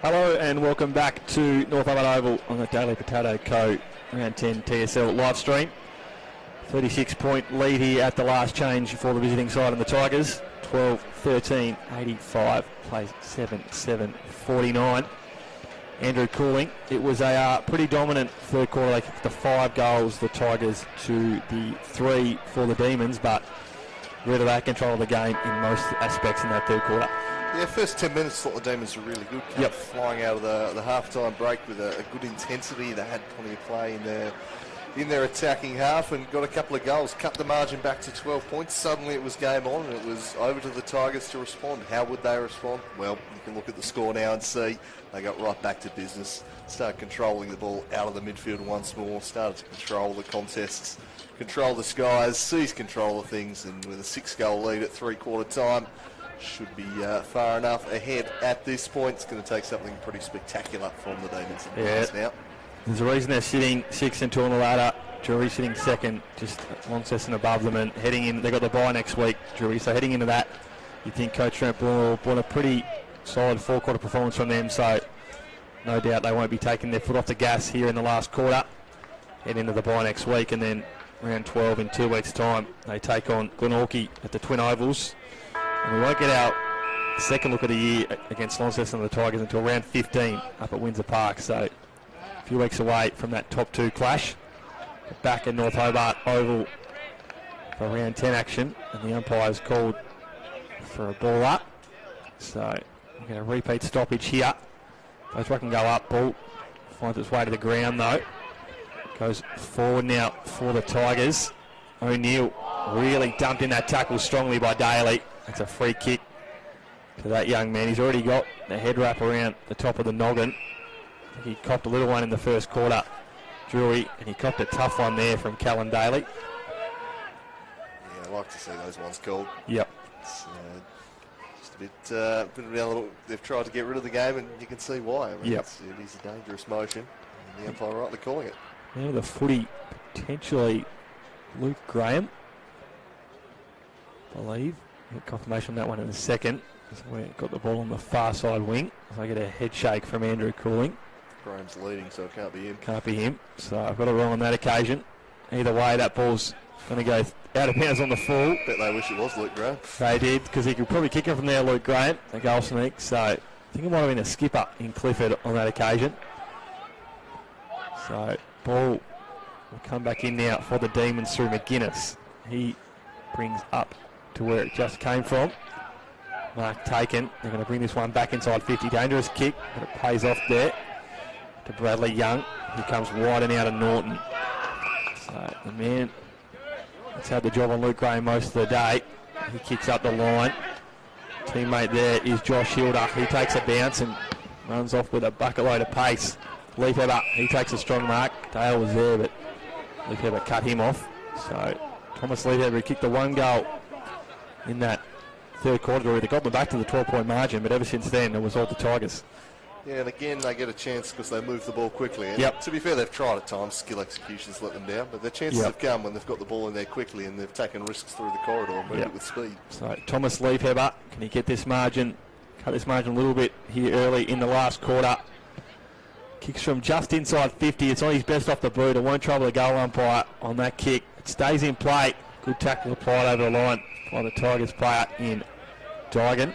Hello and welcome back to North Hobart Oval on the Daily Potato Co. Round 10 TSL live stream. 36-point lead here at the last change for the visiting side of the Tigers. 12-13, 85, plays 7-7-49. Andrew Cooling. It was a pretty dominant third quarter. They kicked the 5 goals, the Tigers, to the 3 for the Demons, but really they control the game in most aspects in that third quarter. Yeah, first 10 minutes thought the Demons were really good. Yep. Flying out of the half-time break with a good intensity. They had plenty of play in their attacking half and got a couple of goals, cut the margin back to 12 points. Suddenly it was game on and it was over to the Tigers to respond. How would they respond? Well, you can look at the score now and see they got right back to business, started controlling the ball out of the midfield once more, started to control the contests, control the skies, seize control of things, and with a 6-goal lead at three-quarter time, should be far enough ahead at this point. It's going to take something pretty spectacular from the Demons now. There's a reason they're sitting 6 and 2 on the ladder. Drury sitting second, just one session above them, and heading in. They got the bye next week, Drury. So heading into that, you think Coach Trent will want a pretty solid four-quarter performance from them. So no doubt they won't be taking their foot off the gas here in the last quarter. Head into the bye next week, and then round 12 in 2 weeks' time, they take on Glenorchy at the Twin Ovals. And we won't get our second look of the year against Launceston and the Tigers until round 15 up at Windsor Park. So a few weeks away from that top 2 clash. Back in North Hobart Oval for round 10 action, and the umpire's called for a ball up. So we're going to repeat stoppage here. Both can go up. Ball finds its way to the ground though. Goes forward now for the Tigers. O'Neill really dumped in that tackle strongly by Daly. That's a free kick to that young man. He's already got the head wrap around the top of the noggin. He copped a little one in the first quarter, Drury, and he copped a tough one there from Callan Daly. Yeah, I like to see those ones called. Yep. It's just a bit of a little, they've tried to get rid of the game, and you can see why. I mean, yep. It is a dangerous motion, and the umpire rightly calling it. Now the footy, potentially Luke Graham, I believe. Get confirmation on that one in a second. We got the ball on the far side wing. So I get a head shake from Andrew Cooling. Graham's leading, so it can't be him. Can't be him. So I've got it wrong on that occasion. Either way, that ball's going to go out of bounds on the full. Bet they wish it was Luke Graham. They did, because he could probably kick it from there, Luke Graham, a goal sneak. So I think it might have been a skipper in Clifford on that occasion. So ball will come back in now for the Demons through McGuinness. He brings up to where it just came from. Mark taken. They're going to bring this one back inside 50. Dangerous kick, but it pays off there to Bradley Young. He comes wide and out of Norton. So the man that's had the job on Luke Graham most of the day. He kicks up the line. Teammate there is Josh Hilder. He takes a bounce and runs off with a bucket load of pace. Leafheber, he takes a strong mark. Dale was there, but Leafheber cut him off. So Thomas Leafheber kicked the 1 goal in that third quarter. They got them back to the 12-point margin, but ever since then it was all the Tigers. Yeah, and again they get a chance because they move the ball quickly. And yep. To be fair, they've tried at times. Skill executions let them down, but their chances have come when they've got the ball in there quickly and they've taken risks through the corridor and moved it with speed. So Thomas Leafheber, can he get this margin, cut this margin a little bit here early in the last quarter? Kicks from just inside 50. It's on his best off the boot. It won't trouble the goal umpire on that kick. It stays in play. Good tackle applied over the line by the Tigers player in Digan.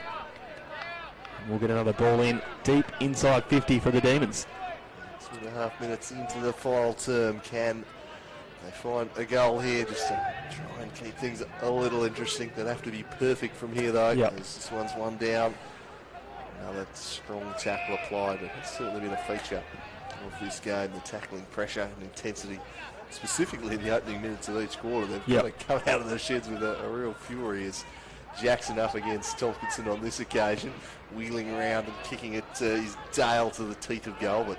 And we'll get another ball in deep inside 50 for the Demons. 2.5 minutes into the final term. Can they find a goal here just to try and keep things a little interesting? They'd have to be perfect from here though. Yep. This one's one down. Another strong tackle applied. It's certainly been a feature of this game, the tackling pressure and intensity, specifically in the opening minutes of each quarter. They've got to come out of their sheds with a real fury as Jackson up against Tompkinson on this occasion, wheeling around and kicking it his Dale to the teeth of goal, but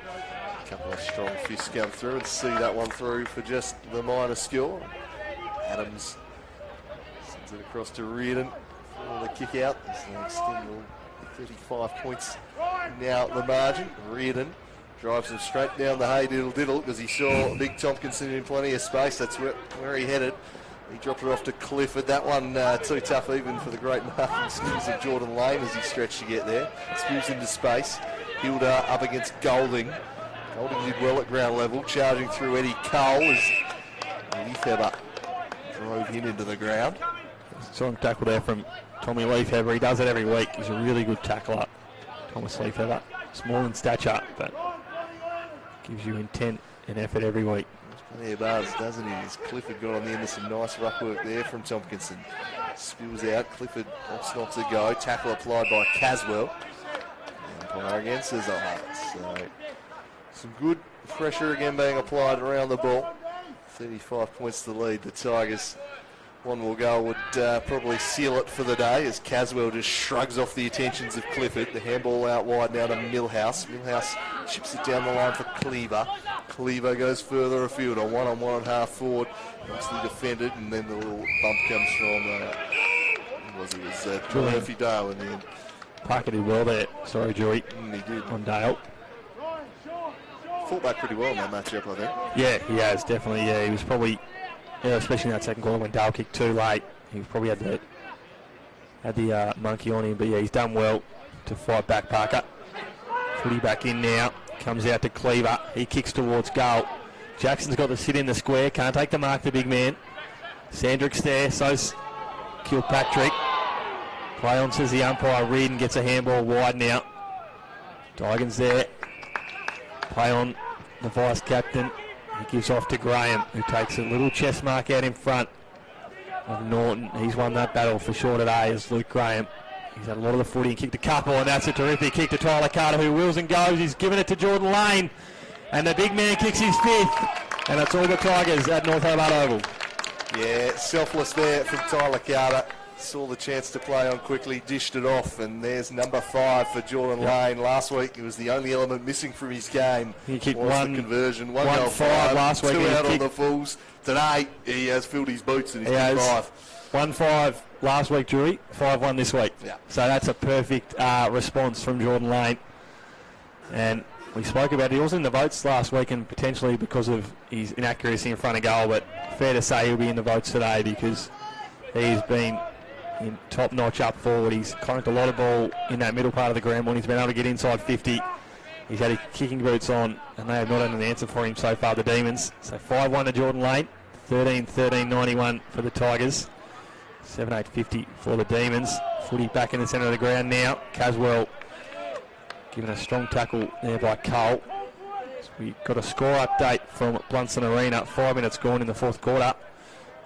a couple of strong fists come through and see that one through for just the minor score. Adams sends it across to Reardon for the kick out. They extend 35 points now the margin. Reardon drives him straight down the hay diddle because he saw Big Tompkinson in plenty of space. That's where he headed. He dropped it off to Clifford. That one too tough even for the great marking skills of Jordan Lane as he stretched to get there. Spews into space. Hilda up against Golding. Golding did well at ground level, charging through Eddie Cole as Leafheber drove him into the ground. Strong tackle there from Tommy Leafheber. He does it every week. He's a really good tackler. Thomas Leafheber, small in stature, but gives you intent and effort every week. Plenty of bars, doesn't he? As Clifford got on the end of some nice ruck work there from Tompkinson. Spills out. Clifford opts to go. Tackle applied by Caswell. Umpire again says, so some good pressure again being applied around the ball. 35 points to lead. The Tigers. One more goal would probably seal it for the day as Caswell just shrugs off the attentions of Clifford. The handball out wide now to Millhouse. Millhouse chips it down the line for Cleaver. Cleaver goes further afield, a one-on-one at half forward. Nicely defended, and then the little bump comes from, it was Murphy Dale in the end. Parker did well there. Sorry, Joey. He did. On Dale. Fought back pretty well in that matchup, I think. Yeah, he has, definitely. Yeah, he was probably, especially in that second quarter when Dale kicked too late, he probably had the monkey on him. But yeah, he's done well to fight back, Parker. Footy back in now. Comes out to Cleaver. He kicks towards goal. Jackson's got to sit in the square. Can't take the mark, the big man. Sandrick's there. So's Kilpatrick. Play on, says the umpire. Reardon gets a handball wide now. Dygan's there. Play on, the vice captain. He gives off to Graham, who takes a little chest mark out in front of Norton. He's won that battle for sure today as Luke Graham. He's had a lot of the footy and kicked a couple, and that's a terrific kick to Tyler Carter, who wheels and goes. He's given it to Jordan Lane, and the big man kicks his fifth, and it's all the Tigers at North Hobart Oval. Yeah, selfless there from Tyler Carter. Saw the chance to play on quickly, dished it off, and there's number 5 for Jordan Lane. Last week, it was the only element missing from his game. He kicked the conversion. 1 goal 5 last week. 2 out on the Fulls. Today, he has filled his boots and he's kicked 5. 1-5 last week, Drury. 5-1 this week. Yeah. So that's a perfect response from Jordan Lane. And we spoke about he was in the votes last week, and potentially because of his inaccuracy in front of goal, but fair to say he'll be in the votes today because he's been in top-notch up forward. He's clunked a lot of ball in that middle part of the ground when he's been able to get inside 50. He's had his kicking boots on, and they have not had an answer for him so far, the Demons. So 5-1 to Jordan Lane, 13-13-91 for the Tigers, 7-8-50 for the Demons. Footy back in the centre of the ground now. Caswell given a strong tackle there by Cole. So we got a score update from Blunson Arena. 5 minutes gone in the fourth quarter.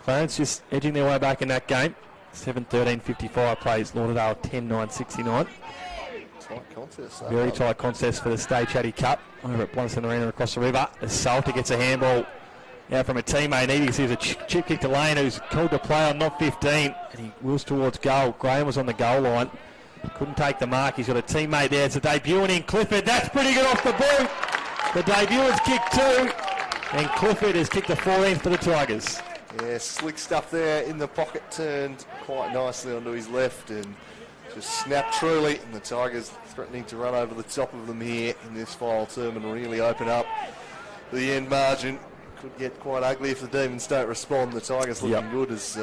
Clarence just edging their way back in that game. 7-13-55 plays Lauderdale 10-9-69. Tight contest. Very tight contest for the Stay Chatty Cup over at Blunson Arena across the river. As Salter gets a handball out from a teammate. He receives a chip kick to Lane, who's called to play on not 15, and he wheels towards goal. Graham was on the goal line. Couldn't take the mark. He's got a teammate there. It's a debut in Clifford. That's pretty good off the boot. The debut has kicked 2, and Clifford has kicked the 14th for the Tigers. Yeah, slick stuff there in the pocket, turned quite nicely onto his left and just snapped truly, and the Tigers threatening to run over the top of them here in this final term and really open up the end margin. Could get quite ugly if the Demons don't respond. The Tigers looking good as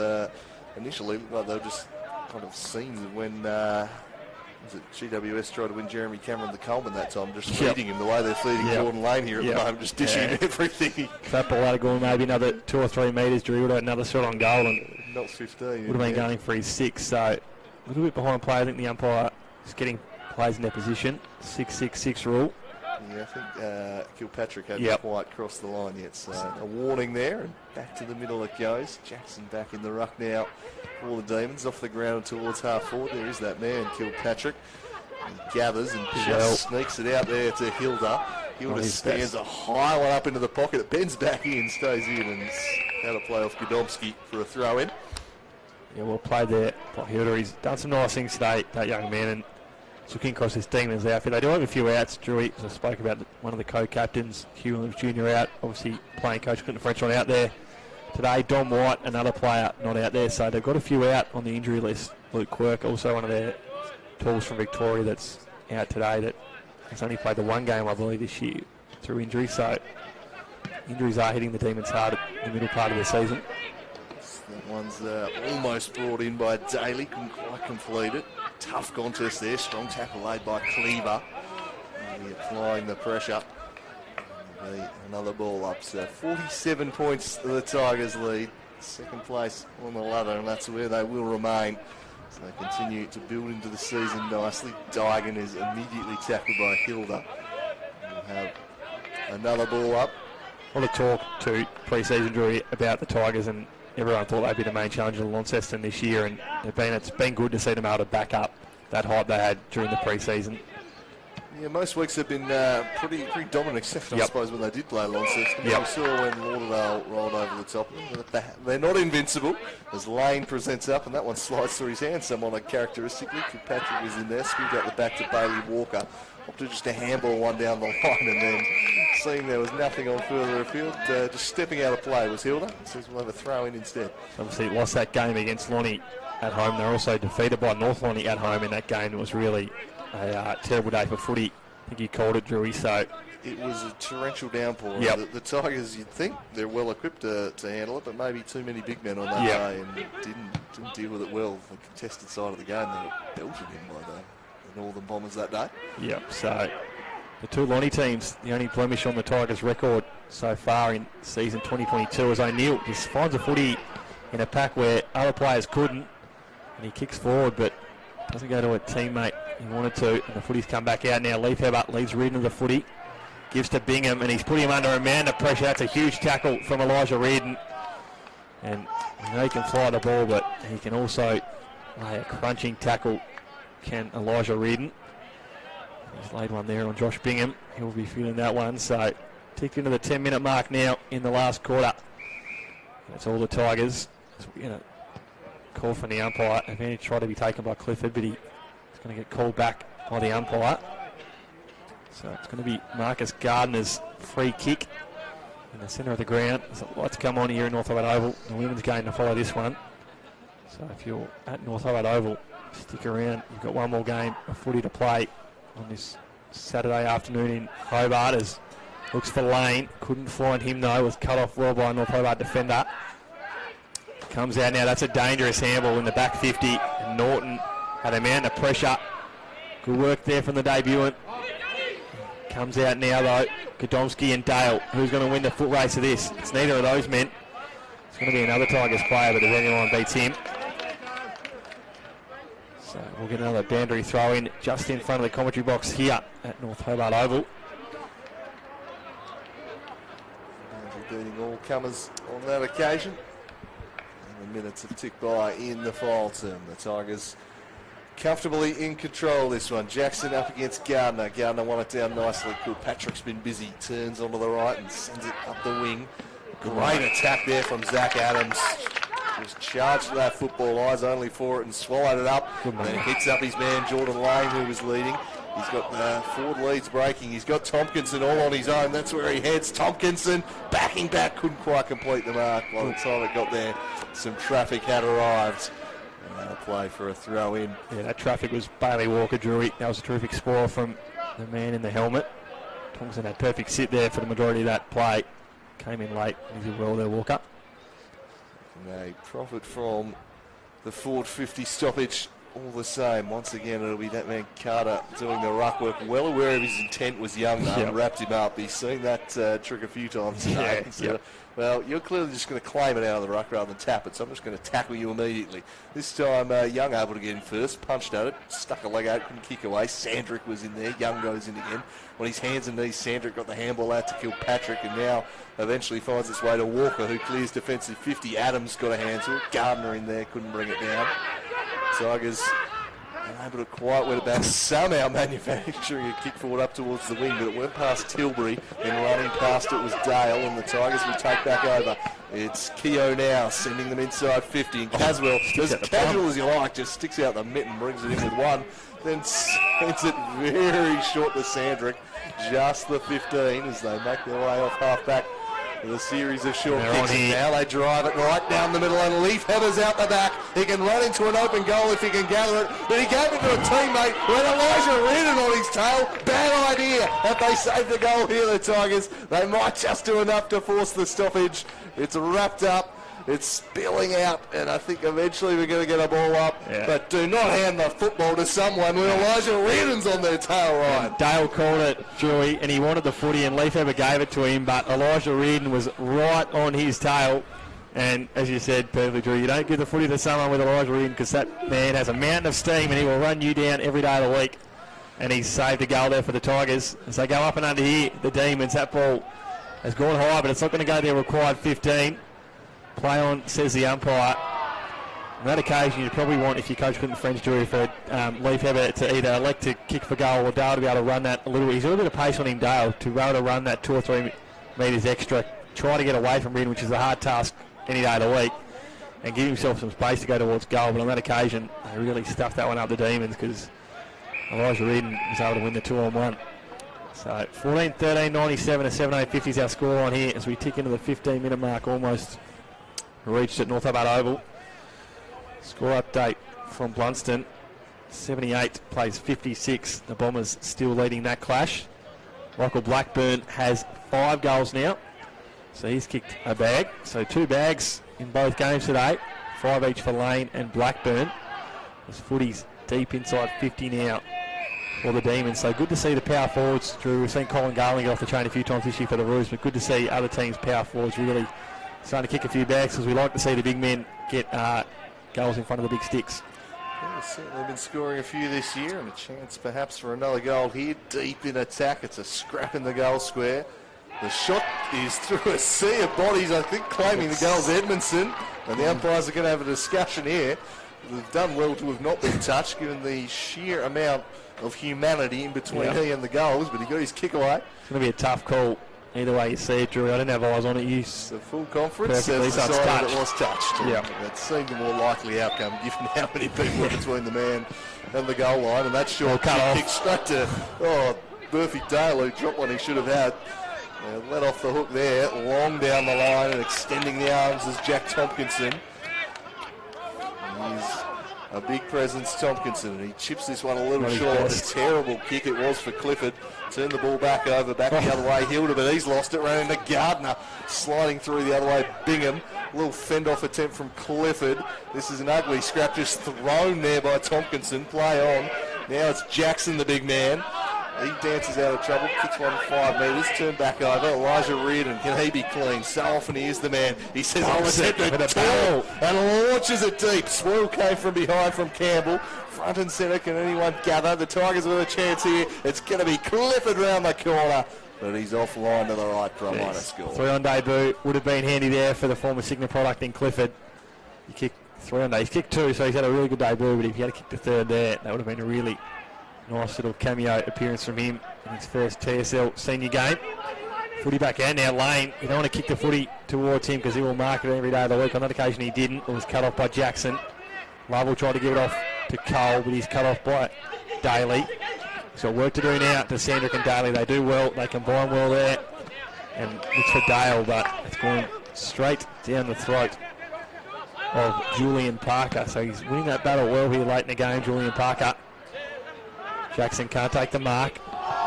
initially looked like they were just kind of seen when was it GWS tried to win Jeremy Cameron the Coleman that time, just feeding him the way they're feeding Jordan Lane here at the moment, just dishing him everything. If that ball had gone maybe another 2 or 3 metres, Drew would have had another shot on goal and not 15. Would have been going for his 6, so a little bit behind play. I think the umpire is getting players in their position. 6-6-6 rule. Yeah, I think Kilpatrick hadn't quite crossed the line yet, so a warning there, and back to the middle it goes. Jackson back in the ruck now for the Demons, off the ground towards half forward. There is that man, Kilpatrick. He gathers and just sneaks it out there to Hilda. Hilda stands a high one up into the pocket. It bends back in, stays in, and it's out of play off Godomski for a throw in. Yeah, well played there by Hilda. He's done some nice things today, that young man, and looking across this Demons outfit. They do have a few outs, Drewy, as I spoke about one of the co-captains, Hugh Williams Jr. out, obviously playing coach Clinton French on out there today. Dom White, another player not out there, so they've got a few out on the injury list. Luke Quirk, also one of their tools from Victoria that's out today, that has only played the 1 game, I believe, this year through injury, so injuries are hitting the Demons hard at the middle part of the season. That one's almost brought in by Daly, couldn't quite complete it. Tough contest there, strong tackle laid by Cleaver. Really applying the pressure. Another ball up. So 47 points to the Tigers lead. Second place on the ladder, and that's where they will remain. So they continue to build into the season nicely. Digan is immediately tackled by Hilda. We'll have another ball up. A lot of talk to pre-season, Drew, about the Tigers, and everyone thought they'd be the main challenger of Launceston this year, and it's been good to see them able to back up that hype they had during the pre-season. Yeah, most weeks have been pretty dominant, except for, I suppose, when they did play Launceston. We saw when Lauderdale rolled over the top of them. They're not invincible, as Lane presents up, and that one slides through his hand somewhat uncharacteristically. Patrick was in there, spilled out the back to Bailey Walker. Opted just to handball one down the line, and then seeing there was nothing on further afield, just stepping out of play was Hilda. Says we'll have a throw in instead. Obviously lost that game against Lonnie at home. They're also defeated by North Lonnie at home in that game. It was really a terrible day for footy. I think you called it, Drewy. So it was a torrential downpour. Yep. The Tigers, you'd think they're well equipped to handle it, but maybe too many big men on that day, and didn't deal with it well. The contested side of the game, they were belted in by the Northern Bombers that day. Yep. So the two Lonnie teams, the only blemish on the Tigers' record so far in season 2022 is O'Neill. He finds a footy in a pack where other players couldn't, and he kicks forward, but doesn't go to a teammate he wanted to, and the footy's come back out now. Leaf Hobart leads Reardon of the footy, gives to Bingham, and he's putting him under a man of pressure. That's a huge tackle from Elijah Reardon, and you know he can fly the ball, but he can also lay a crunching tackle, can Elijah Reardon. He's laid one there on Josh Bingham. He'll be feeling that one. So ticked into the 10-minute mark now in the last quarter. That's all the Tigers. Call from the umpire. Advantage tried to be taken by Clifford, but he's going to get called back by the umpire. So it's going to be Marcus Gardner's free kick in the centre of the ground. There's lights come on here in North Hobart Oval. The women's game to follow this one. So if you're at North Hobart Oval, stick around. You've got one more game of footy to play on this Saturday afternoon in Hobart. As looks for Lane. Couldn't find him though. Was cut off well by a North Hobart defender. Comes out now. That's a dangerous handball in the back 50. And Norton had a man under pressure. Good work there from the debutant. Comes out now though. Godomski and Dale. Who's going to win the foot race of this? It's neither of those men. It's going to be another Tigers player, but if anyone beats him. So we'll get another boundary throw in just in front of the commentary box here at North Hobart Oval. Beating all comers on that occasion. And the minutes have ticked by in the final term. The Tigers comfortably in control this one. Jackson up against Gardner. Gardner won it down nicely. Patrick's been busy. Turns onto the right and sends it up the wing. Great attack there from Zach Adams. Just charged to that football, eyes only for it, and swallowed it up. And then hits up his man Jordan Lane, who was leading. He's got forward leads breaking. He's got Tompkinson all on his own. That's where he heads. Tompkinson backing back, couldn't quite complete the mark. By the time it got there, some traffic had arrived. And a play for a throw in. Yeah, that traffic was Bailey Walker, Drewy. That was a terrific score from the man in the helmet. Tompkinson had perfect sit there for the majority of that play. Came in late. He did well there, Walker. And they profit from the forward 50 stoppage all the same. Once again, it'll be that man Carter doing the ruck work. Well aware of his intent was young though, and wrapped him up. He's seen that trick a few times today. Well, you're clearly just going to claim it out of the ruck rather than tap it, so I'm just going to tackle you immediately. This time, Young able to get in first, punched at it, stuck a leg out, couldn't kick away. Sandrick was in there, Young goes in again. On his hands and knees, Sandrick got the handball out to kill Patrick, and now eventually finds its way to Walker, who clears defensive 50. Adams got a hand to it, Gardner in there, couldn't bring it down. Tigers unable to quite win it back, somehow manufacturing a kick forward up towards the wing, but it went past Tilbury, and running past it was Dale, and the Tigers will take back over. It's Keogh now, sending them inside 50, and Caswell, as casual as you like, just sticks out the mitt and brings it in with one, then sends it very short to Sandrick, just the 15, as they make their way off half-back. With a series of short kicks, and now they drive it right down the middle, and Leaf headers out the back. He can run into an open goal if he can gather it, but he gave it to a teammate with Elijah Reardon on his tail. Bad idea. If they save the goal here, the Tigers, they might just do enough to force the stoppage. It's wrapped up It's spilling out, and I think eventually we're going to get a ball up. Yeah. But do not hand the football to someone when Elijah Reardon's on their tail line. Dale called it, Drewy, and he wanted the footy, and Leafever gave it to him, but Elijah Reardon was right on his tail. And as you said, perfectly, Drew, you don't give the footy to someone with Elijah Reardon because that man has a mountain of steam and he will run you down every day of the week. And he's saved a goal there for the Tigers. As they go up and under here, the Demons, that ball has gone high, but it's not going to go their required 15. Play on, says the umpire. On that occasion, you'd probably want, if your coach couldn't French Drew, for Leafever to either elect to kick for goal or Dale to be able to run that a little bit. He's got a bit of pace on him, Dale, to be able to run that 2 or 3 metres extra. Try to get away from Reardon, which is a hard task any day of the week, and give himself some space to go towards goal. But on that occasion, they really stuffed that one up, the Demons, because Elijah Reardon was able to win the 2-on-1. So 14-13, 97 to 7-8-50 is our scoreline here as we tick into the 15-minute mark, almost reached at North Hobart Oval. Score update from Blunston. 78 plays 56. The Bombers still leading that clash. Michael Blackburn has 5 goals now. So he's kicked a bag. So 2 bags in both games today. 5 each for Lane and Blackburn. This footy's deep inside 50 now for the Demons. So good to see the power forwards, Drew. We've seen Colin Garling get off the chain a few times this year for the Roos, but good to see other teams' power forwards really starting to kick a few bags, because we like to see the big men get goals in front of the big sticks. Yeah, they've certainly been scoring a few this year, and a chance perhaps for another goal here. Deep in attack, it's a scrap in the goal square. The shot is through a sea of bodies, I think, claiming the goal's Edmondson, and the umpires are going to have a discussion here. They've done well to have not been touched, given the sheer amount of humanity in between he and the goals, but he got his kick away. It's going to be a tough call. Either way you see it, Drew. I didn't have eyes on it. The full conference says decided it was touched. Yeah. That seemed the more likely outcome, given how many people were between the man and the goal line, and that short kick straight to Murphy Dale, who dropped one he should have had. Let off the hook there, long down the line and extending the arms as Jack Tompkinson. He's a big presence, Tompkinson, and he chips this one a little short. A terrible kick it was for Clifford. Turned the ball back over, back the other way. Hilda, but he's lost it. Ran into Gardner, sliding through the other way. Bingham, a little fend-off attempt from Clifford. This is an ugly scrap, just thrown there by Tompkinson. Play on. Now it's Jackson, the big man. He dances out of trouble, kicks one 5 metres, turned back over. Elijah Reardon, can he be clean? So often he is the man. He says, I was hit the tail and launches it deep. Swirl came from behind from Campbell. Front and centre, can anyone gather? The Tigers with a chance here. It's going to be Clifford round the corner. But he's offline to the right for a minor score. 3 on debut would have been handy there for the former Sigma product in Clifford. He kicked 3 on day. He's kicked 2, so he's had a really good debut, but if he had kicked the 3rd there, that would have been a really nice little cameo appearance from him in his first TSL senior game. Footy back out now, Lane. You don't want to kick the footy towards him because he will mark it every day of the week. On that occasion he didn't. It was cut off by Jackson. Lovell tried to give it off to Cole, but he's cut off by Daly. So work to do now to Sandrick and Daly. They do well. They combine well there. And looks for Dale, but it's going straight down the throat of Julian Parker. So he's winning that battle well here late in the game, Julian Parker. Jackson can't take the mark.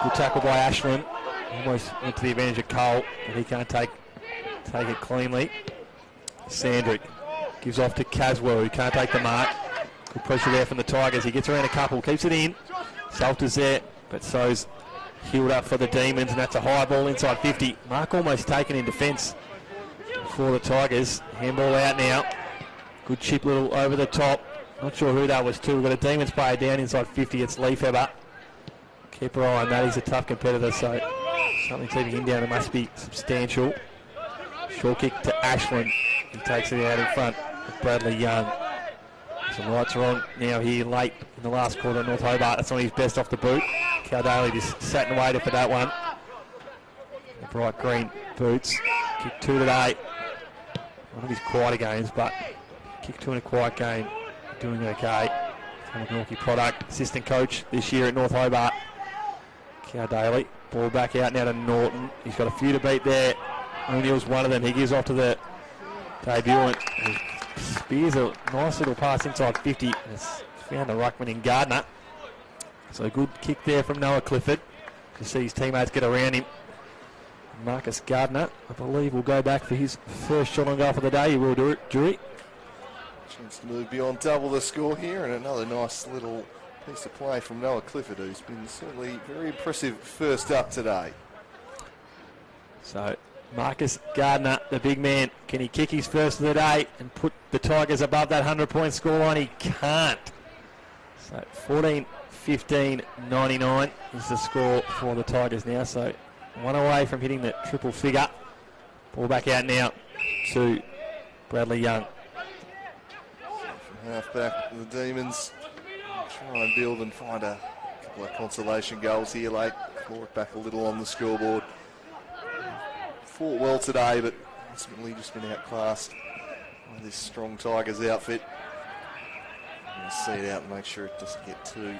Good tackle by Ashland. Almost went to the advantage of Cole, but he can't take it cleanly. Sandrick gives off to Caswell, who can't take the mark. Good pressure there from the Tigers. He gets around a couple, keeps it in. Salter's there, but so's healed up for the Demons, and that's a high ball inside 50. Mark almost taken in defence for the Tigers. Handball out now. Good chip little over the top. Not sure who that was to. We've got a Demons player down inside 50. It's Leafever. Keep an eye on that. He's a tough competitor, so something keeping him down. It must be substantial. Short kick to Ashland. He takes it out in front of Bradley Young. Some lights are on now here late in the last quarter at North Hobart. That's on his best off the boot. Daly just sat and waited for that one. The bright green boots. Kick 2 today. One of his quieter games, but kick 2 in a quiet game. Doing okay. From a Milwaukee product. Assistant coach this year at North Hobart. Daly. Ball back out now to Norton. He's got a few to beat there. O'Neill's one of them. He gives off to the debutant. Spears a nice little pass inside 50. Has found the ruckman in Gardner. So good kick there from Noah Clifford. To see his teammates get around him. Marcus Gardner, I believe, will go back for his first shot on goal for the day. He will do it, Drury. Chance to move beyond double the score here, and another nice little piece of play from Noah Clifford, who's been certainly very impressive first up today. So Marcus Gardner, the big man, can he kick his first of the day and put the Tigers above that 100-point scoreline? He can't. So 14-15-99 is the score for the Tigers now. So one away from hitting the triple figure. Ball back out now to Bradley Young. From half back, the Demons try and build and find a couple of consolation goals here late. Claw it back a little on the scoreboard. Fought well today, but ultimately just been outclassed by this strong Tigers outfit. I'm going to see it out and make sure it doesn't get too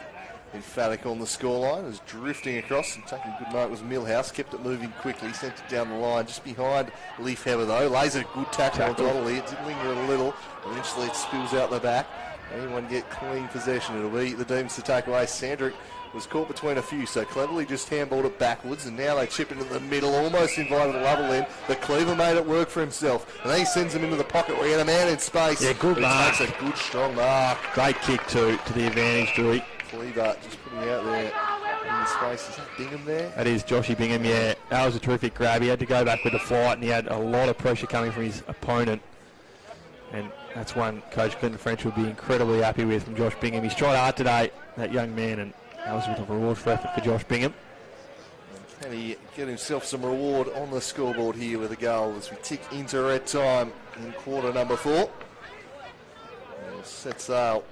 emphatic on the scoreline. It was drifting across and taking a good mark was Millhouse. Kept it moving quickly, sent it down the line just behind Leaf Heather though. Lays a good tackle on Donnelly. It did linger a little. Eventually it spills out the back. Anyone get clean possession, it'll be the Demons to take away. Sandrick was caught between a few, so cleverly just handballed it backwards, and now they chip into the middle, almost invited a level in. But Cleaver made it work for himself, and then he sends him into the pocket where he had a man in space. Yeah, good mark. Takes a good, strong mark. Great kick to the advantage, Drewy. Cleaver just putting out there in the space. Is that Bingham there? That is Joshy Bingham, yeah. That was a terrific grab. He had to go back with the flight, and he had a lot of pressure coming from his opponent. And that's one Coach Clinton French would be incredibly happy with from Josh Bingham. He's tried hard today, that young man, and that was a reward for effort for Josh Bingham. Can he get himself some reward on the scoreboard here with a goal as we tick into red time in quarter number 4? And we'll set sail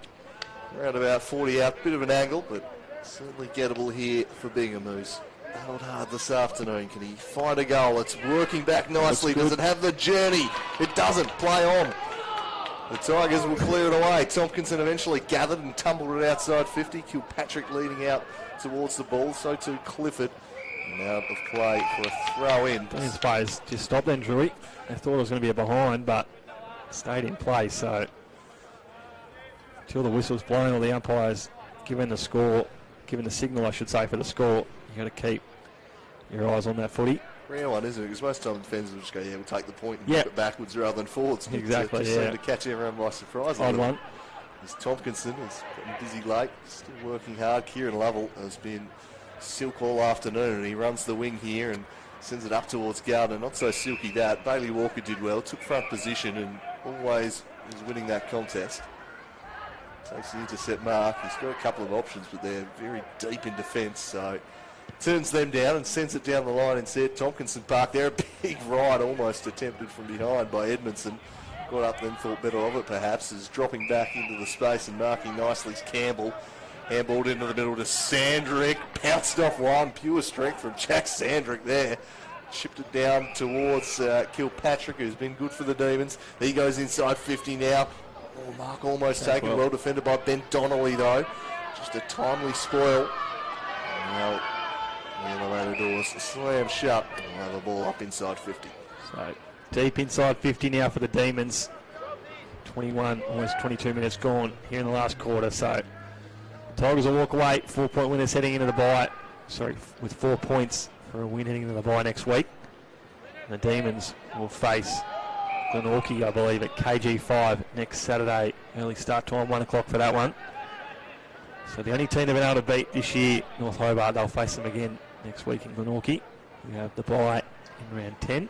around about 40 out, bit of an angle, but certainly gettable here for Bingham, who's battled hard this afternoon. Can he find a goal? It's working back nicely. Does it have the journey? It doesn't. Play on. The Tigers will clear it away. Tompkinson eventually gathered and tumbled it outside 50. Kilpatrick leading out towards the ball. So too Clifford. And out of play for a throw in. Demons players just stopped then, Drewy. They thought it was going to be a behind, but stayed in place. So until the whistle's blown or the umpires given the score, given the signal, I should say, for the score, you got to keep your eyes on that footy. Rare one, isn't it? Because most times fans will just go, yeah, we'll take the point and put it backwards rather than forwards. Exactly, just seemed to catch everyone by surprise. Odd one. As Tompkinson has gotten busy late, still working hard. Kieran Lovell has been silk all afternoon, and he runs the wing here and sends it up towards Gardner. Not so silky that. Bailey Walker did well, took front position and always is winning that contest. Takes the intercept mark. He's got a couple of options, but they're very deep in defence, so turns them down and sends it down the line instead. Tompkinson parked there. A big ride almost attempted from behind by Edmondson. Got up then, thought better of it perhaps, is dropping back into the space and marking nicely is Campbell. Handballed into the middle to Sandrick. Pounced off one. Pure strength from Jack Sandrick there. Chipped it down towards Kilpatrick, who's been good for the Demons. He goes inside 50 now. Oh, mark almost taken. Well defended by Ben Donnelly though. Just a timely spoil. Now the elevator doors slam shut. We'll have the ball up inside 50. So deep inside 50 now for the Demons. 21, almost 22 minutes gone here in the last quarter. So the Tigers will walk away. 4-point winners heading into the bye. Sorry, with 4 points for a win heading into the bye next week. And the Demons will face Glenorchy, I believe, at KG5 next Saturday. Early start time, 1 o'clock for that one. So the only team they've been able to beat this year, North Hobart, they'll face them again next week in Glenorchy. We have the bye in round 10.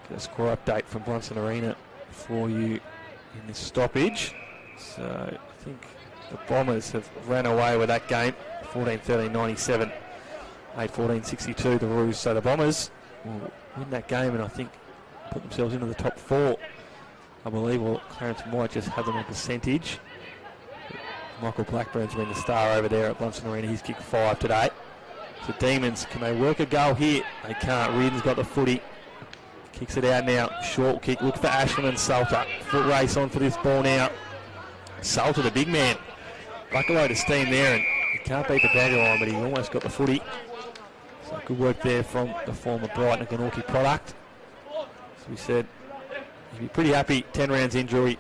Get a score update from Blunson Arena for you in this stoppage. So I think the Bombers have ran away with that game, 14-13-97, 8-14-62 the Roos. So the Bombers will win that game and I think put themselves into the top 4. I believe, or Clarence might just have them on percentage. Michael Blackburn's been the star over there at Blunson Arena. He's kicked 5 today. So Demons, can they work a goal here? They can't. Reardon's got the footy. Kicks it out now. Short kick. Look for Ashland and Salter. Foot race on for this ball now. Salter, the big man. Buckaload of steam there, and he can't beat the boundary line, but he almost got the footy. So good work there from the former Brighton and Glenorchy product. As we said, he'd be pretty happy. 10 rounds injury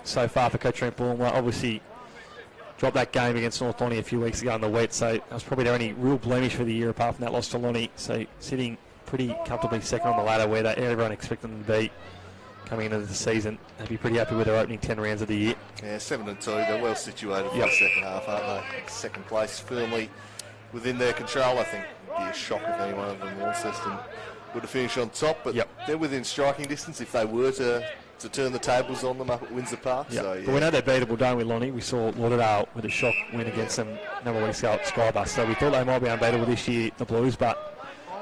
so far for Coach Trent Bournemouth. Obviously, dropped that game against North Lonnie a few weeks ago in the wet, so that was probably their only real blemish for the year apart from that loss to Lonnie. So sitting pretty comfortably second on the ladder where everyone expected them to be coming into the season. They'd be pretty happy with their opening 10 rounds of the year. Yeah, 7-2. They're well situated for the second half, aren't they? Second place firmly within their control. I think it'd be a shock if any one of them, Launceston, were to finish on top, but they're within striking distance if they were to turn the tables on them up at Windsor Park. Yep. So, But we know they're beatable, don't we, Lonnie? We saw Lauderdale with a shock win against them a number of weeks ago at Skybus, so we thought they might be unbeatable this year, the Blues, but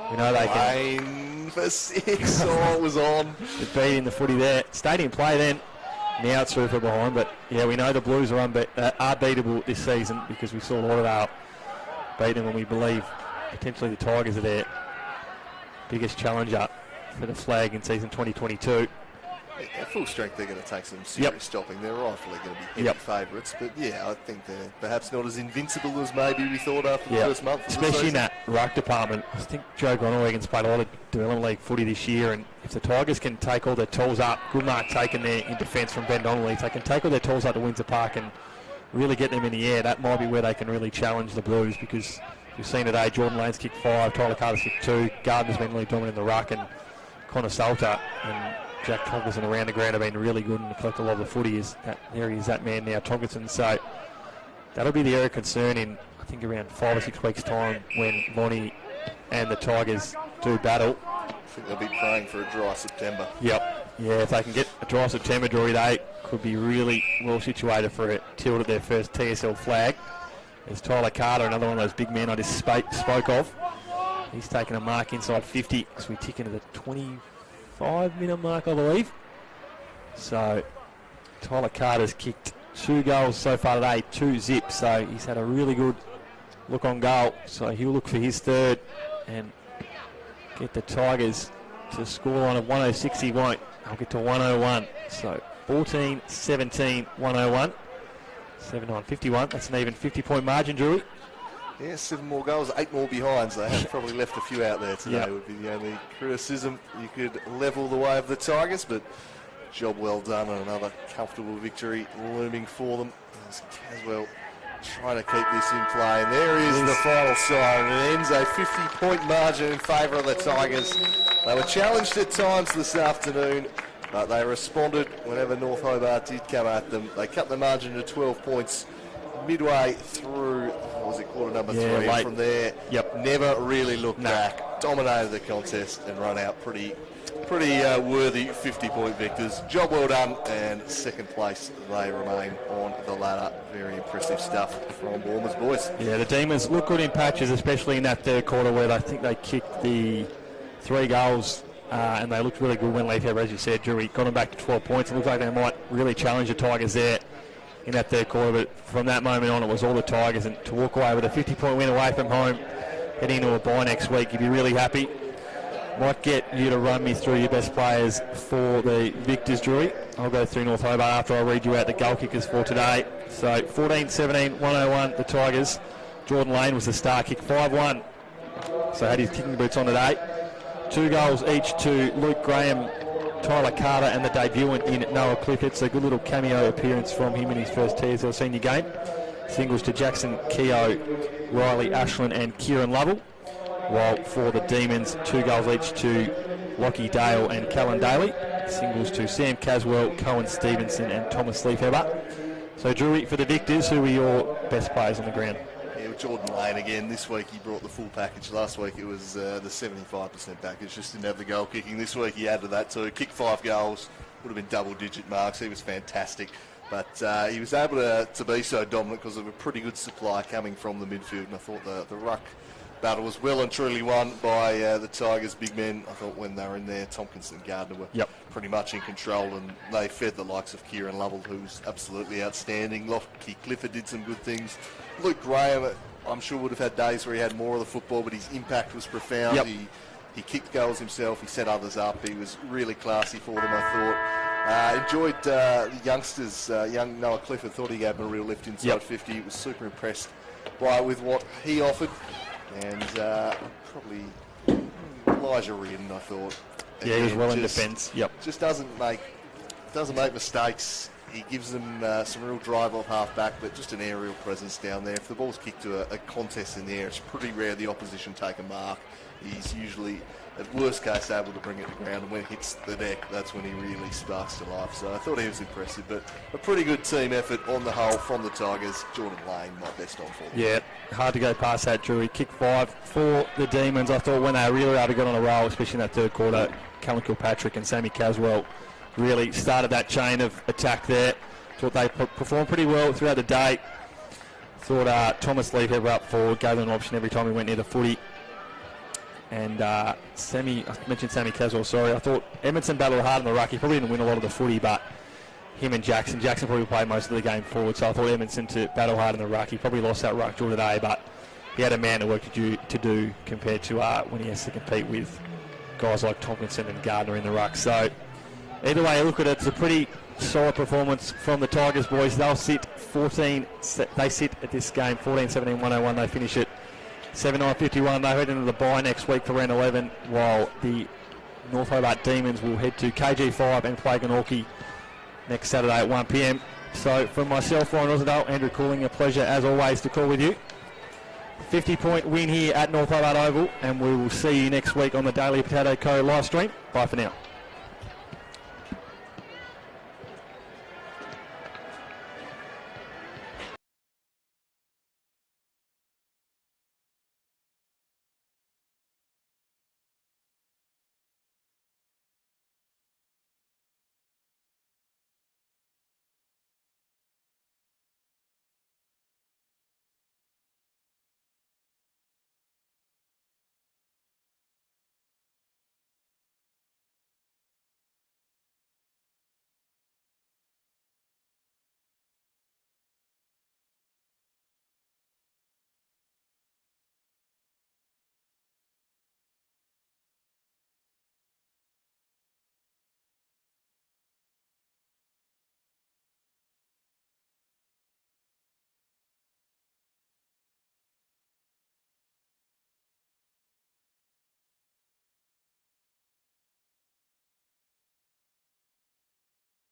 we know they can. For 6, oh, it was on. It beat in the footy there. Stayed in play then. Now it's through for behind, but yeah, we know the Blues are beatable this season because we saw Lauderdale beat them, and we believe potentially the Tigers are their biggest challenger for the flag in season 2022. At full strength, they're going to take some serious stopping. They're rightfully going to be heavy favourites, but yeah, I think they're perhaps not as invincible as maybe we thought after the first month. Especially in that ruck department. I think Joe Groeneweg's played a lot of development league footy this year, and if the Tigers can take all their tools up, good mark taken there in defence from Ben Donnelly, if they can take all their tools up to Windsor Park and really get them in the air, that might be where they can really challenge the Blues, because you've seen today Jordan Lane's kicked 5, Tyler Carter's kicked 2, Gardner's been really dominant in the ruck, and Connor Salter and Jack Tomkinson around the ground have been really good and collect a lot of the footy. There he is, that man now, Tomkinson. So that'll be the area of concern in, I think, around 5 or 6 weeks' time when Lonnie and the Tigers do battle. I think they'll be praying for a dry September. Yep. Yeah, if they can get a dry September, Drury, they could be really well situated for a tilt at their first TSL flag. There's Tyler Carter, another one of those big men I just spoke of. He's taken a mark inside 50 as we tick into the 25-minute mark, I believe. So Tyler Carter's kicked 2 goals so far today, 2 zips, so he's had a really good look on goal. So he'll look for his third and get the Tigers to a scoreline of 106. He won't. I'll get to 101. So 14-17, 101. 7-9-51. That's an even 50-point margin, Drewy. Yeah, 7 more goals, 8 more behinds. They have probably left a few out there today, would be the only criticism. You could level the way of the Tigers, but job well done and another comfortable victory looming for them. As Caswell trying to keep this in play. And there is the final siren. It ends a 50-point margin in favour of the Tigers. They were challenged at times this afternoon, but they responded whenever North Hobart did come at them. They cut the margin to 12 points midway through, quarter number 3, and from there, never really looked back, dominated the contest and run out pretty worthy 50-point victors. Job well done, and second place they remain on the ladder. Very impressive stuff from Bournemouth's boys. Yeah, the Demons look good in patches, especially in that third quarter where I think they kicked the 3 goals and they looked really good when Leaf, as you said, Drury, got them back to 12 points. It looks like they might really challenge the Tigers there in that third quarter, but from that moment on it was all the Tigers, and to walk away with a 50-point win away from home heading into a bye next week, you'd be really happy. Might get you to run me through your best players for the victors, Drury. I'll go through North Hobart after I read you out the goal kickers for today. So 14-17, 101 the Tigers. Jordan Lane was the star, kick 5-1, so had his kicking boots on today. 2 goals each to Luke Graham, Tyler Carter and the debutant in Noah Clifford. So a good little cameo appearance from him in his first TSL senior game. Singles to Jackson Keogh, Riley Ashland and Kieran Lovell. While for the Demons, 2 goals each to Lockie Dale and Callan Daly. Singles to Sam Caswell, Cohen Stevenson and Thomas Leafheber. So Drury, for the victors, who are your best players on the ground? Jordan Lane again. This week he brought the full package. Last week it was the 75% package. Just didn't have the goal kicking. This week he added that too. Kicked 5 goals. Would have been double-digit marks. He was fantastic. But he was able to be so dominant because of a pretty good supply coming from the midfield. And I thought the ruck battle was well and truly won by the Tigers' big men. I thought when they were in there, Tompkins and Gardner were pretty much in control, and they fed the likes of Kieran Lovell, who's absolutely outstanding. Lockie Clifford did some good things. Luke Graham, I'm sure, would have had days where he had more of the football, but his impact was profound. He kicked goals himself. He set others up. He was really classy for them, I thought. Enjoyed the youngsters. Young Noah Clifford, thought he gave him a real lift inside 50. He was super impressed with what he offered. And probably Elijah Reardon, I thought. Yeah, he was well in defence. Just doesn't make mistakes. he gives them some real drive off half-back, but just an aerial presence down there. If the ball's kicked to a contest in the air, it's pretty rare the opposition take a mark. He's usually, at worst case, able to bring it to ground, and when it hits the deck, that's when he really sparks to life. So I thought he was impressive, but a pretty good team effort on the whole from the Tigers. Jordan Lane, my best on for them. Yeah, hard to go past that, Drew. He kicked 5 for the Demons. I thought when they were really able to get on a roll, especially in that third quarter, Callum Kilpatrick and Sammy Caswell really started that chain of attack there. Thought they performed pretty well throughout the day. Thought Thomas Leahead were up forward, gave them an option every time he went near the footy. And I mentioned Sammy Caswell, sorry. I thought Edmondson battled hard in the ruck. He probably didn't win a lot of the footy, but him and Jackson probably played most of the game forward, so I thought Edmondson to battle hard in the ruck. He probably lost that ruck draw today, but he had a man of work to do compared to when he has to compete with guys like Tomkinson and Gardner in the ruck. So either way you look at it, it's a pretty solid performance from the Tigers boys. They sit at this game 14-17-101. They finish it 79-51. They head into the bye next week for round 11, while the North Hobart Demons will head to KG5 and play Glenorchy next Saturday at 1 p.m. So from myself, Ryan Rosendale, Andrew Cooling, a pleasure as always to call with you. 50-point win here at North Hobart Oval, and we will see you next week on the Daily Potato Co live stream. Bye for now.